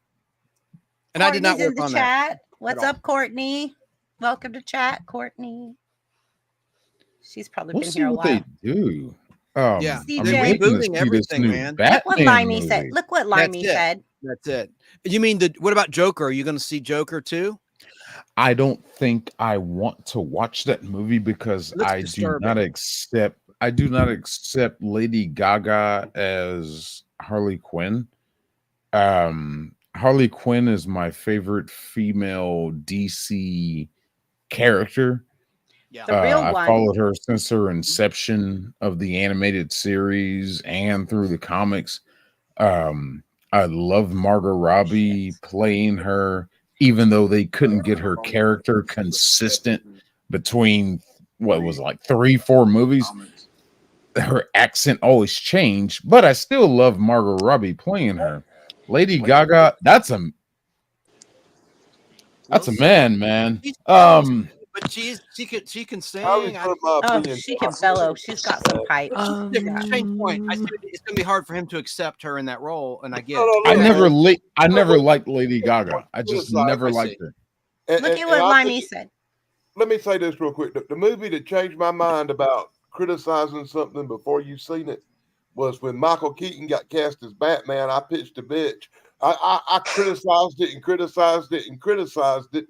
And I did not work on that. What's up, Courtney? Welcome to chat, Courtney. She's probably We'll been see here a what while. they do. Yeah, CJ. they're rebooting everything, man. Look what Limey said. Look what Limey said. That's it. You mean what about Joker? Are you going to see Joker too? I don't think I want to watch that movie because I do not accept Lady Gaga as Harley Quinn. Harley Quinn is my favorite female DC character. Yeah, the real I one. followed her since her inception of the animated series and through the comics. I love Margot Robbie playing her, even though they couldn't get her character consistent between what was like 3-4 movies. Her accent always changed, but I still love Margot Robbie playing her. Lady Gaga, that's a man. But she can sing. She can bellow. She's got some pipes. Same point. I said it's gonna be hard for him to accept her in that role, and I get. I never liked Lady Gaga. I just never liked her. Look at what Limey said. Let me say this real quick. The movie that changed my mind about criticizing something before you've seen it was when Michael Keaton got cast as Batman. I pitched a bitch. I criticized it and criticized it and criticized it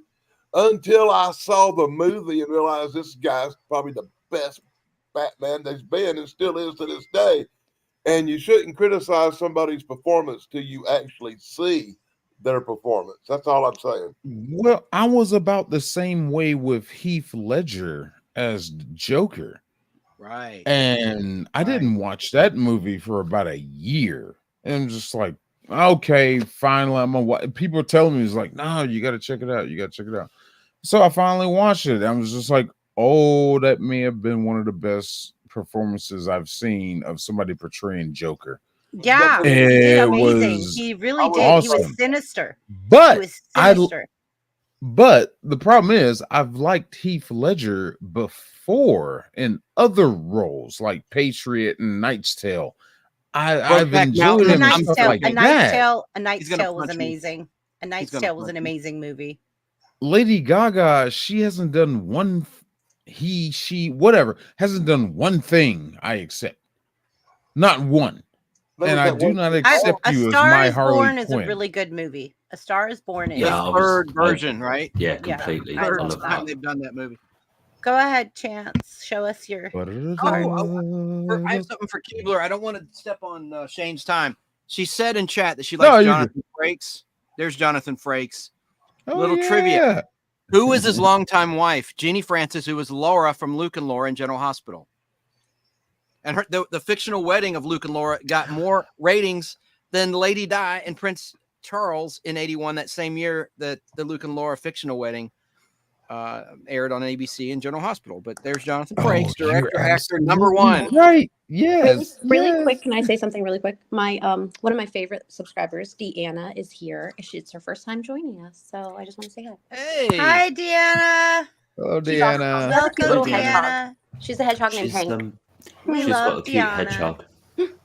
until I saw the movie and realized this guy's probably the best Batman there's been and still is to this day. And you shouldn't criticize somebody's performance till you actually see their performance. That's all I'm saying. Well, I was about the same way with Heath Ledger as Joker. Right. And I didn't watch that movie for about a year. And I'm just like, okay, finally, I'm gonna watch. People are telling me, it's like, no, you got to check it out. You got to check it out. So I finally watched it. I was just like, oh, that may have been one of the best performances I've seen of somebody portraying Joker. Yeah, he did amazing. He really did. Awesome. He was sinister. But he was sinister. But the problem is, I've liked Heath Ledger before in other roles like Patriot and Knight's Tale. I've enjoyed him and stuff like that. A Knight's Tale was amazing. A Knight's Tale was an amazing movie. Lady Gaga, she hasn't done one. Whatever hasn't done one thing I accept. Not one. And I do not accept you as my Harley Quinn. A Star is Born is a really good movie. A Star is Born is the third version, right? Yeah, completely. I love First time they've done that movie. Go ahead, Chance. Show us your. I have something for Keebler. I don't want to step on Shane's time. She said in chat that she likes Jonathan Frakes. There's Jonathan Frakes. Little trivia. Who was his longtime wife? Jeannie Francis, who was Laura from Luke and Laura in General Hospital. And the fictional wedding of Luke and Laura got more ratings than Lady Di and Prince Charles in '81, that same year that the Luke and Laura fictional wedding. aired on ABC and General Hospital. But there's Jonathan Oh, Frakes, director, you're actor, number absolutely one. right. Yes. Really yes. quick, can I say something really quick? My one of my favorite subscribers, Deanna, is here. It's her first time joining us, so I just want to say hi. Hey. Hi, Deanna. Hello, She's awesome. Deanna. She has a cute little Deanna. hedgehog. She's a hedgehog named She's Hank. We she's love got a cute Deanna. hedgehog.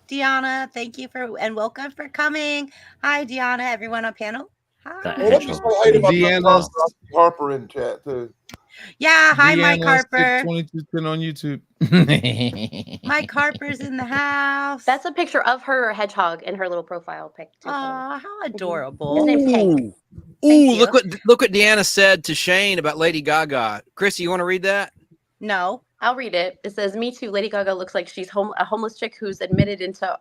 Deanna, thank you for and welcome for coming. Hi, Deanna. Everyone on panel. That Hi. Well, let me say hi to my friend Deanna's Harper in chat too. Yeah, hi, Mike Deanna Harper. 2210 on YouTube. Mike Harper's in the house. That's a picture of her hedgehog in her little profile pic. Oh, how His adorable. name's Hank. Ooh, look what Deanna said to Shane about Lady Gaga. Chrissy, you want to read that? No. I'll read it. It says, "Me too. Lady Gaga looks like she's a homeless chick who's admitted into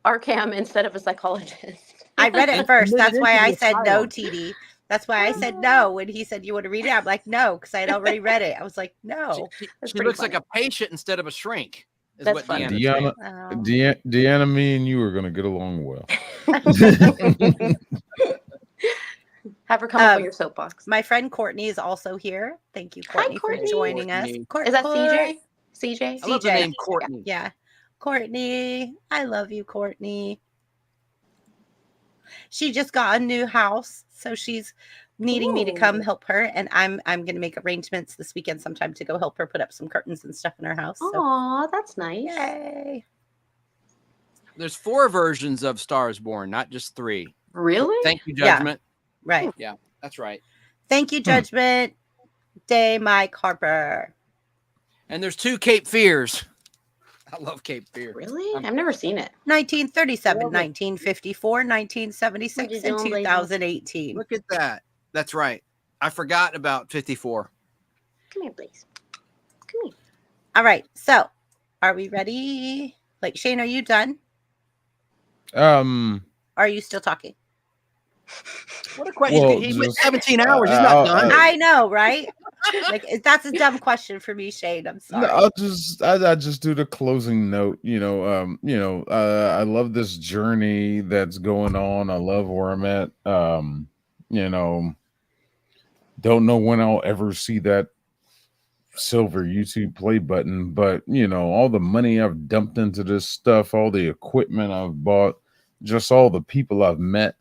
Arkham instead of a psychologist." I read it first. That's why I said no, asylum. TD. That's why I said no when he said you want to read it. I'm like, no, because I had already read it. I was like, no. She pretty looks funny. like a patient instead of a shrink. Is That's what funny. Deanna Deanna, Deanna, me and you are going to get along well. Have her come up with your soapbox. My friend Courtney is also here. Thank you, Courtney, for joining us. Is that CJ? CJ? I love the name Courtney. Yeah. Courtney. I love you, Courtney. She just got a new house, so she's needing me to come help her, and I'm going to make arrangements this weekend sometime to go help her put up some curtains and stuff in her house. So. Aw, that's nice. Yay. There's 4 versions of Stars Born, not just 3. Really? Thank you, Yeah. Judgment. Right. Yeah, that's right. Thank you, Judgment Day, Mike Harper. And there's 2 Cape Fears. I love Cape Fear. Really? I've never seen it. 1937, 1954, 1976, and doing, lady? 2018. Look at that. That's right. I forgot about 54. Come here, please. Come here. All right. So, are we ready? Like, Shane, are you done? Are you still talking? What a question. Well, He went just- 17 hours. He's not done. I know, right? Like, that's a dumb question for me, Shane. I'm sorry. No, I just do the closing note. I love this journey that's going on. I love where I'm at. Don't know when I'll ever see that silver YouTube play button, but all the money I've dumped into this stuff, all the equipment I've bought, just all the people I've met,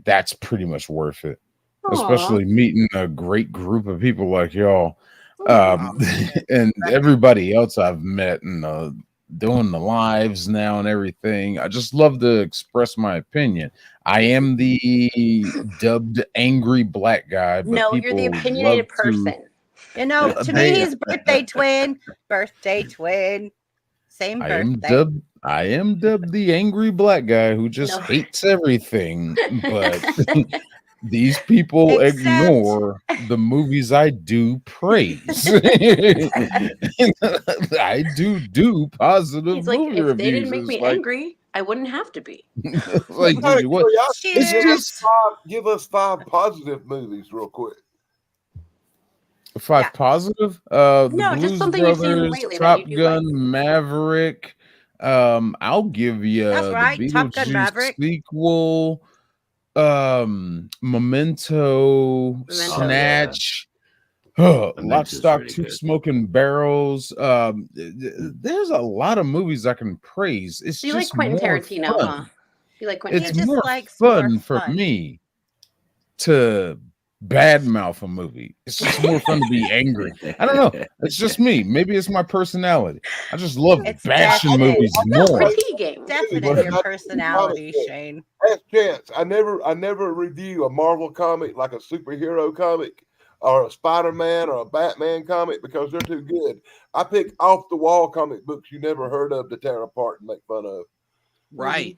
that's pretty much worth it. Aw. Especially meeting a great group of people like y'all. And everybody else I've met and doing the lives now and everything. I just love to express my opinion. I am the dubbed angry black guy, but No, you're the people opinionated love to- person. To me, he's birthday twin. Birthday twin. Same birthday. I am dubbed the angry black guy who just No. hates everything, but these people ignore the movies I do praise. I do positive He's like, movie if reviews. they didn't make It's me like- angry, I wouldn't have to be. like, Out of what? curiosity, It's just give us 5 positive movies real quick. 5 positive. The No, just Blues something you've seen Brothers, lately that Top you do Gun, Maverick. I'll give you That's right, the Top Gun Beetlejuice Maverick. sequel, Memento, Snatch. Lock, Memento's Stock, really Two good. Smoking Barrels. There's a lot of movies I can praise. It's So you like just Quentin more Tarantino, fun. huh? You like Quentin It's Tarantino. more likes fun more for fun. me to badmouth a movie. It's just more fun to be angry. I don't know. It's just me. Maybe it's my personality. I just love It's bashing definitely- movies No, more. critiquing. Definitely your personality, Shane. Last chance. I never review a Marvel comic like a superhero comic or a Spider-Man or a Batman comic because they're too good. I pick off the wall comic books you never heard of to tear apart and make fun of. Right.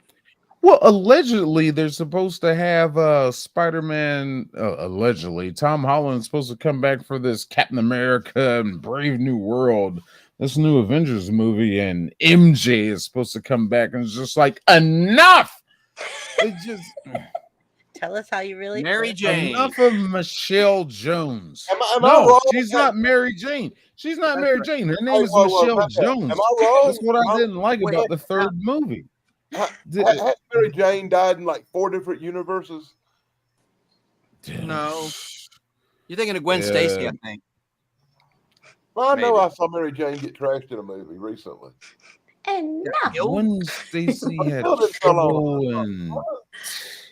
Well, allegedly, they're supposed to have Spider-Man. Allegedly, Tom Holland's supposed to come back for this Captain America and Brave New World, this new Avengers movie, and MJ is supposed to come back, and it's just like enough. It just Tell us how you really Mary feel. Jane. enough of Michelle Jones. Am I No, wrong? she's not Mary Jane. She's not Mary Jane. Her name is whoa, Michelle back up. Jones. Am I wrong? That's what I didn't like about the third movie. Has Mary Jane died in like 4 different universes? No. You're thinking of Gwen Stacy, I think. Well, I know Maybe. I saw Mary Jane get trashed in a movie recently. And Gwen Stacy had Still didn't tell all trouble in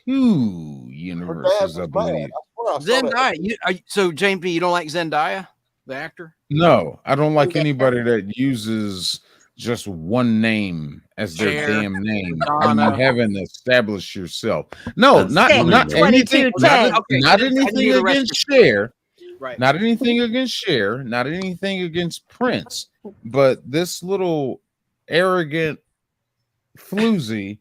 2 Her dad universes, I was mad. believe. I swear I saw that. Zendaya. So James B, you don't like Zendaya, the actor? No, I don't like Zendaya. anybody that uses just one name as their Cher, damn name and Madonna. you haven't established yourself. No, That's not Sick. not Sick. anything, 2210. Okay, not I anything knew the rest against Cher, Right. not anything against Cher, not anything against Prince, but this little arrogant floozy,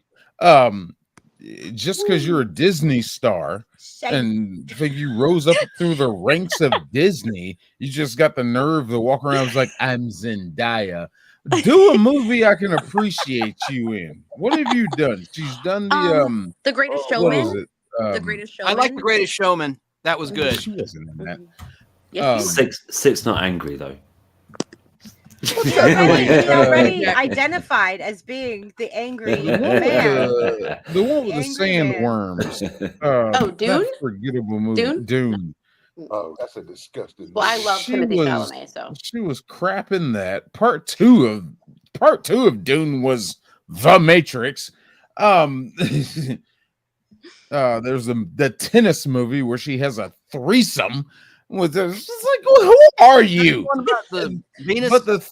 just because you're a Disney star and think you rose up through the ranks of Disney, you just got the nerve to walk around and like, I'm Zendaya. Do a movie I can appreciate you in. What have you done? She's done The Greatest what is Showman. it? The Greatest Showman. I like The Greatest Showman. That was good. She wasn't in that. Yes, Six not angry though. He already identified as being the angry The one man. the one with the Angry man. sandworms. Oh, Dune? That forgettable movie. Dune. Oh, that's a disgusting. Well, I love She Timothée was- Chalamet, so She was crapping that. Part two of Dune was The Matrix. There's the tennis movie where she has a threesome with the, it's like, who are you? What about the Venus? But the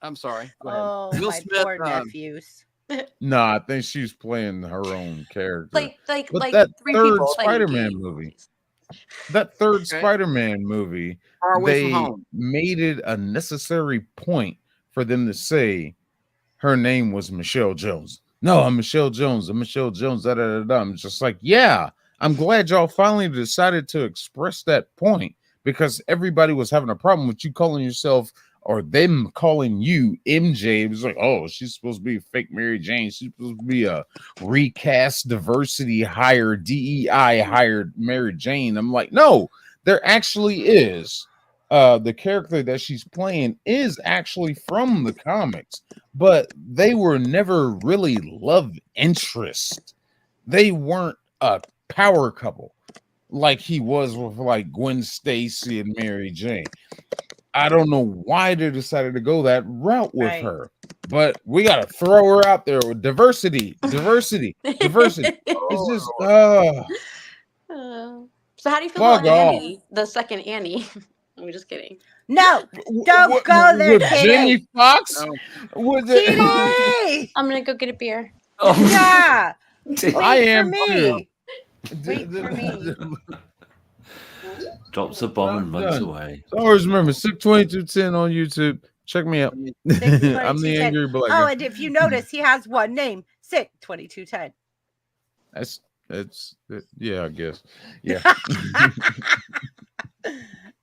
I'm sorry. Go ahead. Oh, Will my Smith, poor nephews. no, I think she's playing her own character. like But that three third people playing a Spider-Man game. movie, that third Okay. Spider-Man movie, Far Away they from Home. made it a necessary point for them to say her name was Michelle Jones. No, I'm Michelle Jones. I'm Michelle Jones. Da, da, da, da. I'm just like, yeah, I'm glad y'all finally decided to express that point because everybody was having a problem with you calling yourself or them calling you MJ. It was like, oh, she's supposed to be fake Mary Jane. She's supposed to be a recast diversity hired DEI hired Mary Jane. I'm like, no, there actually is. The character that she's playing is actually from the comics, but they were never really love interest. They weren't a power couple like he was with like Gwen Stacy and Mary Jane. I don't know why they decided to go that route with her, but we got to throw her out there with diversity. It's just, So how do you feel Fuck about off. Annie, the second Annie? I'm just kidding. No, don't go there, with Kitty. Jamie Foxx. With the, Kitty! I'm gonna go get a beer. Yeah. Wait I for am me. too. Wait for me. Drops a bomb and runs Done. away. So always remember, Sick 2210 on YouTube. Check me out. I'm the angry black Oh, guy. and if you notice, he has one name, Sick 2210. Yeah, I guess. Yeah.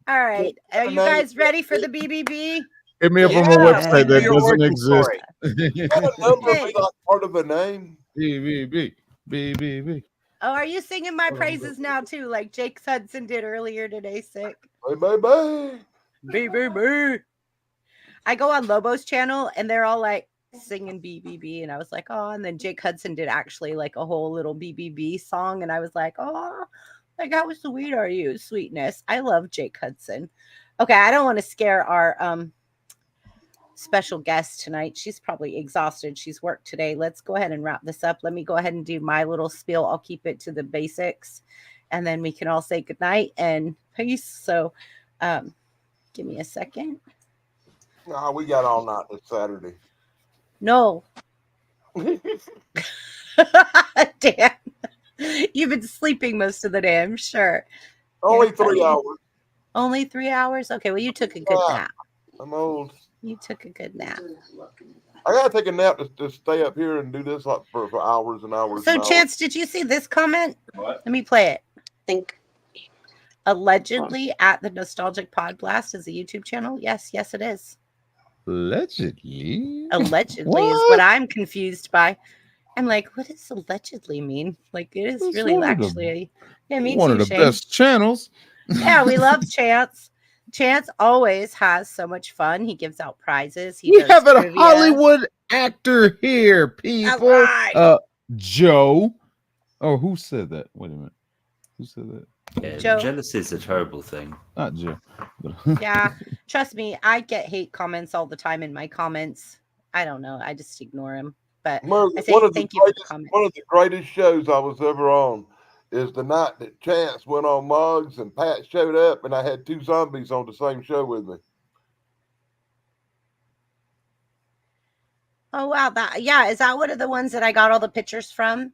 All right. Are you guys ready for the BBB? Hit me up on my website that doesn't exist. Can a number be like part of a name? BBB. Oh, are you singing my praises now too, like Jake Hudson did earlier today? Sick. Bye. BBB. I go on Lobo's channel and they're all like singing BBB, and I was like, oh. And then Jake Hudson did actually like a whole little BBB song, and I was like, oh, like how sweet are you, sweetness? I love Jake Hudson. Okay, I don't want to scare our special guest tonight. She's probably exhausted. She's worked today. Let's go ahead and wrap this up. Let me go ahead and do my little spiel. I'll keep it to the basics, and then we can all say goodnight and peace. So give me a second. Nah, we got all night this Saturday. No. Damn. You've been sleeping most of the day, I'm sure. Only You're 3 funny. hours. Only 3 hours? Okay, well, you took a good nap. I'm old. You took a good nap. I gotta take a nap to stay up here and do this like for hours and hours. So, and hours. Chance, did you see this comment? Let me play it. Think. Allegedly at the Nostalgic Podblast is a YouTube channel. Yes, it is. Allegedly. Allegedly is what I'm confused by. I'm like, what does allegedly mean? Like, it is It's really one of the- actually. Yeah, me One too, of the Shane. best channels. Yeah, we love Chance. Chance always has so much fun. He gives out prizes. He We does have a trivia. Hollywood actor here, people. right. Joe. Oh, who said that? Wait a minute. Who said that? Yeah, Joe. jealousy is a terrible thing. Not Joe. Yeah, trust me, I get hate comments all the time in my comments. I don't know. I just ignore them. But I say thank you for the comment. One of the greatest shows I was ever on is the night that Chance went on Mugs and Pat showed up, and I had 2 zombies on the same show with me. Oh wow, yeah, is that one of the ones that I got all the pictures from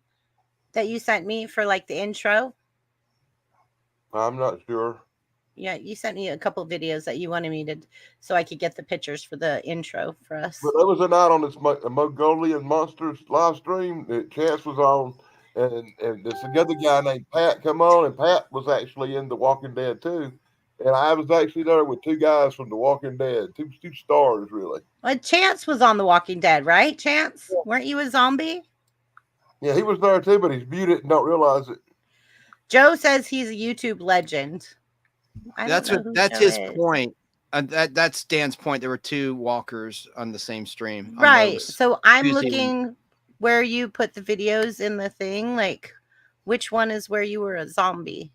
that you sent me for like the intro? I'm not sure. Yeah, you sent me a couple videos that you wanted me to, so I could get the pictures for the intro for us. But there was a night on this Mongolian Monsters live stream that Chance was on, and this other guy named Pat come on, and Pat was actually in The Walking Dead too. And I was actually there with 2 guys from The Walking Dead, two stars really. Well, Chance was on The Walking Dead, right? Chance, weren't you a zombie? Yeah, he was there too, but he's muted and don't realize it. Joe says he's a YouTube legend. That's his point. That's Dan's point. There were 2 walkers on the same stream. Right. So I'm Tuesday looking where you put the videos in the thing. Like, which one is where you were a zombie?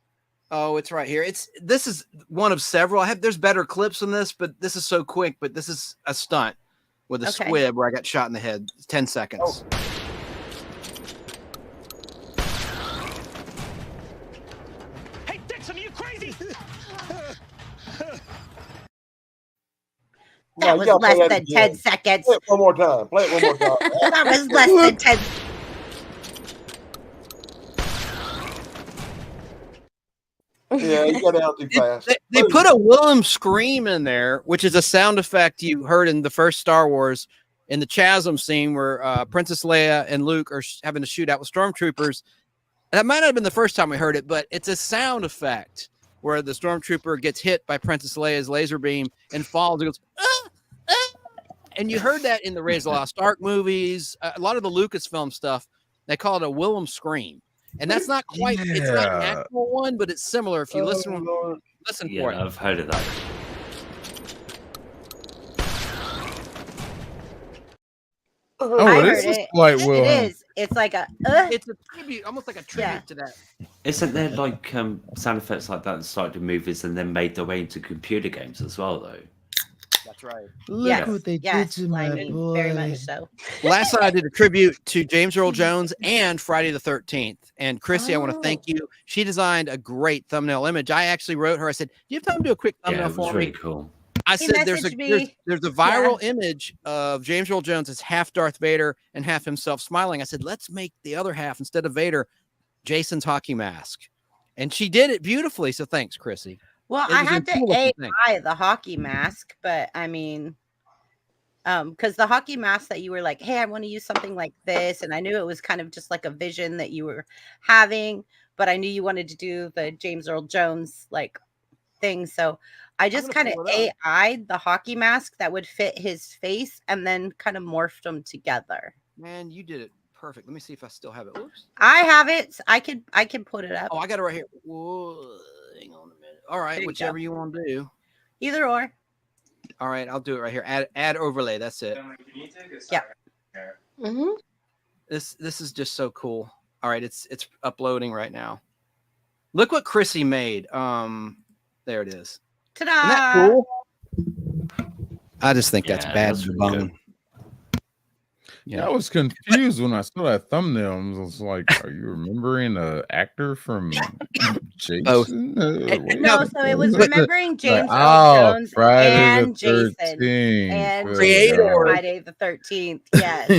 Oh, it's right here. This is one of several. There's better clips than this, but this is so quick. But this is a stunt with a squib where I got shot in the head. 10 seconds. Oh. Hey, Dixon, are you crazy? That was less than 10 seconds. Play it one more time. Play it one more time. That was less than 10. Yeah, you got out too fast. They put a Willem scream in there, which is a sound effect you heard in the first Star Wars in the chasm scene where Princess Leia and Luke are having a shootout with stormtroopers. That might not have been the first time we heard it, but it's a sound effect where the stormtrooper gets hit by Princess Leia's laser beam and falls and goes, ah, ah. And you heard that in the Raiders of the Lost Ark movies, a lot of the Lucasfilm stuff. They call it a Willem scream. And that's not quite, it's not an actual one, but it's similar. If you listen for it. I've heard of that. Oh, it is a slight Willem. It is. It's like a. It's a tribute, almost like a tribute to that. Isn't there like sound effects like that started in movies and then made their way into computer games as well, though? That's right. Look what they did to my boy. Very much so. Last night I did a tribute to James Earl Jones and Friday the 13th. And Chrissy, I want to thank you. She designed a great thumbnail image. I actually wrote her. I said, "Do you have time to do a quick thumbnail for me?" Really cool. I said, "There's a viral image of James Earl Jones as half Darth Vader and half himself smiling." I said, "Let's make the other half instead of Vader, Jason's hockey mask," and she did it beautifully. So thanks, Chrissy. Well, I had to AI the hockey mask, but I mean, because the hockey mask that you were like, "Hey, I want to use something like this," and I knew it was kind of just like a vision that you were having, but I knew you wanted to do the James Earl Jones like thing, so I just kind of AI'd the hockey mask that would fit his face, and then kind of morphed them together. Man, you did it perfect. Let me see if I still have it. Oops. I have it. I can put it up. Oh, I got it right here. Whoa, hang on a minute. All right, whichever you want to do. Either or. All right, I'll do it right here. Add overlay. That's it. Yeah. Mm-hmm. This is just so cool. All right, it's uploading right now. Look what Chrissy made. There it is. Ta-da! Isn't that cool? I just think that's bad for bone. Yeah, I was confused when I saw that thumbnail. I was like, "Are you remembering an actor from Jason?" No, so it was remembering James Earl Jones and Jason and creator Friday the 13th. Yes,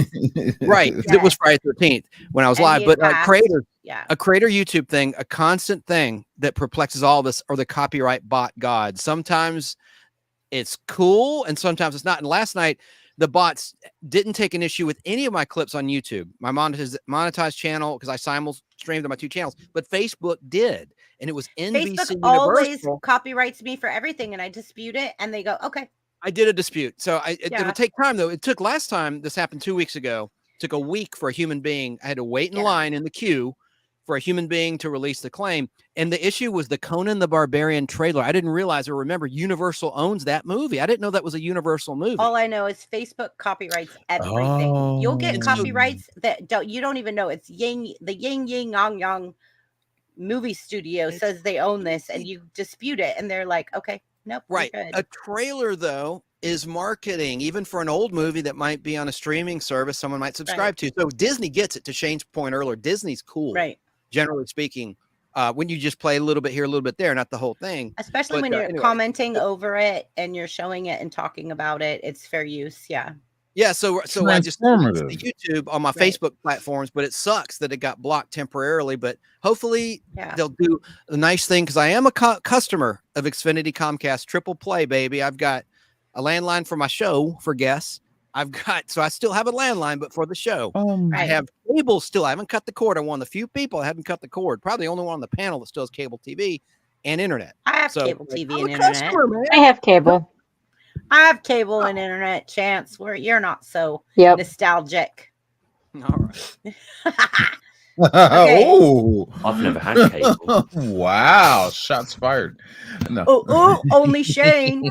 right. Yes. It was Friday the 13th when I was live, but a creator YouTube thing, a constant thing that perplexes all of us are the copyright bot gods. Sometimes it's cool, and sometimes it's not. And last night, the bots didn't take an issue with any of my clips on YouTube, my monetized channel, because I simul-streamed on my 2 channels, but Facebook did. And it was NBC Facebook always copyrights me for everything, and I dispute it, and they go, okay. I did a dispute. So it'll take time, though. It took last time, this happened 2 weeks ago, it took a week for a human being. I had to wait in line in the queue for a human being to release the claim. And the issue was the Conan the Barbarian trailer. I didn't realize or remember Universal owns that movie. I didn't know that was a Universal movie. All I know is Facebook copyrights everything. You'll get copyrights that you don't even know. It's the yin yang yang movie studio says they own this and you dispute it and they're like, okay, nope, Right. you're good. A trailer, though, is marketing, even for an old movie that might be on a streaming service someone might subscribe to. So Disney gets it. To Shane's point earlier, Disney's cool, right? Generally speaking, when you just play a little bit here, a little bit there, not the whole thing. Especially when you're commenting over it and you're showing it and talking about it, it's fair use. Yeah. Yeah, so I just the YouTube on my Facebook platforms, but it sucks that it got blocked temporarily. But hopefully they'll do a nice thing, because I am a customer of Xfinity Comcast Triple Play, baby. I've got a landline for my show for guests. So I still have a landline, but for the show, I have cable still. I haven't cut the cord. I'm one of the few people that haven't cut the cord. Probably the only one on the panel that still has cable TV and internet. I have cable TV and internet. Customer, man. I have cable. I have cable and internet, Chance, where you're not so nostalgic. All right. Oh, I've never had cable. Wow, shots fired. No. Only Shane.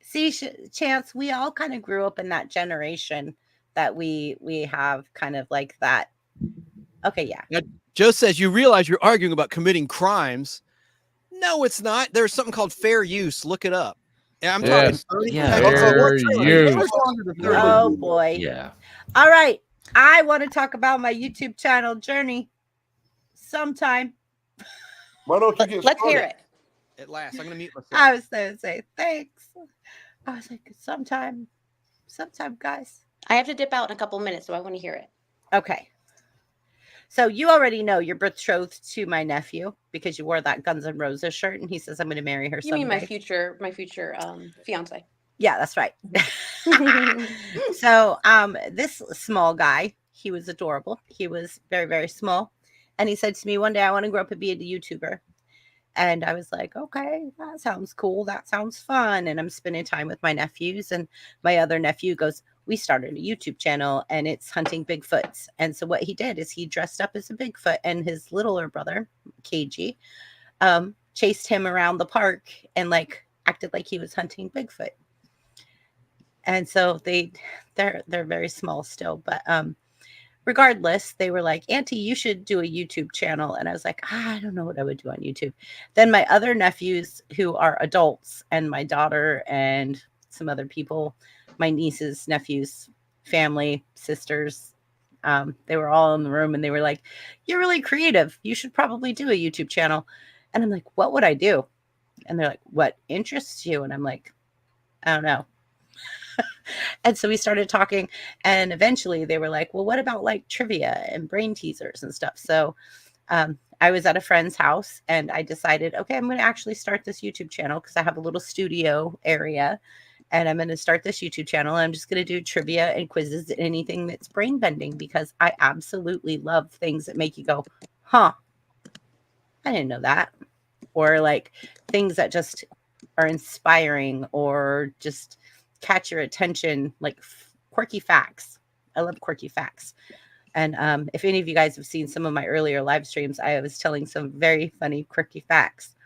See, Chance, we all kind of grew up in that generation that we have kind of like that. Okay, yeah. Now, Joe says, you realize you're arguing about committing crimes. No, it's not. There's something called fair use. Look it up. Yeah, I'm talking 30 fair use. Oh boy. Yeah. All right. I want to talk about my YouTube channel journey sometime. Why don't you get Let's hear it. At last, I'm gonna mute myself. I was going to say thanks. I was like, sometime, guys. I have to dip out in a couple minutes, so I want to hear it. Okay. So you already know you're betrothed to my nephew because you wore that Guns N' Roses shirt, and he says I'm going to marry her. You mean my future fiance? Yeah, that's right. So this small guy, he was adorable. He was very, very small, and he said to me one day, "I want to grow up and be a YouTuber." And I was like, okay, that sounds cool. That sounds fun. And I'm spending time with my nephews. And my other nephew goes, we started a YouTube channel and it's hunting Bigfoots. And so what he did is he dressed up as a Bigfoot, and his littler brother, KG, chased him around the park and like acted like he was hunting Bigfoot. And so they're very small still, but regardless, they were like, Auntie, you should do a YouTube channel. And I was like, I don't know what I would do on YouTube. Then my other nephews who are adults, and my daughter and some other people, my nieces, nephews, family, sisters, they were all in the room, and they were like, you're really creative. You should probably do a YouTube channel. And I'm like, what would I do? And they're like, what interests you? And I'm like, I don't know. And so we started talking, and eventually they were like, well, what about like trivia and brain teasers and stuff? So I was at a friend's house, and I decided, okay, I'm going to actually start this YouTube channel because I have a little studio area, and I'm going to start this YouTube channel. And I'm just going to do trivia and quizzes and anything that's brain bending, because I absolutely love things that make you go, huh, I didn't know that. Or like things that just are inspiring or just catch your attention, like quirky facts. I love quirky facts. And if any of you guys have seen some of my earlier live streams, I was telling some very funny quirky facts.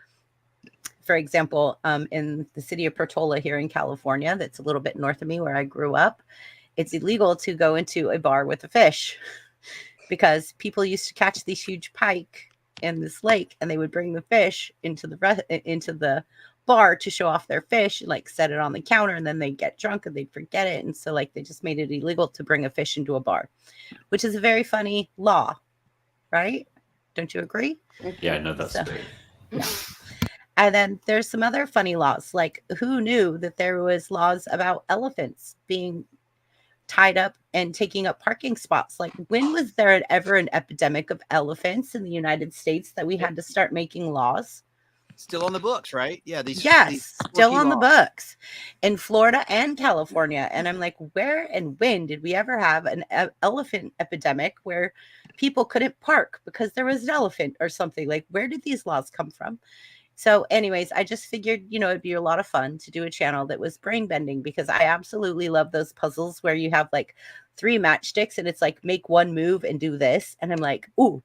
For example, in the city of Portola here in California, that's a little bit north of me where I grew up, it's illegal to go into a bar with a fish because people used to catch these huge pike in this lake, and they would bring the fish into the bar to show off their fish, like set it on the counter, and then they'd get drunk and they'd forget it. And so like they just made it illegal to bring a fish into a bar, which is a very funny law, right? Don't you agree? Yeah, no, that's great. Yeah. And then there's some other funny laws, like who knew that there was laws about elephants being tied up and taking up parking spots? Like, when was there ever an epidemic of elephants in the United States that we had to start making laws? Still on the books, right? Yeah. These Still on the laws. books in Florida and California. And I'm like, where and when did we ever have an elephant epidemic where people couldn't park because there was an elephant or something? Like, where did these laws come from? So anyways, I just figured, it'd be a lot of fun to do a channel that was brain bending, because I absolutely love those puzzles where you have like 3 matchsticks and it's like, make one move and do this. And I'm like, ooh,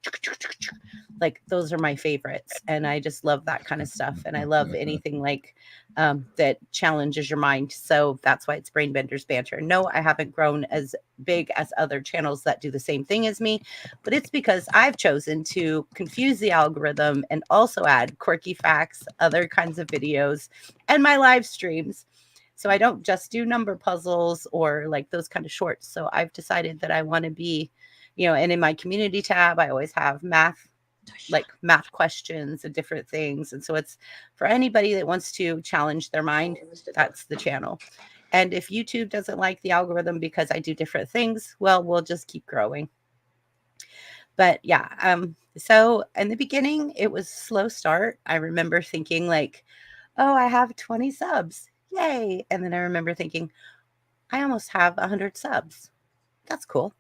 like those are my favorites, and I just love that kind of stuff, and I love anything like that challenges your mind. So that's why it's Brain Benders Banter. No, I haven't grown as big as other channels that do the same thing as me, but it's because I've chosen to confuse the algorithm and also add quirky facts, other kinds of videos, and my live streams. So I don't just do number puzzles or like those kind of shorts. So I've decided that I want to be, and in my community tab, I always have math questions and different things. And so it's for anybody that wants to challenge their mind, that's the channel. And if YouTube doesn't like the algorithm because I do different things, well, we'll just keep growing. But yeah, so in the beginning, it was a slow start. I remember thinking like, oh, I have 20 subs. Yay. And then I remember thinking, I almost have 100 subs. That's cool.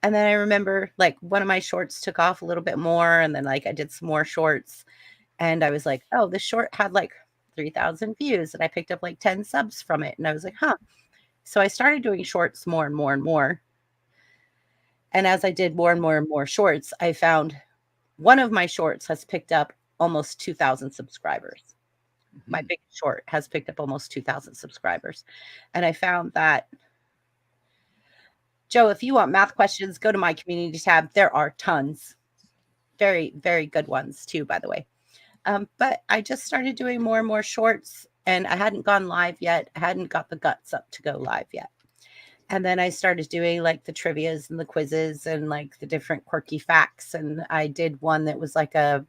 And then I remember like one of my shorts took off a little bit more. And then like I did some more shorts and I was like, oh, this short had like 3,000 views and I picked up like 10 subs from it. And I was like, huh. So I started doing shorts more and more and more. And as I did more and more and more shorts, I found one of my shorts has picked up almost 2,000 subscribers. Mm-hmm. My big short has picked up almost 2,000 subscribers. And I found that, Joe, if you want math questions, go to my community tab. There are tons. Very, very good ones too, by the way. But I just started doing more and more shorts and I hadn't gone live yet. I hadn't got the guts up to go live yet. And then I started doing like the trivias and the quizzes and like the different quirky facts. And I did one that was like a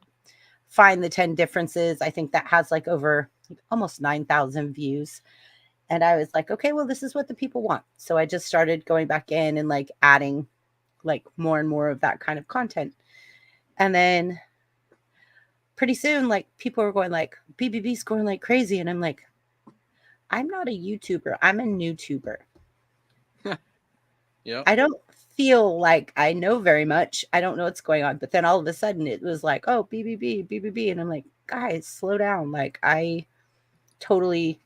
find the 10 differences. I think that has like over almost 9,000 views. And I was like, okay, well, this is what the people want. So I just started going back in and like adding like more and more of that kind of content. And then pretty soon, like people were going like, BBB's going like crazy. And I'm like, I'm not a YouTuber. I'm a NewTuber. Yeah. I don't feel like I know very much. I don't know what's going on. But then all of a sudden it was like, oh, BBB. And I'm like, guys, slow down. Like I totally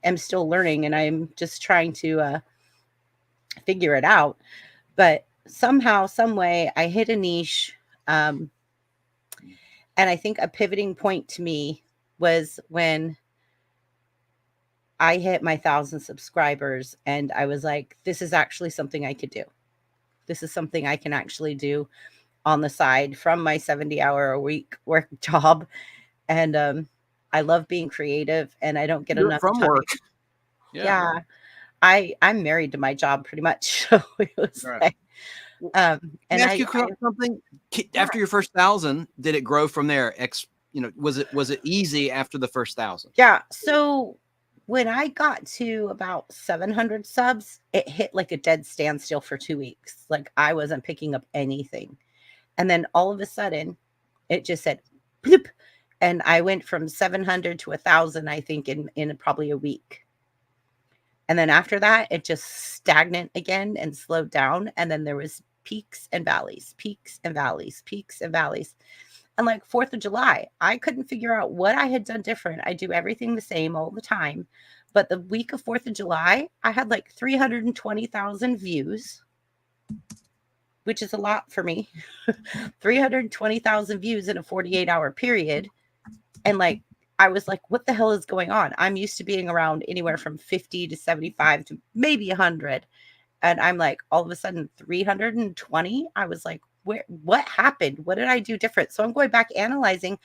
am still learning and I'm just trying to figure it out. But somehow, some way I hit a niche. And I think a pivoting point to me was when I hit my 1,000 subscribers and I was like, this is actually something I could do. This is something I can actually do on the side from my 70-hour-a-week work job. And I love being creative and I don't get enough from time. work. Yeah. I'm married to my job pretty much. So it was right. like, and ask you something after your first 1,000, did it grow from there? Was it easy after the first 1,000? Yeah. So when I got to about 700 subs, it hit like a dead standstill for 2 weeks. Like I wasn't picking up anything. And then all of a sudden it just said, bloop. And I went from 700 to 1,000, I think in probably a week. And then after that, it just stagnant again and slowed down. And then there was peaks and valleys, peaks and valleys, peaks and valleys. And like 4th of July, I couldn't figure out what I had done different. I do everything the same all the time. But the week of 4th of July, I had like 320,000 views, which is a lot for me. 320,000 views in a 48-hour period. And like, I was like, what the hell is going on? I'm used to being around anywhere from 50 to 75 to maybe 100. And I'm like, all of a sudden 320. I was like, what happened? What did I do different? So I'm going back analyzing.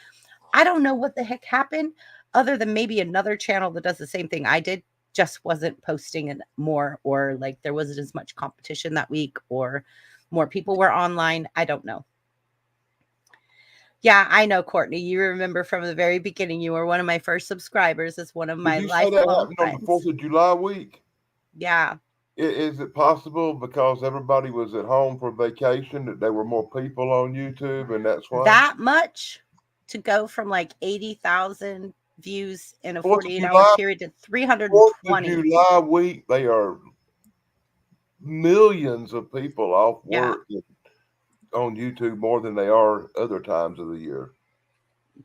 I don't know what the heck happened other than maybe another channel that does the same thing I did, just wasn't posting it more, or like there wasn't as much competition that week, or more people were online. I don't know. Yeah, I know, Courtney. You remember from the very beginning, you were one of my first subscribers as one of my lifelong friends. On the 4th of July week? Yeah. Is it possible because everybody was at home for vacation that there were more people on YouTube and that's why? That much to go from like 80,000 views in a 48-hour period to 320. 4th of July week, they are millions of people off work on YouTube more than they are other times of the year.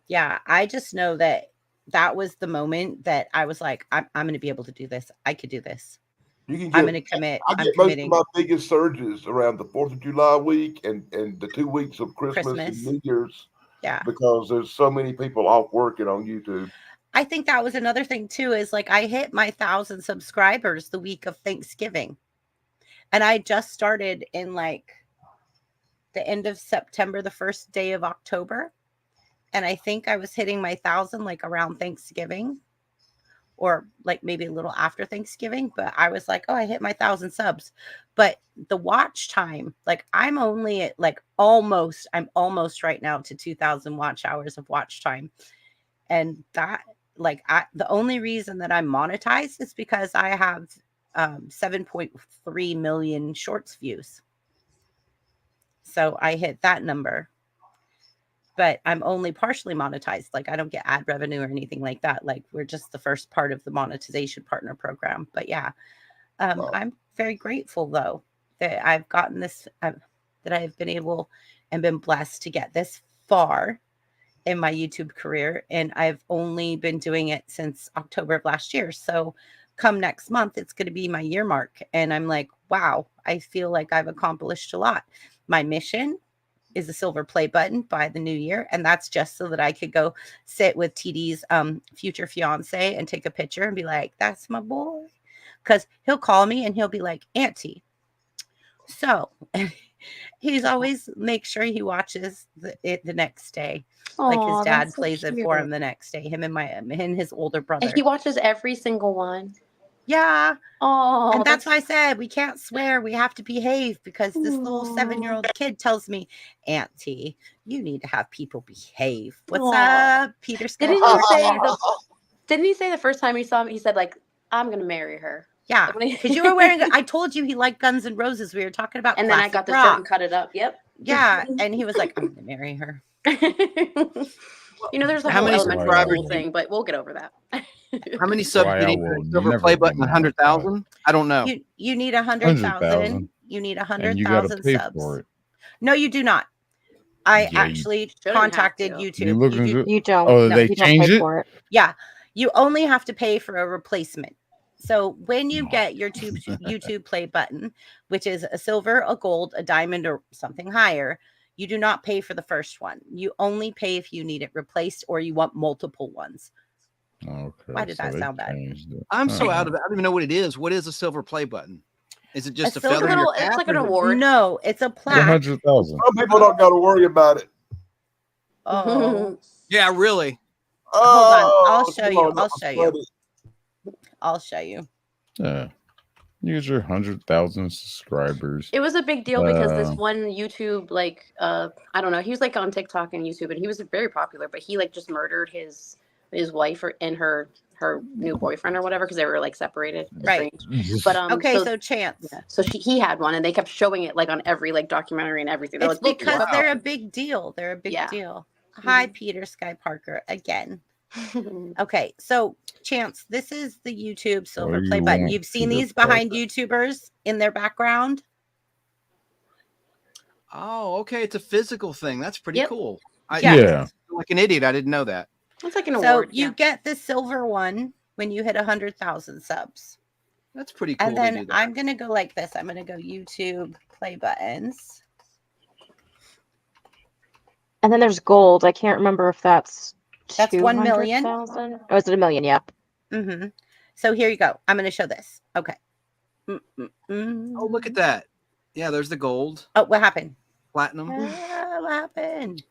Yeah, I just know that was the moment that I was like, I'm going to be able to do this. I could do this. I'm going to commit. I get most of my biggest surges around the 4th of July week and the 2 weeks of Christmas and New Year's. Yeah. because there's so many people off working on YouTube. I think that was another thing too, is like I hit my 1,000 subscribers the week of Thanksgiving. And I just started in like the end of September, the first day of October. And I think I was hitting my 1,000 like around Thanksgiving, or like maybe a little after Thanksgiving. But I was like, oh, I hit my 1,000 subs. But the watch time, like I'm only at like I'm almost right now to 2,000 watch hours of watch time. And that, like, the only reason that I'm monetized is because I have 7.3 million shorts views. So I hit that number. But I'm only partially monetized. Like I don't get ad revenue or anything like that. Like we're just the first part of the monetization partner program. But yeah, I'm very grateful though that I've gotten this, that I've been able and been blessed to get this far in my YouTube career. And I've only been doing it since October of last year. So come next month, it's going to be my year mark. And I'm like, wow, I feel like I've accomplished a lot. My mission is a silver play button by the new year. And that's just so that I could go sit with TD's future fiance and take a picture and be like, that's my boy. Because he'll call me and he'll be like, Auntie. So he's always make sure he watches it the next day. Like his dad that's so plays it for cute. him the next day, him and his older brother. And he watches every single one. Yeah. Oh, And that's why I said we can't swear. We have to behave, because this little 7-year-old kid tells me, Auntie, you need to have people behave. What's Aw. up, Peter? Didn't he say the first time he saw me, he said, like, I'm going to marry her? Yeah. Like, when he- Because you were wearing, I told you he liked Guns N' Roses. We were talking about And then I classic got the rock. shirt and cut it up. Yep. Yeah. And he was like, I'm going to marry her. You know, there's a How whole many elementary subscribers school thing, but we'll get over that. How many subs Why did I he will silver never play be button? 100,000? I don't know. You need 100,000. 100,000. You need And you got to 100,000 pay subs. for it. No, you do not. I Yeah, you- actually Shouldn't have contacted to. YouTube. You looking good? You don't. Oh, No, they you don't change pay it? for it. Yeah, you only have to pay for a replacement. So when you get your YouTube play button, which is a silver, a gold, a diamond, or something higher, you do not pay for the first one. You only pay if you need it replaced or you want multiple ones. Okay. Why did that they sound bad? changed it. I'm so Oh. out of it. I don't even know what it is. What is a silver play button? Is it just a silver feather in your It's cap? like an or is it- award. No, it's a The plaque. 100,000. Some people don't got to worry about it. Oh, Yeah, really. hold on. Oh, I'll show come you. on, I'll that was show you. funny. I'll show you. Yeah. You get your 100,000 subscribers. It was a big deal because this Uh, one YouTube, like, I don't know, he was like on TikTok and YouTube, and he was very popular, but he like just murdered his wife and her new boyfriend or whatever because they were like separated. Right. estranged. But Okay, so Chance. yeah, so he had one, and they kept showing it like on every like documentary and everything. They're It's like, look, because wow. they're a big deal. They're a big Yeah. deal. Hi, Peter Sky Parker again. Okay, so Chance, this is the YouTube silver you play button. want You've seen Peter these behind Parker. YouTubers in their background. Oh, okay. It's a physical thing. That's pretty Yep. cool. Yeah. Like an idiot. I didn't know that. It's like an So award. you yeah. get the silver one when you hit 100,000 subs. That's pretty cool. And to do then that. I'm going to go like this. I'm going to go YouTube play buttons. And then there's gold. I can't remember if that's 1 million. 200,000. Oh, is it 1 million? Yeah. Mm-hmm. So here you go. I'm going to show this. Okay. Oh, look at that. Yeah, there's the gold. Oh, what happened? Platinum. What happened?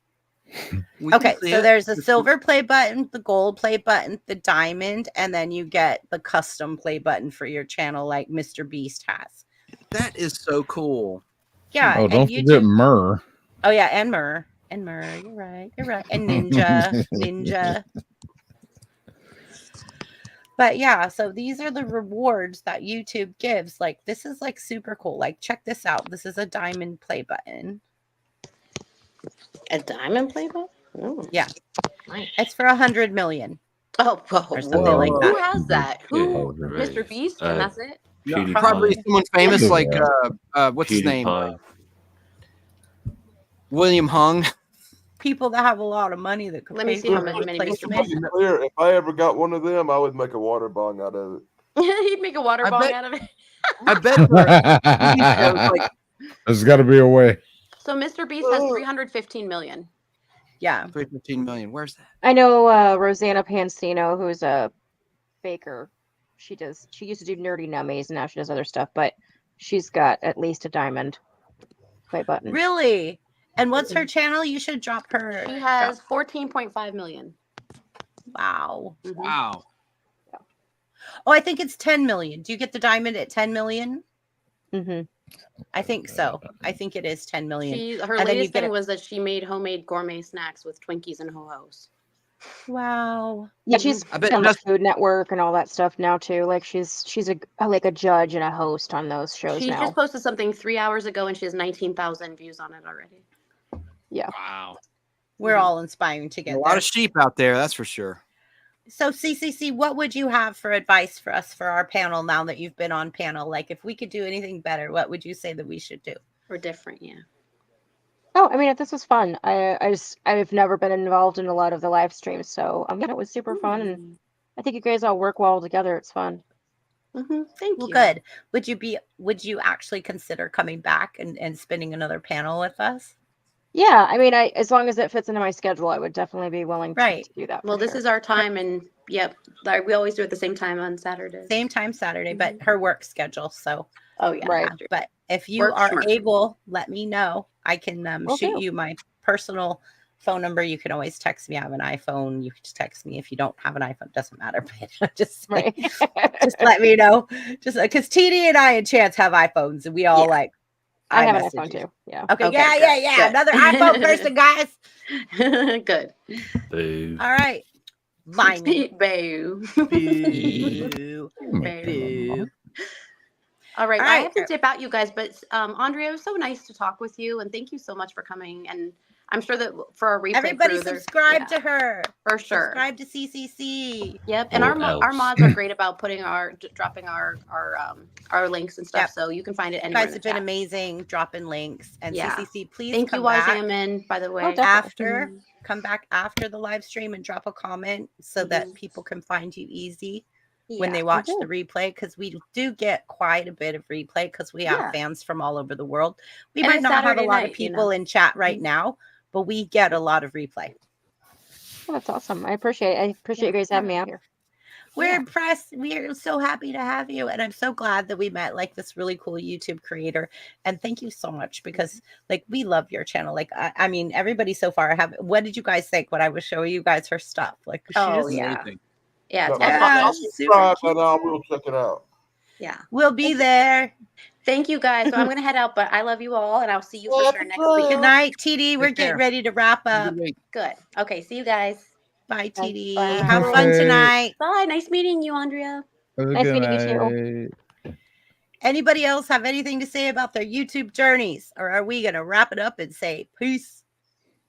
We Okay, can see so it. there's a silver play button, the gold play button, the diamond, and then you get the custom play button for your channel like Mr. Beast has. That is so cool. Yeah. Oh, and don't forget Myrrh. Oh yeah, and Myrrh. And Myrrh, you're right. You're right. And Ninja. But yeah, so these are the rewards that YouTube gives. Like this is like super cool. Like check this out. This is a diamond play button. A diamond play button? Oh, Yeah. nice. It's for 100 million. Oh, whoa, Or something like Who that. has that? Who? Yeah. Mr. Beast, and that's it. Yeah, probably someone famous like what's his name? PewDiePie. William Hung. People that have a lot of money that could Let me pay see for how many replacement. To be clear, if I ever got one of them, I would make a water bong out of it. He'd make a water I bong bet- out of it. I bet TV shows like There's got to be a way. So Mr. Beast has 315 million. Yeah. 315 million. Where's that? I know Rosanna Pansino, who's a baker. She used to do Nerdy Nummies, and now she does other stuff, but she's got at least a diamond play button. Really? And what's her channel? You should drop her. She has 14.5 million. Wow. Wow. Oh, I think it's 10 million. Do you get the diamond at 10 million? Mm-hmm. I think so. I think it is 10 million. Her latest thing was that she made homemade gourmet snacks with Twinkies and Ho-Hos. Wow. Yeah, she's I bet on the that's- Food Network and all that stuff now too. Like she's a judge and a host on those shows She now. just posted something 3 hours ago, and she has 19,000 views on it already. Yeah. Wow. We're all inspiring to get A there. lot of sheep out there, that's for sure. So CCC, what would you have for advice for us for our panel now that you've been on panel? Like if we could do anything better, what would you say that we should do? Or different, yeah. Oh, I mean, this was fun. I've never been involved in a lot of the live streams, so it was super fun, and I think you guys all work well together. It's fun. Thank you. Good. Would you actually consider coming back and spending another panel with us? Yeah, I mean, as long as it fits into my schedule, I would definitely be willing to do that. Well, this is our time, and yep, like we always do it the same time on Saturdays. Same time Saturday, but her work schedule. So, oh yeah, right. But if you Work are smart. able, let me know. I can shoot do. you my personal phone number. You can always text me. I have an iPhone. You can just text me if you don't have an iPhone. It doesn't matter. But just let me know. Just because TD and I and Chance have iPhones, and we all like. I have an message iPhone you. too. Yeah. Okay. Okay, Yeah. good. Another iPhone person, guys. Good. Boo. All right. Bye. Boo. Boo. Boo. All right, All I right. have to dip out, you guys, but Andrea, it was so nice to talk with you, and thank you so much for coming. And I'm sure that for our replay Everybody crew, there's- subscribe yeah, to her. for sure. Subscribe to CCC. Yep, and Or our else. mods are great about putting dropping our links and stuff, Yep. so you can find it You anywhere. guys have been amazing dropping links. And Yeah. CCC, please Thank you, come back YZMN, by the way. definitely. after. Come back after the live stream and drop a comment so that people can find you easy when they watch the replay, because we do get quite a bit of replay because we have fans from all over the world. We And might it's not have a Saturday lot night, of people you know. in chat right now, but we get a lot of replay. Oh, that's awesome. I appreciate you guys having me out here. We're impressed. We're so happy to have you. And I'm so glad that we met like this really cool YouTube creator. And thank you so much because like we love your channel. Like, I mean, everybody so far what did you guys think when I was showing you guys her stuff? Like, Oh, she's yeah. amazing. Yeah, it's I'll super subscribe cute. and I will check it out. Yeah. We'll be there. Thank you guys. So I'm gonna head out, but I love you all, and I'll see you for sure next week. Good night, TD. We're Take getting care. ready to wrap up. Good. Okay. See you guys. Bye, TD. Bye. Have fun Bye. tonight. Bye. Nice meeting you, Andrea. Nice meeting you too. Anybody else have anything to say about their YouTube journeys? Or are we going to wrap it up and say peace?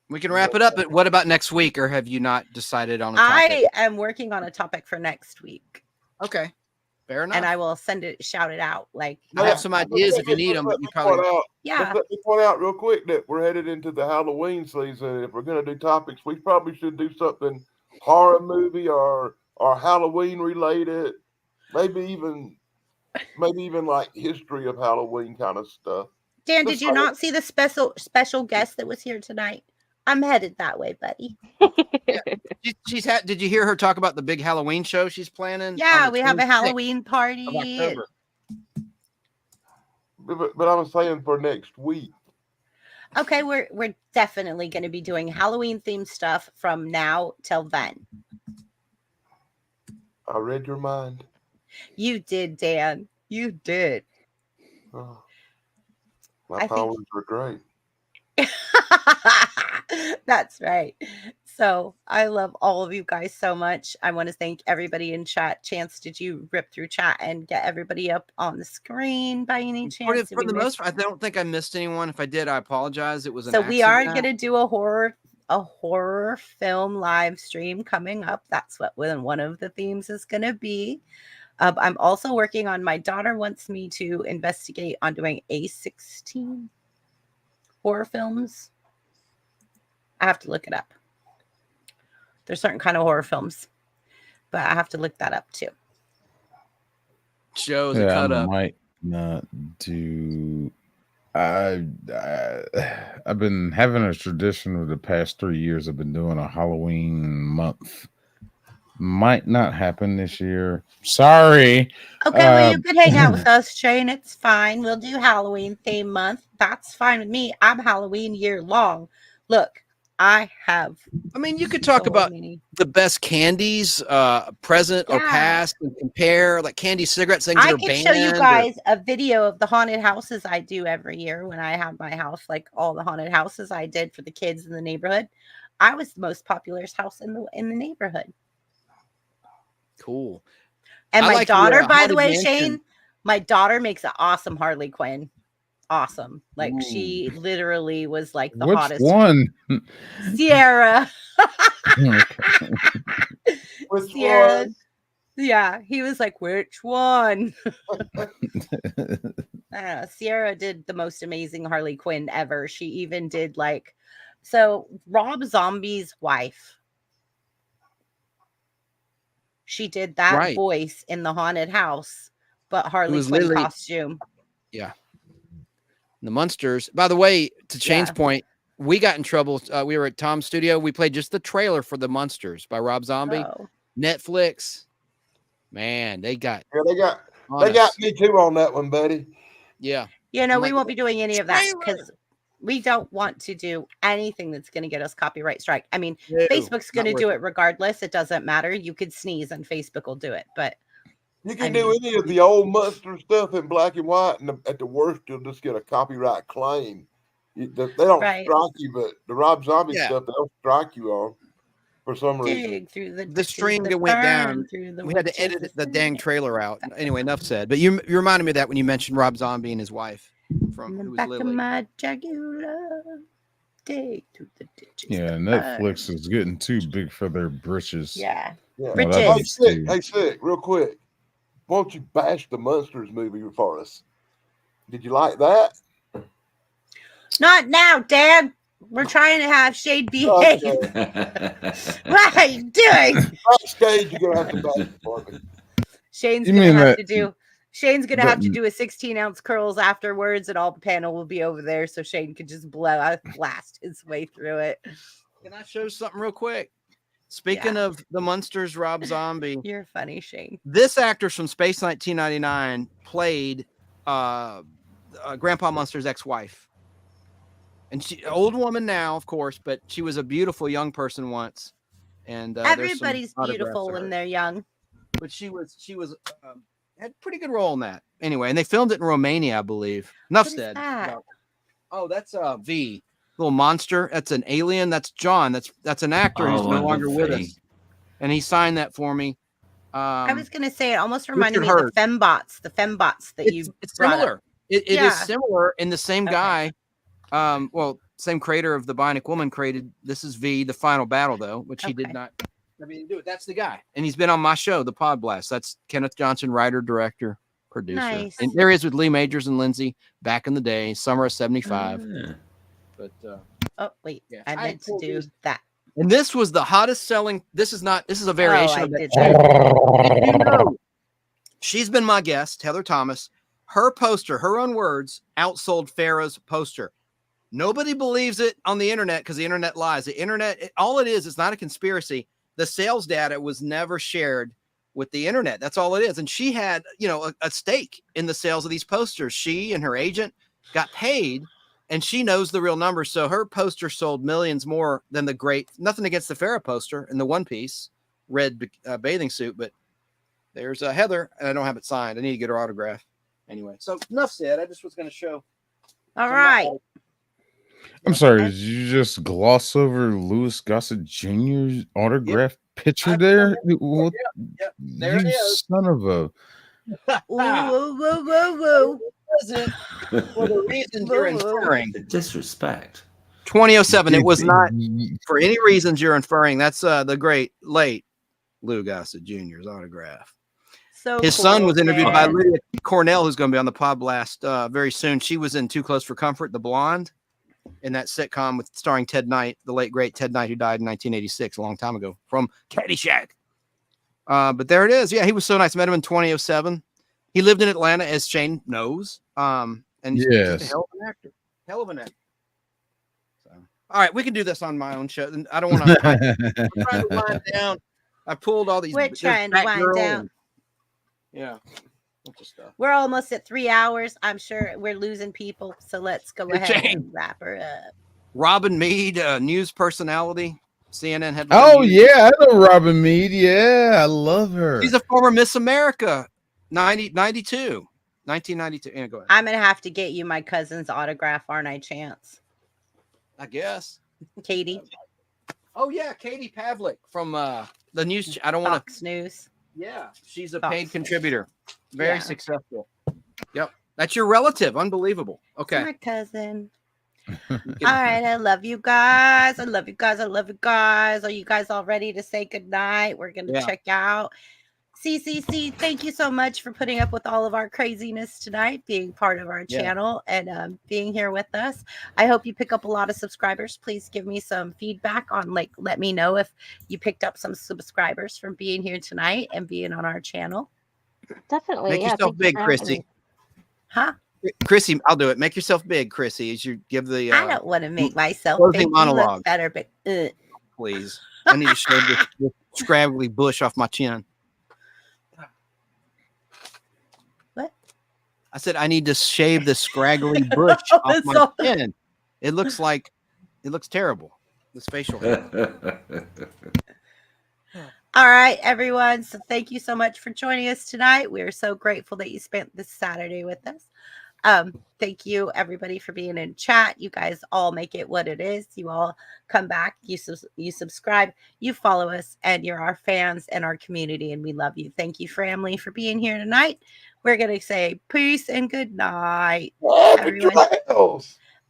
We can wrap it up, but what about next week? Or have you not decided on a topic? I am working on a topic for next week. Okay. Fair enough. And I will shout it out. Like, I have some ideas if you need them, but you probably yeah. Let me point out real quick that we're headed into the Halloween season. If we're going to do topics, we probably should do something horror movie or Halloween related. Maybe even like history of Halloween kind of stuff. Dan, did you not see the special guest that was here tonight? I'm headed that way, buddy. she's had. Did you hear her talk about the big Halloween show she's planning? Yeah, on the we have a 26th Halloween of party. October? But I was saying for next week. Okay, we're definitely going to be doing Halloween themed stuff from now till then. I read your mind. You did, Dan. You did. Oh, I my powers are great. That's right. So I love all of you guys so much. I want to thank everybody in chat. Chance, did you rip through chat and get everybody up on the screen by any chance? For the most part, I don't think I missed anyone. If I did, I apologize. It was an So we are accident. going to do a horror film live stream coming up. That's what one of the themes is going to be. I'm also working on, my daughter wants me to investigate on doing A16 horror films. I have to look it up. There's certain kind of horror films, but I have to look that up too. Shows a Yeah, cut I up. might not do I've been having a tradition for the past 3 years. I've been doing a Halloween month. Might not happen this year. Sorry. Okay, well, you could hang out with us, Shane. It's fine. We'll do Halloween theme month. That's fine with me. I'm Halloween year long. Look, I mean, you could talk so about many. the best candies, present or Yeah. past, and compare like candy cigarettes, things that I are could banned. show you or- guys a video of the haunted houses I do every year when I have my house, like all the haunted houses I did for the kids in the neighborhood. I was the most popular house in the neighborhood. Cool. And I my like the, daughter, by the Haunted way, Mansion. Shane, my daughter makes an awesome Harley Quinn. Awesome. Like she Ooh. literally was like the Which hottest. one? Sierra. Which Sierra. one? Yeah, he was like, which one? I don't know. Sierra did the most amazing Harley Quinn ever. She even did like, so Rob Zombie's wife. She did that Right. voice in the haunted house, but Harley was Quinn literally- costume. Yeah. The Munsters. By the way, to Shane's Yeah. point, we got in trouble. We were at Tom's studio. We played just the trailer for The Munsters by Rob Zombie. Oh. Netflix. Man, they got Yeah, they got honest. me too on that one, buddy. Yeah. You know, I'm we like, won't be doing any of that trailer. because we don't want to do anything that's going to get us copyright strike. I mean, No, Facebook's going not to worth do it. it regardless. It doesn't matter. You could sneeze and Facebook will do it. But You can I do mean- any of the old Munster stuff in black and white, and at the worst, you'll just get a copyright claim. They don't Right. strike you, but the Rob Zombie Yeah. stuff they'll strike you on for some reason. dig through the The stream that went down. We had to edit the dang trailer out. Anyway, enough said. But you reminded me of that when you mentioned Rob Zombie and his wife from In the who was back of Lily. my Jaguar, dig through the ditches. Yeah, that burn. Netflix is getting too big for their britches. Yeah. Yeah. Bridges. Hey, sick, real quick. Why don't you bash the Munsters movie for us? Did you like that? Not now, Dad. We're trying to have Shade behave. What are you doing? Backstage, you're gonna have to bash it for me. Shane's You gonna mean have that- to do. Shane's gonna have to that- do a 16-ounce curls afterwards, and all the panel will be over there, so Shane can just blast his way through it. Can I show something real quick? Speaking of the Munsters, Rob Zombie. You're funny, Shane. This actress from Space 1999 played Grandpa Munster's ex-wife. And she, old woman now, of course, but she was a beautiful young person once. And there's some Everybody's autographs beautiful of when her. they're young. But she was had a pretty good role in that. Anyway, and they filmed it in Romania, I believe. Enough What is said. that? Oh, that's V. Little monster. That's an alien. That's John. That's an actor who's Oh, no I longer love with V. us. And he signed that for me. I was gonna say it almost reminded Richard me of the fembots that you it's brought similar. up. It Yeah. is similar in the same guy. Well, same creator of the Bionic Woman created. This is V, the final battle, though, which he did not. I mean, do it. That's the guy, and he's been on my show, the Podblast. That's Kenneth Johnson, writer, director, producer. Nice. And there he is with Lee Majors and Lindsay back in the day, summer of '75. Yeah. But Oh wait, Yeah, I I meant to pulled do these- that. and this was the hottest selling. This is a variation I of that. did chick. that. Did you know she's been my guest, Heather Thomas. Her poster, her own words, outsold Farrah's poster. Nobody believes it on the internet because the internet lies. The internet, all it is, it's not a conspiracy. The sales data was never shared with the internet. That's all it is. And she had, a stake in the sales of these posters. She and her agent got paid, and she knows the real numbers. So her poster sold millions more than the great. Nothing against the Farrah poster and the one piece red bathing suit, but there's Heather, and I don't have it signed. I need to get her autograph. Anyway, so enough said. I just was going to show. All right. I'm sorry, did you just gloss over Louis Gossett Jr.'s autograph picture there? What, Yep, there it you is. son of a... Whoa, whoa, whoa, whoa. Wasn't for the reasons you're inferring. Disrespect. 2007. It was not for any reasons you're inferring. That's the great late Lou Gossett Jr.'s autograph. So His son was interviewed by man. Lydia Cornell, who's going to be on the Podblast very soon. She was in Too Close for Comfort, the blonde, in that sitcom with starring Ted Knight, the late great Ted Knight, who died in 1986, a long time ago, from Caddyshack. But there it is. Yeah, he was so nice. Met him in 2007. He lived in Atlanta, as Shane knows. and he's just Yes. a hell of an actor. Hell of an actor. So, all right, we can do this on my own show. And I don't want to. I'm trying to wind down. I pulled all these. We're there's trying to wind Batgirl down. and- yeah, bunch of stuff. We're almost at 3 hours. I'm sure we're losing people. So let's go Good ahead change. and wrap her up. Robin Mead, news personality, CNN headline. Oh news. yeah, I know Robin Mead. Yeah, I love her. She's a former Miss America, 1992. Yeah, go ahead. I'm going to have to get you my cousin's autograph, aren't I, Chance? I guess. Katie. Oh yeah, Katie Pavlik from the news. I don't want to. Fox News. Yeah, she's a Fox paid News. contributor. Very Yeah. successful. Yep, that's your relative. Unbelievable. Okay. My cousin. All right, I love you guys. I love you guys. I love you guys. Are you guys all ready to say goodnight? We're going to Yeah. check out. CCC, thank you so much for putting up with all of our craziness tonight, being part of our Yeah. channel and being here with us. I hope you pick up a lot of subscribers. Please give me some feedback on, like, let me know if you picked up some subscribers from being here tonight and being on our channel. Definitely. Make Yeah, yourself thank you big, for having Chrissy. me. Huh? Chrissy, I'll do it. Make yourself big, Chrissy, as you give the I don't want to make myself closing big. You monologue. look better, but please. I need to shave this scraggly bush off my chin. What? I said I need to shave the scraggly bush off my So- chin. It looks terrible. This facial hair. All right, everyone. So thank you so much for joining us tonight. We are so grateful that you spent this Saturday with us. Thank you, everybody, for being in chat. You guys all make it what it is. You all come back, you subscribe, you follow us, and you're our fans and our community, and we love you. Thank you, family, for being here tonight. We're going to say peace and good night. Everyone,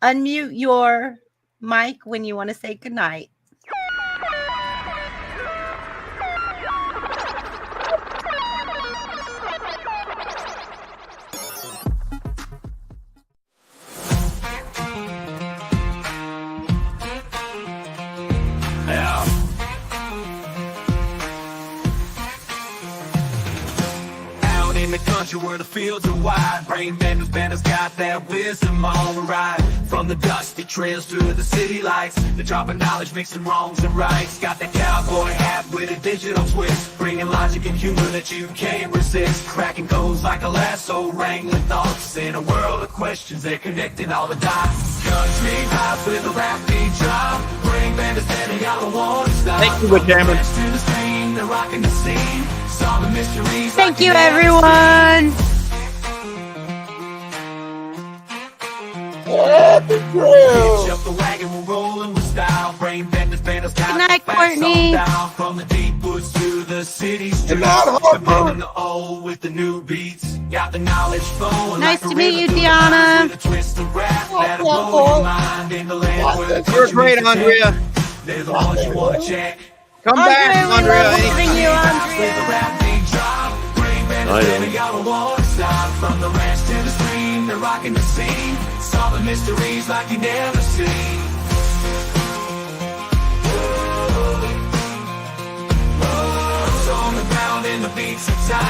unmute your mic when you want to say good night. Out in the country where the fields are wide, brain benders got that wisdom on the ride. From the dusty trails to the city lights, the drop of knowledge mixing wrongs and rights. Got that cowboy hat with a digital twist, bringing logic and humor that you can't resist. Cracking codes like a lasso, wrangling thoughts in a world of questions. They're connecting all the dots. Country house with a rap beat drop, brain benders and y'all want to stop. Thank you for jamming. To the screen, they're rocking the scene, solving mysteries. Thank you, everyone. Hitch up the wagon, we're rolling with style. Brain benders, got Good night, the facts Courtney. on down. From the deep woods to the city streets, blending the old with the new beats. Got the knowledge flowing. Nice like a to meet river you, through the Deanna. vines with a twist of rap that'll blow your mind in the land where the You're country great, meets the Andrea. tech. They're the ones you wanna check. Come back, we Andrea. love anytime. having you, With the Andrea. rap beat drop, brain benders, baby, y'all won't stop. From the ranch to the stream, they're rocking the scene, solving mysteries like you never seen. Whoa, on the ground in the beats of time.